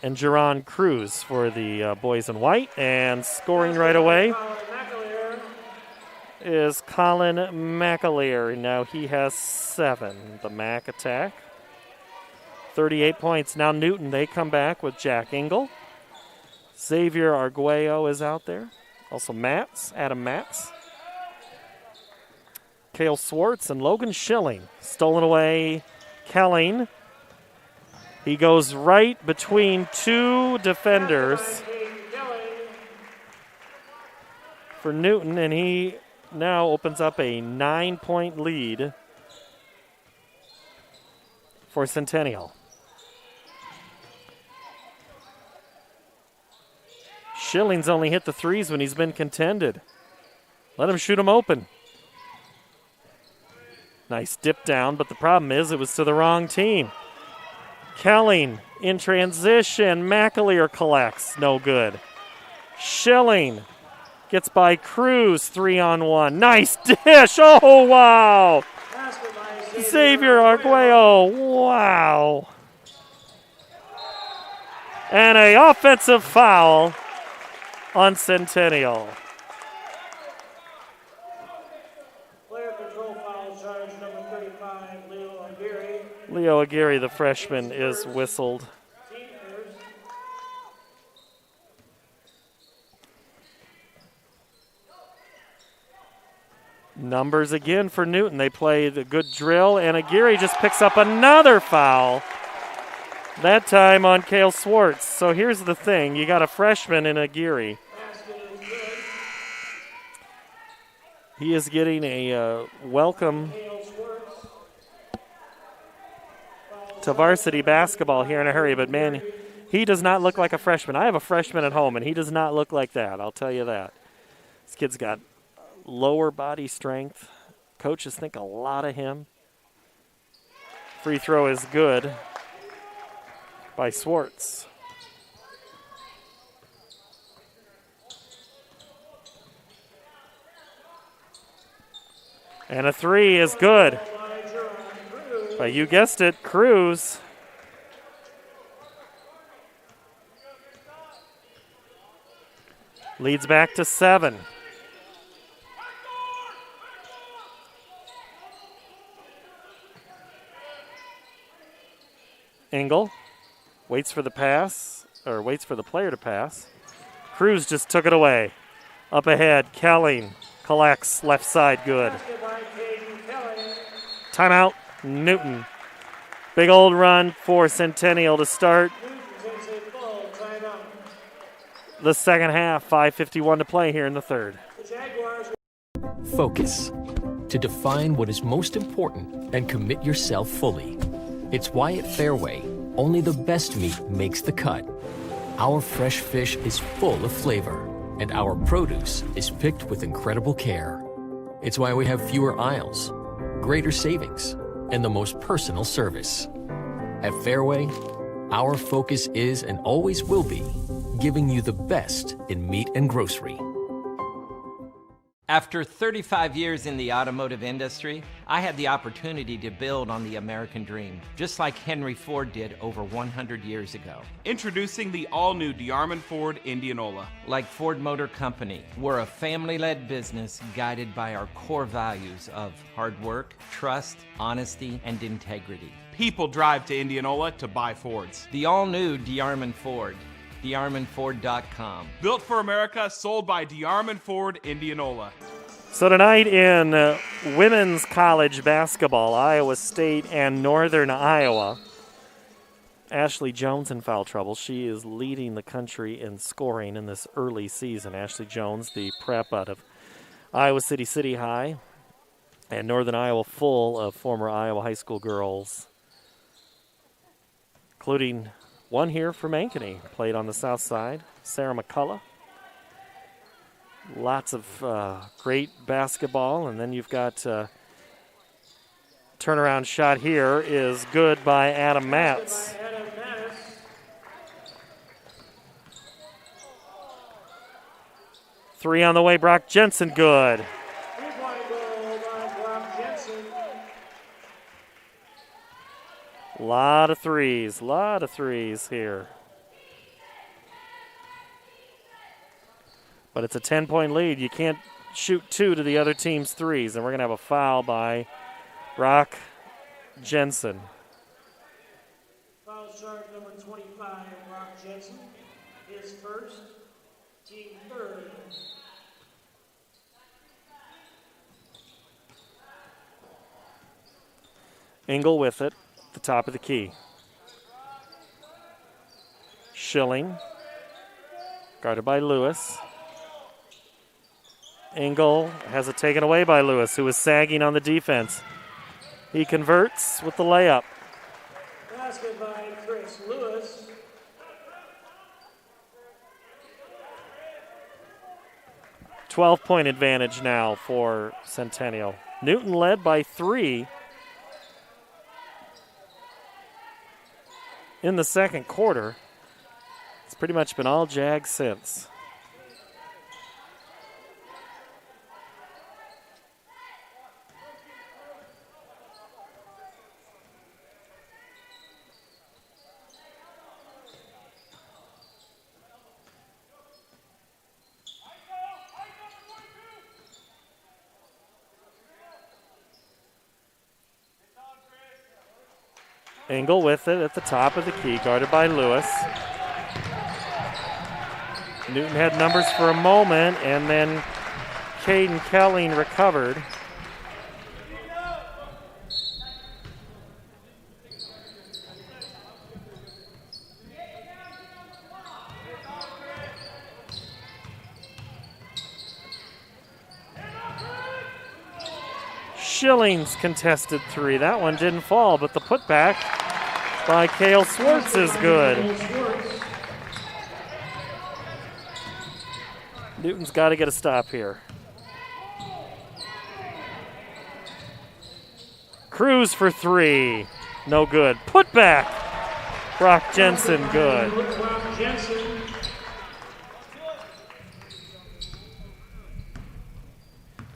Speaker 1: and Jerron Cruz for the boys in white. And scoring right away is Colin McAleer. Now he has 7. The Mac attack. 38 points. Now Newton, they come back with Jack Engel. Xavier Arguello is out there. Also Adam Matz. Cale Swartz and Logan Schilling. Stolen away Kelling. He goes right between 2 defenders for Newton, and he now opens up a 9-point lead for Centennial. Schilling's only hit the threes when he's been contended. Let him shoot them open. Nice dip down, but the problem is it was to the wrong team. Kelling in transition. McAleer collects. No good. Schilling gets by Cruz, 3-on-1. Nice dish. Oh, wow. Xavier Arguello. Wow. And an offensive foul on Centennial.
Speaker 7: Player control foul charge number 35, Leo Aguirre.
Speaker 1: Leo Aguirre, the freshman, is whistled. Numbers again for Newton. They played a good drill, and Aguirre just picks up another foul. That time on Cale Swartz. So here's the thing. You got a freshman in Aguirre. He is getting a welcome to varsity basketball here in a hurry, but man, he does not look like a freshman. I have a freshman at home, and he does not look like that, I'll tell you that. This kid's got lower body strength. Coaches think a lot of him. Free throw is good by Swartz. And a three is good. But you guessed it, Cruz. Leads back to 7. Engel waits for the pass, or waits for the player to pass. Cruz just took it away. Up ahead, Kelling collects left side, good. Timeout, Newton. Big old run for Centennial to start the second half. 5:51 to play here in the third.
Speaker 4: Focus. To define what is most important and commit yourself fully. It's why at Fairway, only the best meat makes the cut. Our fresh fish is full of flavor, and our produce is picked with incredible care. It's why we have fewer aisles, greater savings, and the most personal service. At Fairway, our focus is and always will be giving you the best in meat and grocery.
Speaker 5: After 35 years in the automotive industry, I had the opportunity to build on the American dream, just like Henry Ford did over 100 years ago.
Speaker 6: Introducing the all-new DeArmond Ford Indianola.
Speaker 5: Like Ford Motor Company, we're a family-led business guided by our core values of hard work, trust, honesty, and integrity.
Speaker 6: People drive to Indianola to buy Fords.
Speaker 5: The all-new DeArmond Ford. DeArmondFord.com.
Speaker 6: Built for America, sold by DeArmond Ford Indianola.
Speaker 1: So tonight in women's college basketball, Iowa State and Northern Iowa. Ashley Jones in foul trouble. She is leading the country in scoring in this early season. Ashley Jones, the prep out of Iowa City High. And Northern Iowa full of former Iowa high school girls, including one here from Ankeny, played on the south side, Sarah McCullough. Lots of great basketball, and then you've got turnaround shot here is good by Adam Matz. Three on the way, Brock Jensen, good. Lot of threes here. But it's a 10-point lead. You can't shoot two to the other team's threes, and we're going to have a foul by Brock Jensen.
Speaker 7: Foul charge number 25, Brock Jensen. His first, team third.
Speaker 1: Engel with it. The top of the key. Schilling, guarded by Lewis. Engel has it taken away by Lewis, who is sagging on the defense. He converts with the layup.
Speaker 7: Basket by Chris Lewis.
Speaker 1: – 12-point advantage now for Centennial. Newton led by 3 in the second quarter. It's pretty much been all Jags since. Engel with it at the top of the key, guarded by Lewis. Newton had numbers for a moment, and then Caden Kelling recovered. Schilling's contested three. That one didn't fall, but the putback by Cale Swartz is good. Newton's got to get a stop here. Cruz for three. No good. Putback. Brock Jensen, good.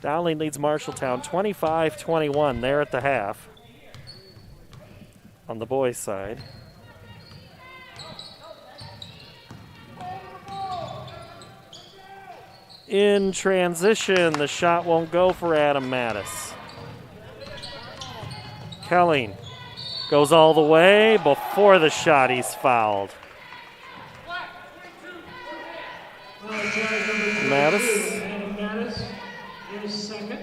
Speaker 1: Dowling leads Marshalltown 25-21 there at the half on the boys' side. In transition, the shot won't go for Adam Mattis. Kelling goes all the way. Before the shot, he's fouled.
Speaker 7: Mattis is second.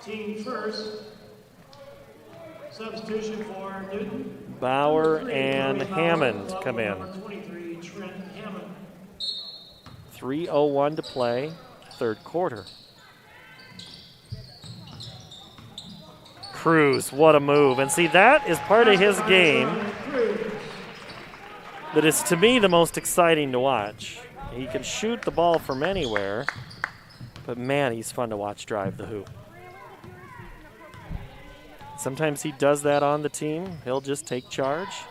Speaker 7: Team first. Substitution for Newton.
Speaker 1: Bauer and Hammond come in.
Speaker 7: 23, Trent Hammond.
Speaker 1: 3:01 to play, third quarter. Cruz, what a move. And see, that is part of his game that is, to me, the most exciting to watch. He can shoot the ball from anywhere, but man, he's fun to watch drive the hoop. Sometimes he does that on the team. He'll just take charge.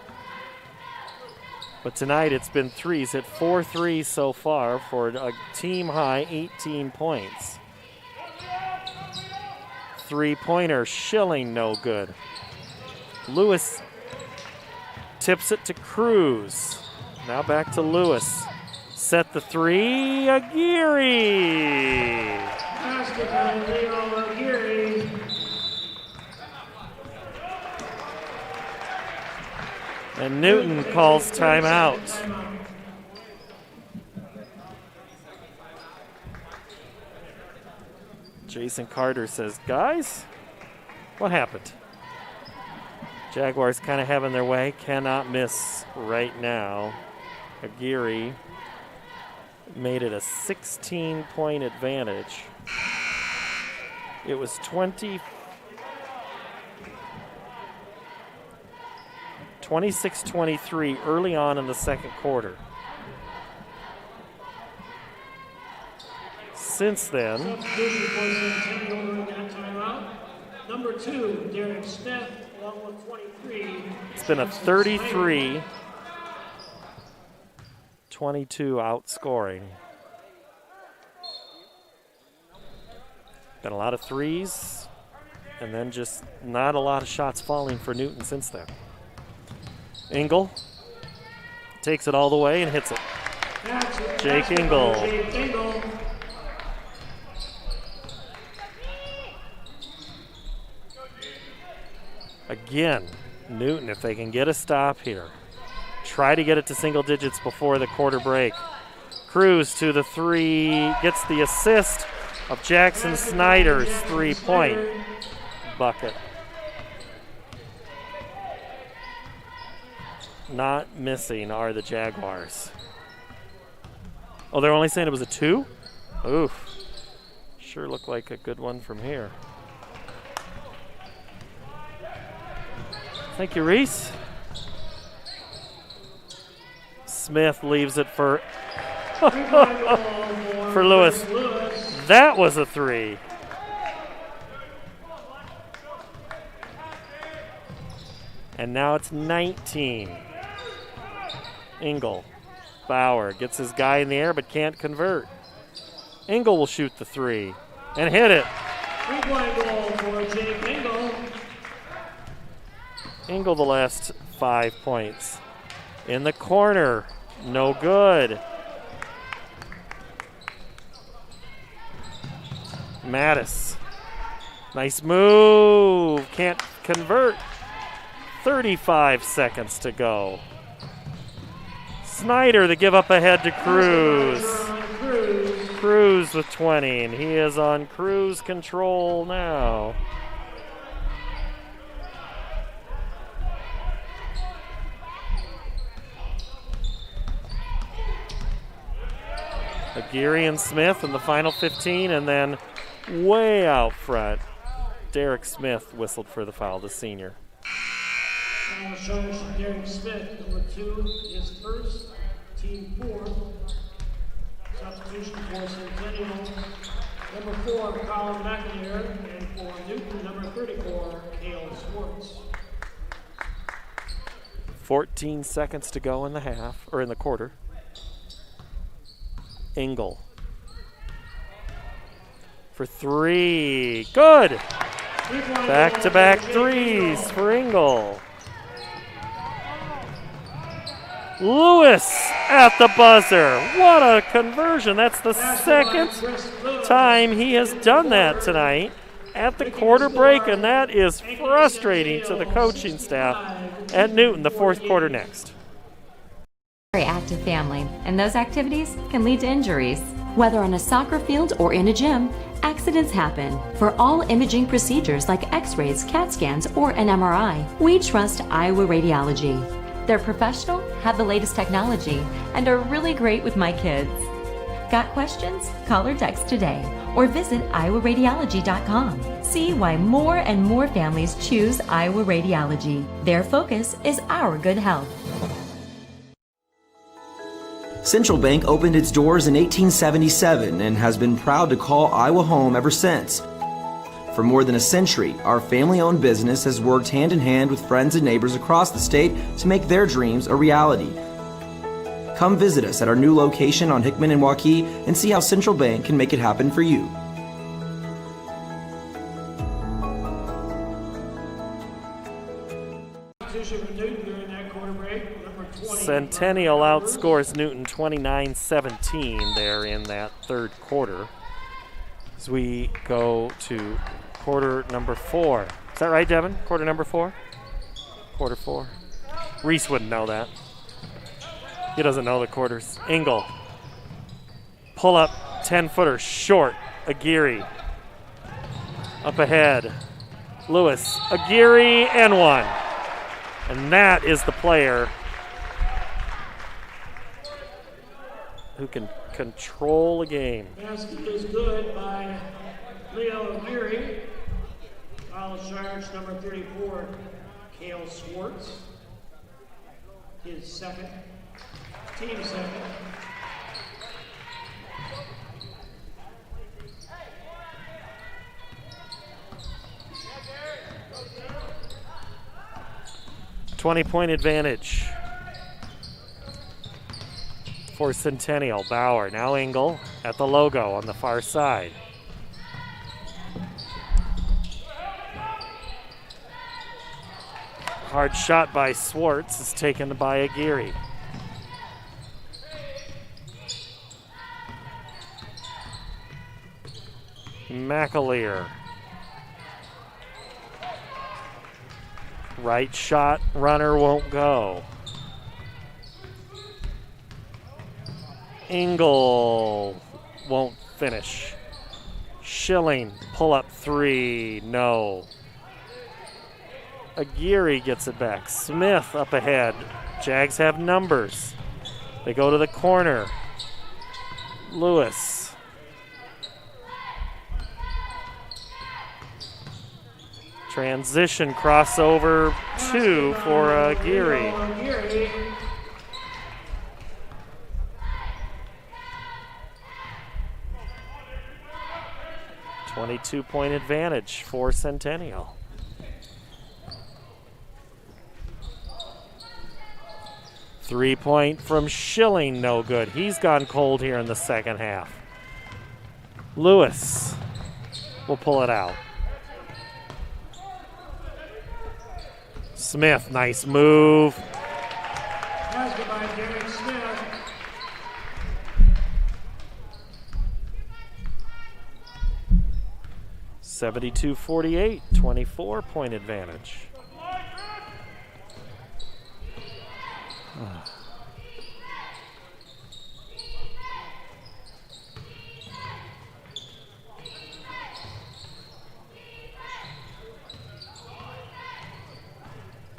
Speaker 1: But tonight it's been threes. Hit 4 threes so far for a team-high 18 points. Three-pointer, Schilling, no good. Lewis tips it to Cruz. Now back to Lewis. Set the three, Aguirre. And Newton calls timeout. Jason Carter says, guys, what happened? Jaguars kind of having their way, cannot miss right now. Aguirre made it a 16-point advantage. It was 26-23 early on in the second quarter. Since then,
Speaker 7: substitution for Centennial in that timeout. Number 2, Derek Smith, along with 23.
Speaker 1: It's been a 33-22 outscoring. Been a lot of threes, and then just not a lot of shots falling for Newton since then. Engel takes it all the way and hits it. Jake Engel. Again, Newton, if they can get a stop here, try to get it to single digits before the quarter break. Cruz to the three, gets the assist of Jackson Snyder's three-point bucket. Not missing are the Jaguars. Oh, they're only saying it was a 2? Oof. Sure looked like a good one from here. Thank you, Reese. Smith leaves it for for Lewis. That was a 3. And now it's 19. Engel. Bauer gets his guy in the air but can't convert. Engel will shoot the 3 and hit it.
Speaker 7: 3-point goal for Jake Engel.
Speaker 1: Engel the last 5 points. In the corner, no good. Mattis. Nice move. Can't convert. 35 seconds to go. Snyder, the give up ahead to Cruz. Cruz with 20, and he is on cruise control now. Aguirre and Smith in the final 15, and then way out front, Derek Smith whistled for the foul, the senior.
Speaker 7: Foul charge to Derek Smith, number 2, his first, team 4. Substitution for Centennial, number 4, Colin McAleer, and for Newton, number 34, Cale Swartz.
Speaker 1: 14 seconds to go in the half, or in the quarter. Engel for 3. Good. Back-to-back threes for Engel. Lewis at the buzzer. What a conversion. That's the second time he has done that tonight at the quarter break, and that is frustrating to the coaching staff at Newton. The fourth quarter next.
Speaker 2: Very active family, and those activities can lead to injuries. Whether on a soccer field or in a gym, accidents happen. For all imaging procedures like x-rays, CAT scans, or an MRI, we trust Iowa Radiology. They're professional, have the latest technology, and are really great with my kids. Got questions? Call or text today, or visit iowaradiology.com. See why more and more families choose Iowa Radiology. Their focus is our good health.
Speaker 3: Central Bank opened its doors in 1877 and has been proud to call Iowa home ever since. For more than a century, our family-owned business has worked hand-in-hand with friends and neighbors across the state to make their dreams a reality. Come visit us at our new location on Hickman and Waukee and see how Central Bank can make it happen for you.
Speaker 1: Centennial outscores Newton 29-17 there in that third quarter. As we go to quarter number 4. Is that right, Devin? Quarter number 4? Quarter 4. Reese wouldn't know that. He doesn't know the quarters. Engel. Pull up 10-footer short. Aguirre. Up ahead. Lewis. Aguirre and 1. And that is the player who can control a game.
Speaker 7: Basket is good by Leo Aguirre. Foul charge number 34, Cale Swartz. His second, team second.
Speaker 1: .20 advantage for Centennial. Bauer, now Engel at the logo on the far side. Hard shot by Swartz is taken by Aguirre. McAleer. Right shot, runner won't go. Engel won't finish. Schilling, pull up 3, no. Aguirre gets it back. Smith up ahead. Jags have numbers. They go to the corner. Lewis. Transition crossover 2 for Aguirre. 22-point advantage for Centennial. Three-point from Schilling, no good. He's gone cold here in the second half. Lewis will pull it out. Smith, nice move.
Speaker 7: Basket by Derek Smith.
Speaker 1: (72-48), 24-point advantage.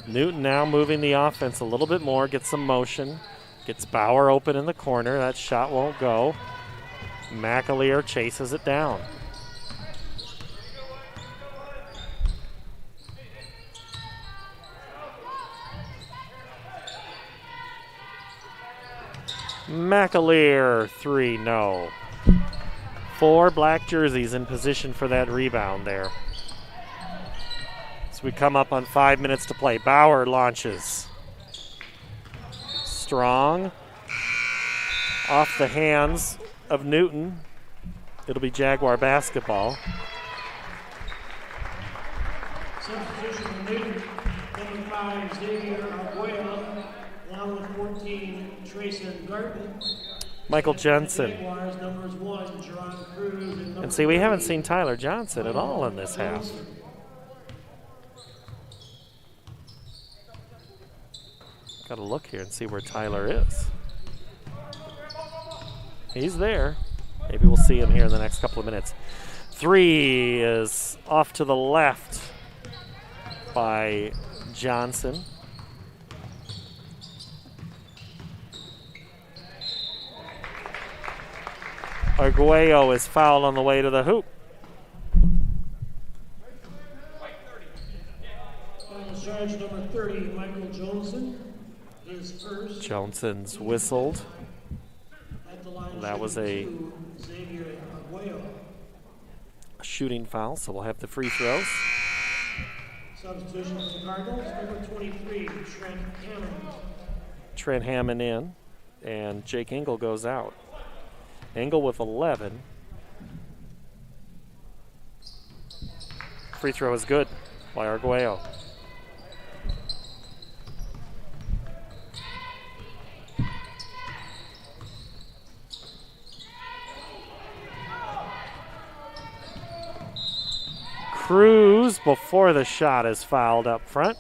Speaker 1: Newton now moving the offense a little bit more, gets some motion, gets Bauer open in the corner. That shot won't go. McAleer chases it down. McAleer, 3, no. 4 black jerseys in position for that rebound there. So we come up on 5 minutes to play. Bauer launches. Strong. Off the hands of Newton. It'll be Jaguar basketball.
Speaker 7: Substitution for Newton, number 5, Xavier Arguello, along with 14, Trayson Garten.
Speaker 1: Michael Jensen.
Speaker 7: Jaguars, numbers 1, Jerron Cruz,
Speaker 1: And see, we haven't seen Tyler Johnson at all in this half. Got to look here and see where Tyler is. He's there. Maybe we'll see him here in the next couple of minutes. 3 is off to the left by Johnson. Arguello is fouled on the way to the hoop.
Speaker 7: Final charge number 30, Michael Johnson, his first.
Speaker 1: Johnson's whistled.
Speaker 7: At the line,
Speaker 1: That was a
Speaker 7: Xavier Arguello.
Speaker 1: shooting foul, so we'll have the free throws.
Speaker 7: Substitution for the Cardinals, number 23, Trent Hammond.
Speaker 1: Trent Hammond in, and Jake Engel goes out. Engel with 11. Free throw is good by Arguello. Cruz, before the shot, is fouled up front.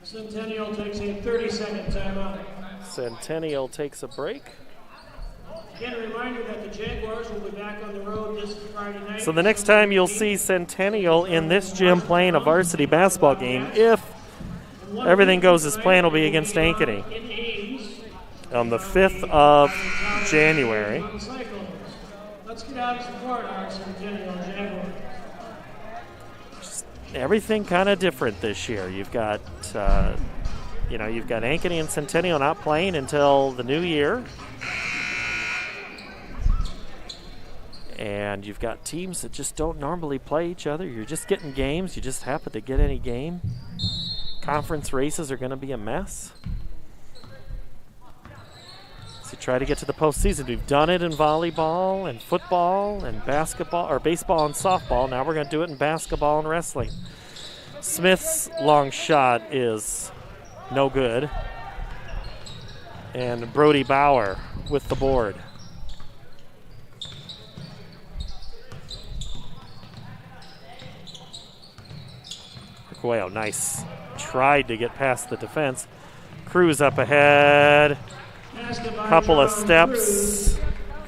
Speaker 7: Centennial takes a 30-second timeout.
Speaker 1: Centennial takes a break.
Speaker 7: Again, a reminder that the Jaguars will be back on the road this Friday night.
Speaker 1: So the next time you'll see Centennial in this gym playing a varsity basketball game, if everything goes as planned, will be against Ankeny on the 5th of January.
Speaker 7: Let's get out and support our Centennial Jaguars.
Speaker 1: Everything kind of different this year. You've got, you've got Ankeny and Centennial not playing until the new year. And you've got teams that just don't normally play each other. You're just getting games. You just happen to get any game. Conference races are going to be a mess. So try to get to the postseason. We've done it in volleyball and football and basketball, or baseball and softball. Now we're going to do it in basketball and wrestling. Smith's long shot is no good. And Brody Bauer with the board. Arguello, nice. Tried to get past the defense. Cruz up ahead. Couple of steps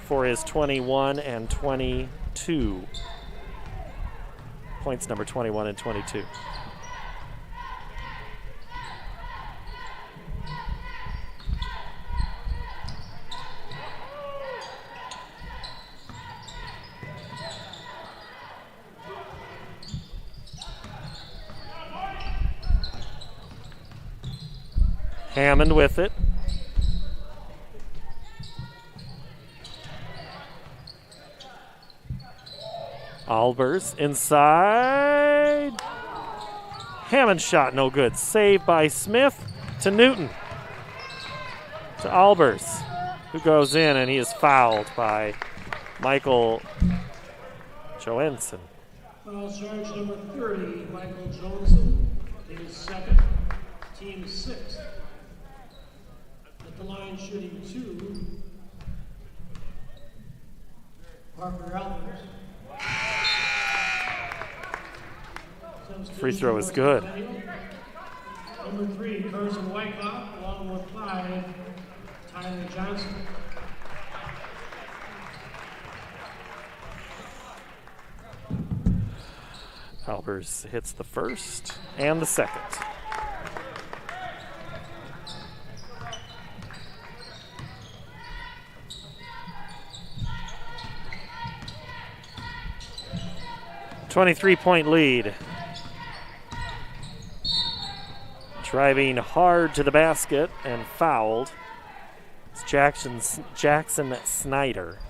Speaker 1: for his 21 and 22. Points number 21 and 22. Hammond with it. Albers inside. Hammond shot no good. Saved by Smith to Newton. To Albers, who goes in, and he is fouled by Michael Johansson.
Speaker 7: Foul charge number 30, Michael Johnson, his second, team 6. At the line shooting 2, Parker Albers.
Speaker 1: Free throw is good.
Speaker 7: Number 3, Carson Wyckoff, along with 5, Tyler Johnson.
Speaker 1: Albers hits the first and the second. .23-point lead. Driving hard to the basket and fouled. It's Jackson Snyder.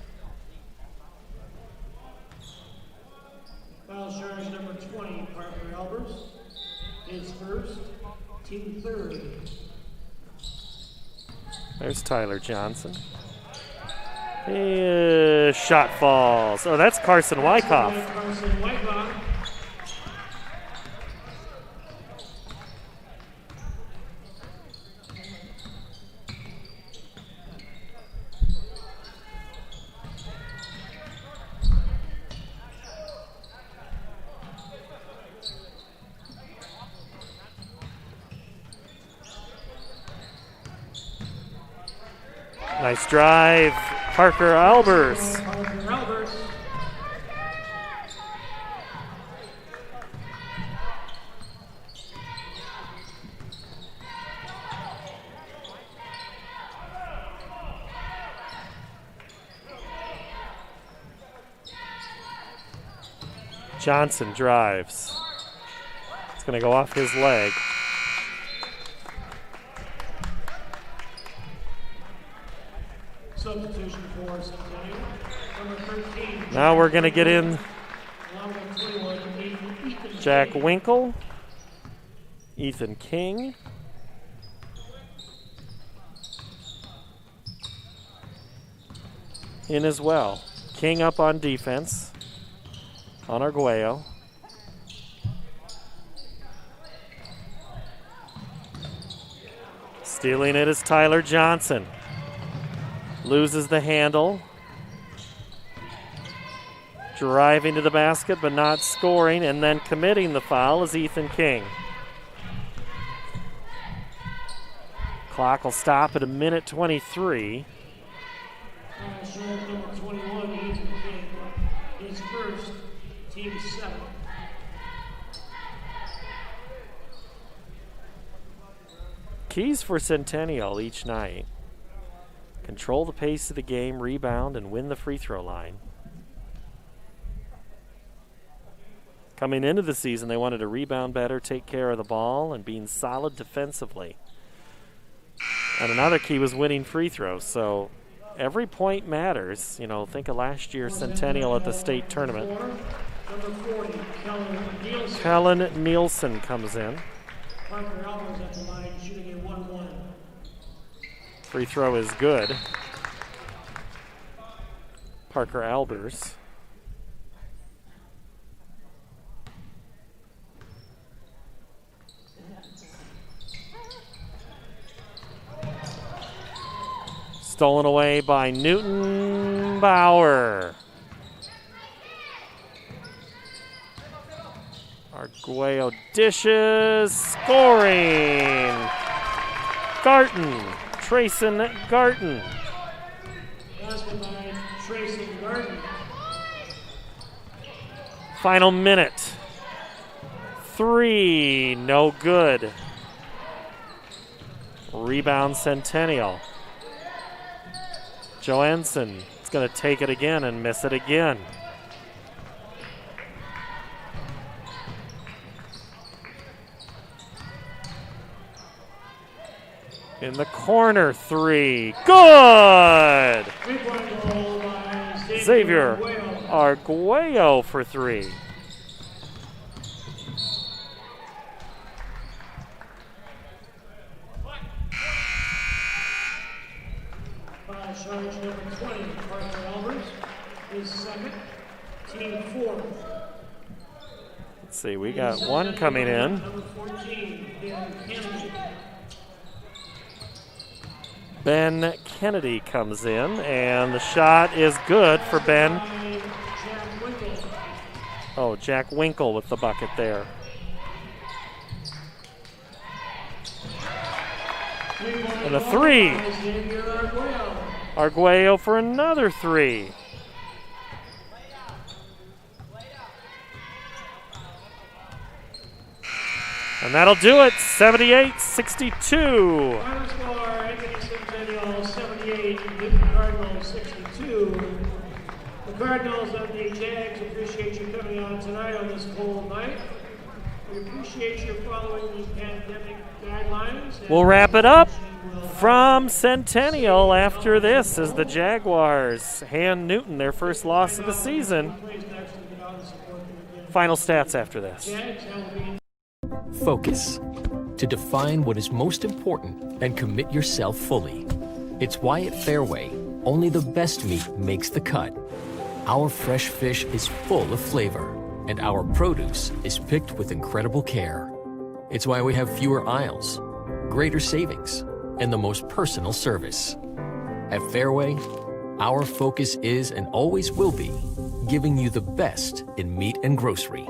Speaker 7: Foul charge number 20, Parker Albers. His first, team third.
Speaker 1: There's Tyler Johnson. Shot falls. Oh, that's Carson Wyckoff.
Speaker 7: Carson Wyckoff.
Speaker 1: Nice drive, Parker Albers. Johnson drives. It's going to go off his leg.
Speaker 7: Substitution for Centennial. Number 13.
Speaker 1: Now we're going to get in Jack Winkle, Ethan King, in as well. King up on defense on Arguello. Stealing it is Tyler Johnson. Loses the handle. Driving to the basket but not scoring, and then committing the foul is Ethan King. Clock will stop at 1:23.
Speaker 7: Number 21, Ethan King. His first, team 7.
Speaker 1: Keys for Centennial each night: control the pace of the game, rebound, and win the free throw line. Coming into the season, they wanted to rebound better, take care of the ball, and being solid defensively. And another key was winning free throws. So every point matters. You know, think of last year's Centennial at the state tournament.
Speaker 7: Number 40,
Speaker 1: Kellen Nielsen comes in.
Speaker 7: Parker Albers at the line, shooting a 1-1.
Speaker 1: Free throw is good. Parker Albers. Stolen away by Newton Bauer. Arguello dishes, scoring. Garten, Trayson Garten.
Speaker 7: Basket by Trayson Garten.
Speaker 1: Final minute. 3, no good. Rebound Centennial. Johansson is going to take it again and miss it again. In the corner, 3. Good! Xavier Arguello for 3.
Speaker 7: Charge number 20, Parker Albers. His second, team 4.
Speaker 1: Let's see, we got one coming in.
Speaker 7: Number 14, Ben Kennedy.
Speaker 1: Ben Kennedy comes in, and the shot is good for Ben.
Speaker 7: Jack Winkle.
Speaker 1: Oh, Jack Winkle with the bucket there. And a 3. Arguello for another 3. And that'll do it, 78-62.
Speaker 7: Final score, Ankeny Centennial 78, Newton Cardinals 62. The Cardinals and the Jags appreciate you coming out tonight on this cold night. We appreciate you following the pandemic
Speaker 1: We'll wrap it up from Centennial after this as the Jaguars hand Newton their first loss of the season. Final stats after this.
Speaker 4: Focus. To define what is most important and commit yourself fully. It's why at Fairway, only the best meat makes the cut. Our fresh fish is full of flavor, and our produce is picked with incredible care. It's why we have fewer aisles, greater savings, and the most personal service. At Fairway, our focus is and always will be giving you the best in meat and grocery.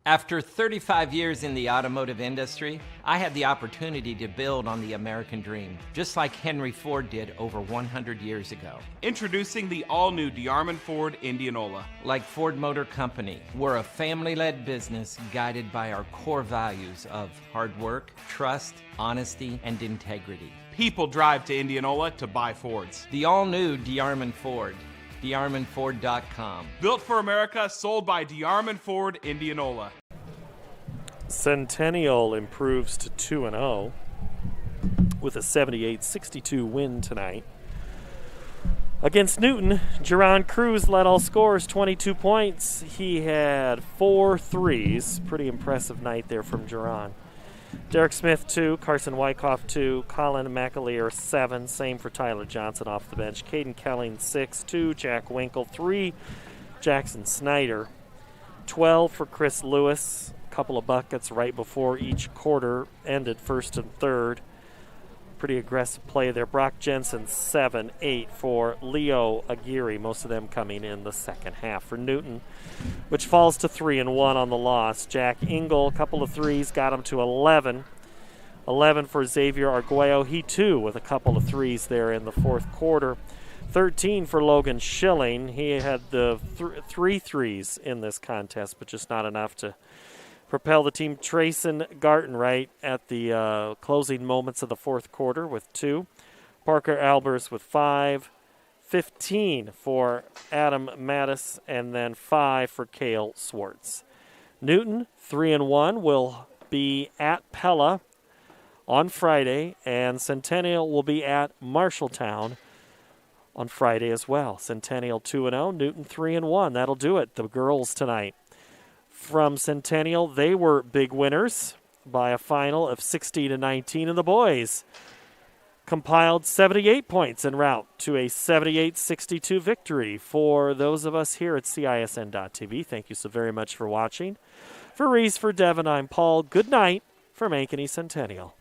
Speaker 5: After 35 years in the automotive industry, I had the opportunity to build on the American dream, just like Henry Ford did over 100 years ago.
Speaker 6: Introducing the all-new DeArmond Ford Indianola.
Speaker 5: Like Ford Motor Company, we're a family-led business guided by our core values of hard work, trust, honesty, and integrity.
Speaker 6: People drive to Indianola to buy Fords.
Speaker 5: The all-new DeArmond Ford. DeArmondFord.com.
Speaker 6: Built for America, sold by DeArmond Ford Indianola.
Speaker 1: Centennial improves to 2-0 with a 78-62 win tonight. Against Newton, Jerron Cruz led all scorers, 22 points. He had 4 threes. Pretty impressive night there from Jerron. Derek Smith, 2. Carson Wyckoff, 2. Colin McAleer, 7. Same for Tyler Johnson off the bench. Caden Kelling, 6. 2. Jack Winkle, 3. Jackson Snyder, 12 for Chris Lewis. A couple of buckets right before each quarter ended, first and third. Pretty aggressive play there. Brock Jensen, 7, 8 for Leo Aguirre, most of them coming in the second half for Newton, which falls to 3-1 on the loss. Jack Engel, a couple of threes, got him to 11. 11 for Xavier Arguello, he too with a couple of threes there in the fourth quarter. 13 for Logan Schilling. He had the 3 threes in this contest, but just not enough to propel the team. Trayson Garton right at the closing moments of the fourth quarter with 2. Parker Albers with 5. 15 for Adam Mattis, and then 5 for Cale Swartz. Newton, 3-1, will be at Pella on Friday, and Centennial will be at Marshalltown on Friday as well. Centennial 2-0, Newton 3-1. That'll do it. The girls tonight from Centennial, they were big winners by a final of 60-19, and the boys compiled 78 points en route to a 78-62 victory. For those of us here at CISN.TV, thank you so very much for watching. For Reese, for Devin, I'm Paul. Good night from Ankeny Centennial.